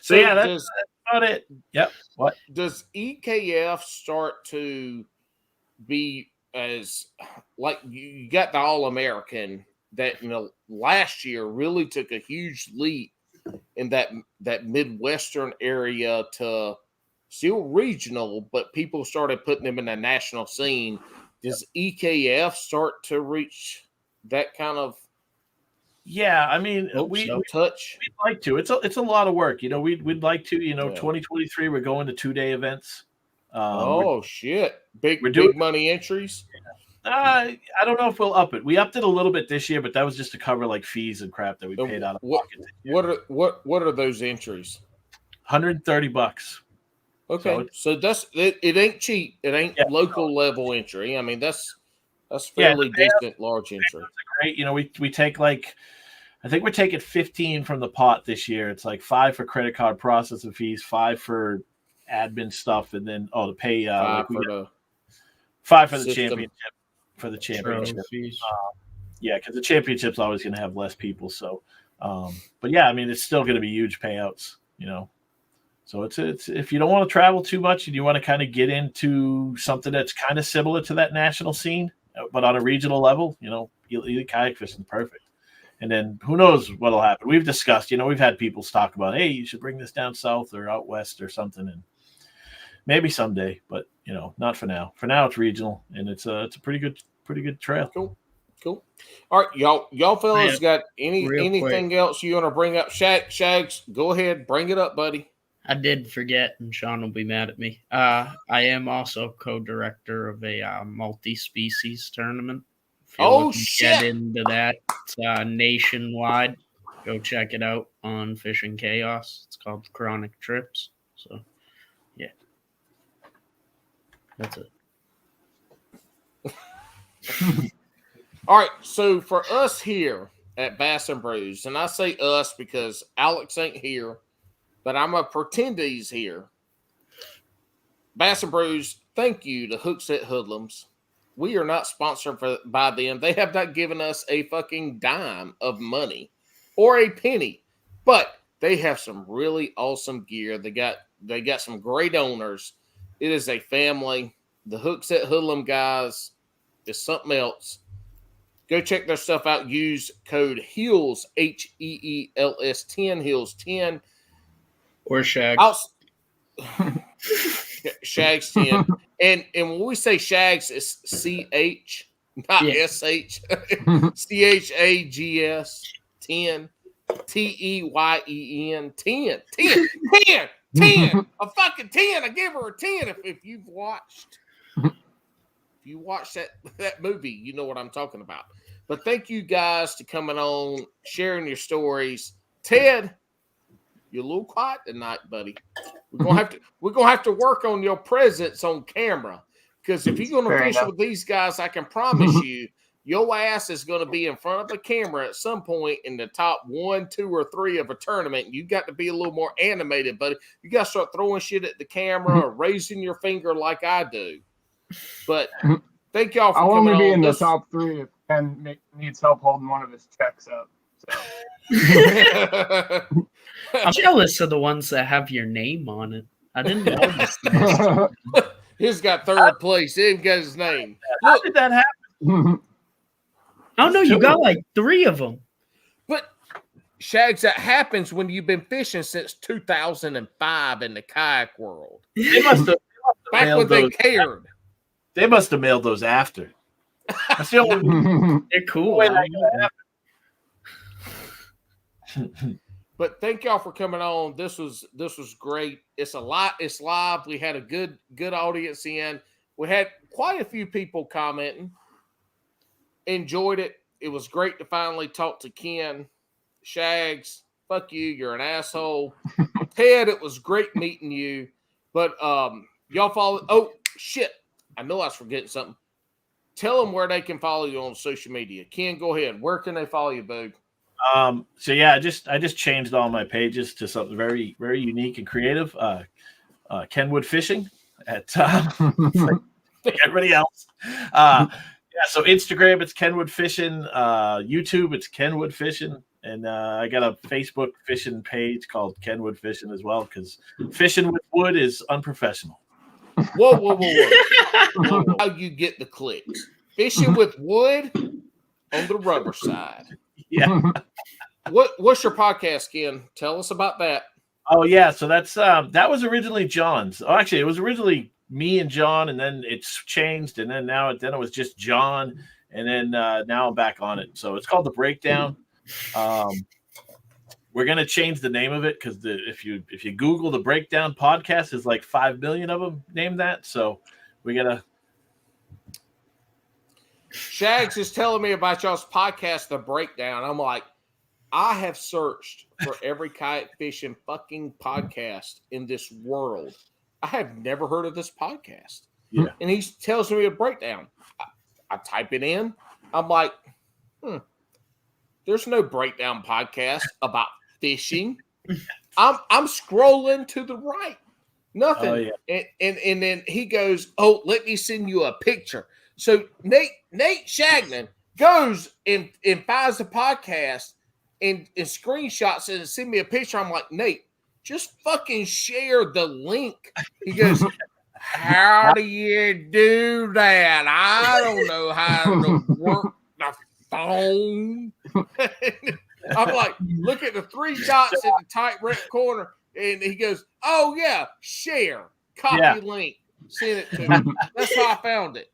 So yeah, that's about it. Yep. What
does EKF start to be as like you got the All-American that last year really took a huge leap in that Midwestern area to still regional, but people started putting them in the national scene. Does EKF start to reach that kind of?
Yeah, I mean, we
touch.
We'd like to. It's a lot of work. We'd like to. 2023, we're going to 2-day events.
Shit! Big money entries.
I don't know if we'll up it. We upped it a little bit this year, but that was just to cover like fees and crap that we paid out of pocket.
What are those entries?
$130.
Okay, so that's it. Ain't cheap. It ain't local level entry. I mean, that's fairly decent large entry.
Great. We take I think we're taking 15 from the pot this year. It's like 5 for credit card processing fees, 5 for admin stuff, and then to pay 5 for the championship. For the championship, because the championship's always going to have less people. So, but yeah, I mean, it's still going to be huge payouts. So it's if you don't want to travel too much and you want to kind of get into something that's kind of similar to that national scene, but on a regional level, elite kayak fishing is perfect. And then who knows what'll happen? We've discussed, we've had people talk about, hey, you should bring this down south or out west or something, and maybe someday, but not for now. For now, it's regional, and it's a pretty good trail.
Cool. All right, y'all fellas got anything else you want to bring up? Shags, go ahead, bring it up, buddy.
I did forget, and Sean will be mad at me. I am also co-director of a multi-species tournament. If you're
shit!
Get into that. It's nationwide. Go check it out on Fishing Chaos. It's called Chronic Trips. So, yeah. That's it.
All right, so for us here at Bass and Brews, and I say us because Alex ain't here, but I'm going to pretend he's here. Bass and Brews, thank you to Hookset Hoodlums. We are not sponsored by them. They have not given us a fucking dime of money or a penny, but they have some really awesome gear. They got some great owners. It is a family. The Hookset Hoodlum guys is something else. Go check their stuff out. Use code HEELS, HEELS 10, HEELS 10.
Or Shags.
Shags 10. And when we say Shags, it's CH, not SH. CHAGS 10. TEYEN 10. 10. A fucking 10. I give her a 10 if you've watched. If you watch that movie, you know what I'm talking about. But thank you guys to coming on, sharing your stories. Ted, you're a little quiet tonight, buddy. We're gonna have to work on your presence on camera, because if you're gonna fish with these guys, I can promise you, your ass is gonna be in front of the camera at some point in the top 1, 2, or 3 of a tournament. You got to be a little more animated, buddy. You got to start throwing shit at the camera or raising your finger like I do. But thank y'all for coming on.
I'll only be in the top 3 if Ken needs help holding one of his checks up. So.
I'm jealous of the ones that have your name on it. I didn't notice that.
He's got 3rd place. He ain't got his name.
How did that happen?
Oh, no, you got like 3 of them.
But, Shags, that happens when you've been fishing since 2005 in the kayak world.
They must have
back when they cared.
They must have mailed those after. That's the only
They're cool.
But thank y'all for coming on. This was great. It's live. We had a good audience in. We had quite a few people commenting. Enjoyed it. It was great to finally talk to Ken. Shags, fuck you. You're an asshole. Ted, it was great meeting you. But y'all follow. Oh shit! I know I was forgetting something. Tell them where they can follow you on social media. Ken, go ahead. Where can they follow you, Boog?
So yeah, I just changed all my pages to something very, very unique and creative. Kenwood Fishing at like everybody else. Yeah, so Instagram it's Kenwood Fishing. YouTube it's Kenwood Fishing, and I got a Facebook fishing page called Kenwood Fishing as well because fishing with wood is unprofessional.
Whoa. How you get the clicks? Fishing with wood on the rubber side.
Yeah.
What's your podcast, Ken? Tell us about that.
Oh yeah, so that's that was originally John's. Oh, actually, it was originally me and John, and then it's changed, and then it was just John, and then now I'm back on it. So it's called The Breakdown. We're gonna change the name of it because if you Google The Breakdown podcast, there's like 5 million of them named that. So we gotta.
Shags is telling me about y'all's podcast, The Breakdown. I'm like, I have searched for every kayak fishing fucking podcast in this world. I have never heard of this podcast.
Yeah.
And he tells me a breakdown. I type it in. I'm like, there's no breakdown podcast about fishing. I'm scrolling to the right. Nothing.
Oh, yeah.
And then he goes, oh, let me send you a picture. So Nate Chagnon goes and finds the podcast and screenshots it and send me a picture. I'm like, Nate, just fucking share the link. He goes, how do you do that? I don't know how to work the phone. I'm like, look at the 3 dots in the top right corner. And he goes, oh, yeah, share, copy link, send it to me. That's how I found it.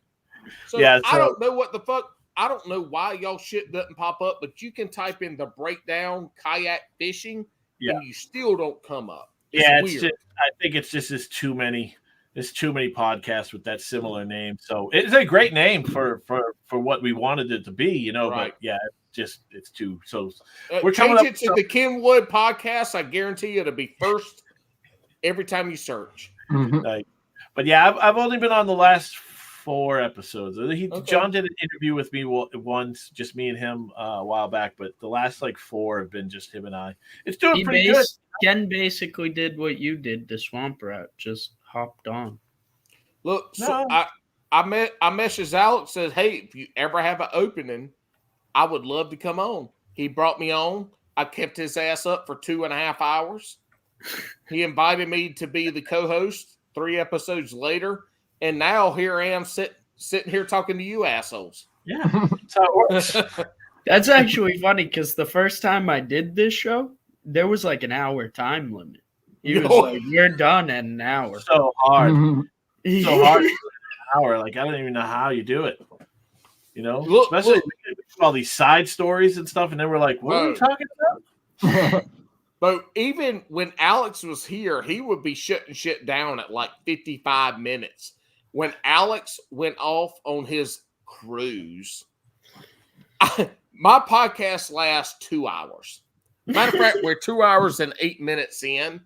So I don't know what the fuck. I don't know why y'all shit doesn't pop up, but you can type in The Breakdown kayak fishing and you still don't come up. It's weird.
I think it's just there's too many podcasts with that similar name. So it's a great name for what we wanted it to be, you know.
Right.
But yeah, it's too. So
we're change it to the Kenwood podcast. I guarantee you it'll be first every time you search.
But yeah, I've only been on the last 4 episodes. John did an interview with me once, just me and him a while back, but the last 4 have been just him and I. It's doing pretty good.
Ken basically did what you did to Swamp Rat, just hopped on.
Look, so I messaged Alex, says, hey, if you ever have an opening, I would love to come on. He brought me on. I kept his ass up for 2.5 hours. He invited me to be the co-host 3 episodes later. And now here I am sitting here talking to you assholes.
Yeah. That's how it works.
That's actually funny because the first time I did this show, there was an hour time limit. He was like, you're done in an hour.
So hard. So hard to do an hour. I don't even know how you do it. You know? Especially all these side stories and stuff. And then we're like, what are we talking about?
But even when Alex was here, he would be shutting shit down at 55 minutes. When Alex went off on his cruise, my podcast lasts 2 hours. Matter of fact, we're 2 hours and 8 minutes in,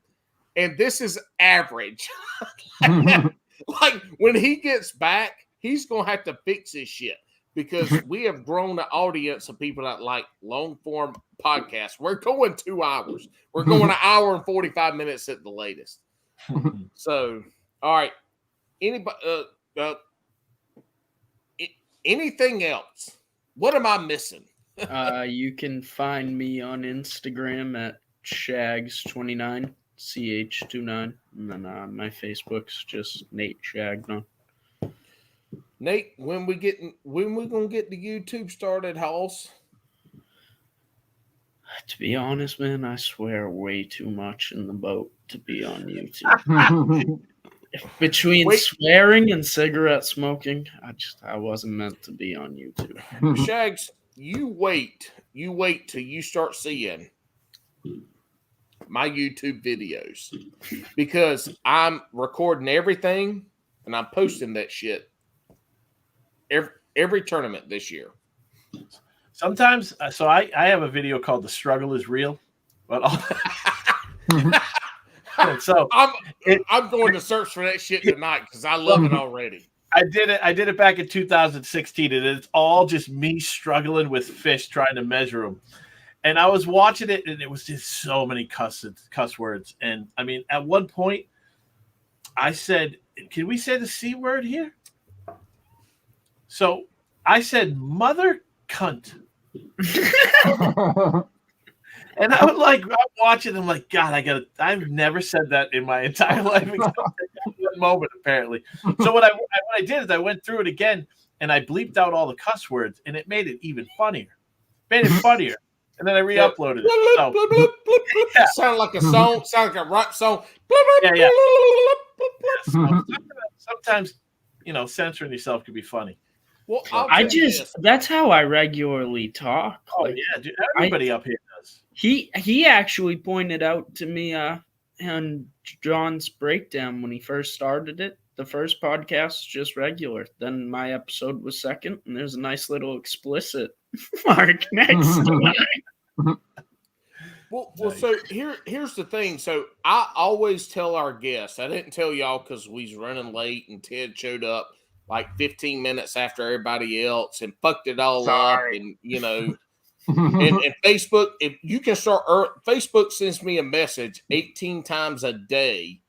and this is average. When he gets back, he's going to have to fix his shit because we have grown the audience of people that like long-form podcasts. We're going 2 hours. We're going 1 hour and 45 minutes at the latest. So, all right. Anybody? Anything else? What am I missing?
You can find me on Instagram at Shags29, CH29, and then my Facebook's just Nate Chagnon.
Nate, when we gonna get the YouTube started, Hoss?
To be honest, man, I swear way too much in the boat to be on YouTube. Between swearing and cigarette smoking, I wasn't meant to be on YouTube.
Shags, you wait till you start seeing my YouTube videos because I'm recording everything and I'm posting that shit every tournament this year.
Sometimes, so I have a video called "The Struggle Is Real," but So
I'm going to search for that shit tonight because I love it already.
I did it back in 2016, and it's all just me struggling with fish, trying to measure them. And I was watching it, and it was just so many cuss words. And I mean, at one point, I said, "Can we say the C word here?" So I said, "Mother cunt." And I'm watching. I'm like, God, I've never said that in my entire life except that one moment, apparently. So what I did is I went through it again and I bleeped out all the cuss words, and it made it even funnier. And then I re-uploaded it. So,
yeah. Sound like a song. Sound like a rap song.
Yeah. So sometimes, censoring yourself can be funny.
Well,
that's how I regularly talk.
Oh, yeah, dude, everybody up here does.
He actually pointed out to me on John's breakdown when he first started it. The first podcast was just regular. Then my episode was second, and there's a nice little explicit mark next to it.
Well, so here's the thing. So I always tell our guests, I didn't tell y'all because we was running late and Ted showed up like 15 minutes after everybody else and fucked it all up. And, and Facebook, if you can start, Facebook sends me a message 18 times a day.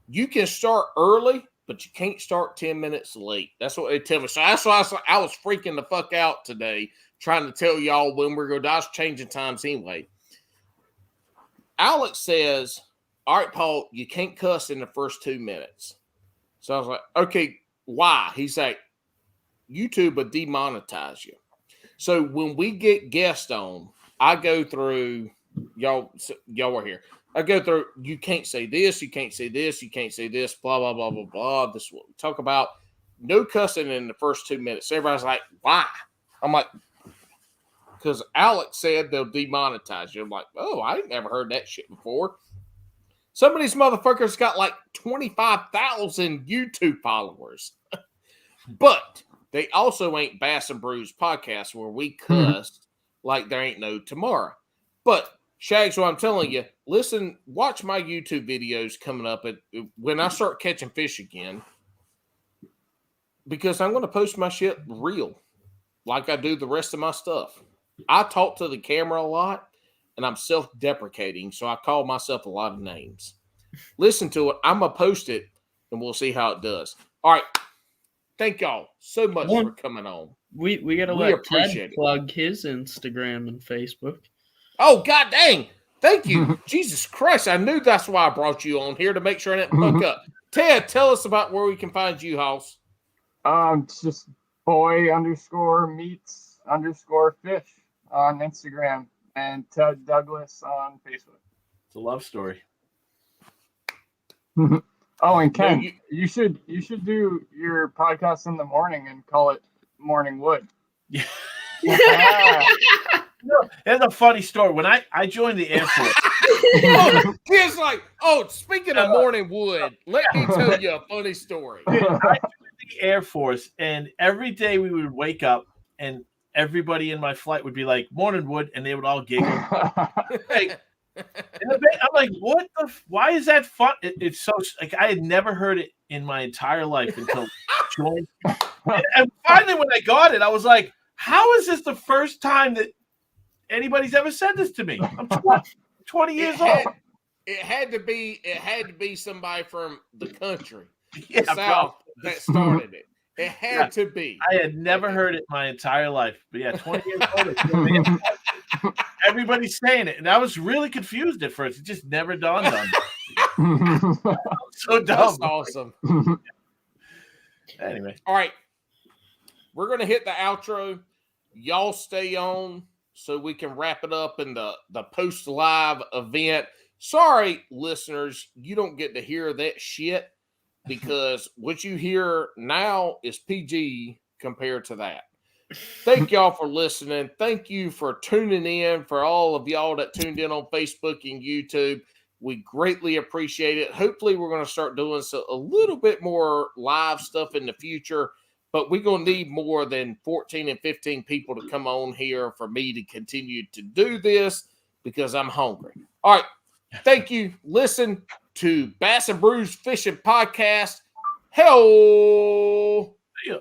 You can start early, but you can't start 10 minutes late. That's what they tell me. So that's why I was freaking the fuck out today trying to tell y'all when we're going to, I was changing times anyway. Alex says, all right, Paul, you can't cuss in the first 2 minutes. So I was like, okay, why? He's like, YouTube will demonetize you. So when we get guests on, I go through, y'all are here. I go through, you can't say this, you can't say this, you can't say this, blah, blah, blah, blah, blah. This is what we talk about. No cussing in the first 2 minutes. Everybody's like, why? I'm like, because Alex said they'll demonetize you. I'm like, oh, I ain't never heard that shit before. Some of these motherfuckers got like 25,000 YouTube followers. But they also ain't Bass and Brews podcast where we cuss like there ain't no tomorrow. But Shags, what I'm telling you, listen, watch my YouTube videos coming up when I start catching fish again. Because I'm going to post my shit real like I do the rest of my stuff. I talk to the camera a lot, and I'm self-deprecating, so I call myself a lot of names. Listen to it. I'm going to post it, and we'll see how it does. All right. Thank y'all so much for coming on.
We got to let Ted plug his Instagram and Facebook.
Oh, god dang. Thank you. Jesus Christ. I knew that's why I brought you on here, to make sure I didn't fuck up. Ted, tell us about where we can find you, House.
It's just boy_meets_fish on Instagram and Ted Douglas on Facebook.
It's a love story.
Oh, and Ken, you should do your podcast in the morning and call it Morning Wood.
Yeah. There's a funny story. When I joined the Air Force.
It's like, speaking of Morning Wood, let me tell you a funny story.
I joined the Air Force, and every day we would wake up, and everybody in my flight would be like, Morning Wood, and they would all giggle. I'm like, what the? Why is that fun? It's so like I had never heard it in my entire life until I joined. And finally, when I got it, I was like, how is this the first time that anybody's ever said this to me? I'm 20 years old.
It had to be somebody from the country,
the
South, that started it. It had to be.
I had never heard it my entire life. But yeah, 20 years old. Everybody's saying it. And I was really confused at first. It just never dawned on me. So dumb.
That's awesome.
Anyway.
All right. We're going to hit the outro. Y'all stay on so we can wrap it up in the post-live event. Sorry, listeners, you don't get to hear that shit because what you hear now is PG compared to that. Thank y'all for listening. Thank you for tuning in. For all of y'all that tuned in on Facebook and YouTube, we greatly appreciate it. Hopefully, we're going to start doing a little bit more live stuff in the future, but we're going to need more than 14 and 15 people to come on here for me to continue to do this because I'm hungry. All right. Thank you. Listen, to Bass and Brews Fishing Podcast. Hello.
Yeah.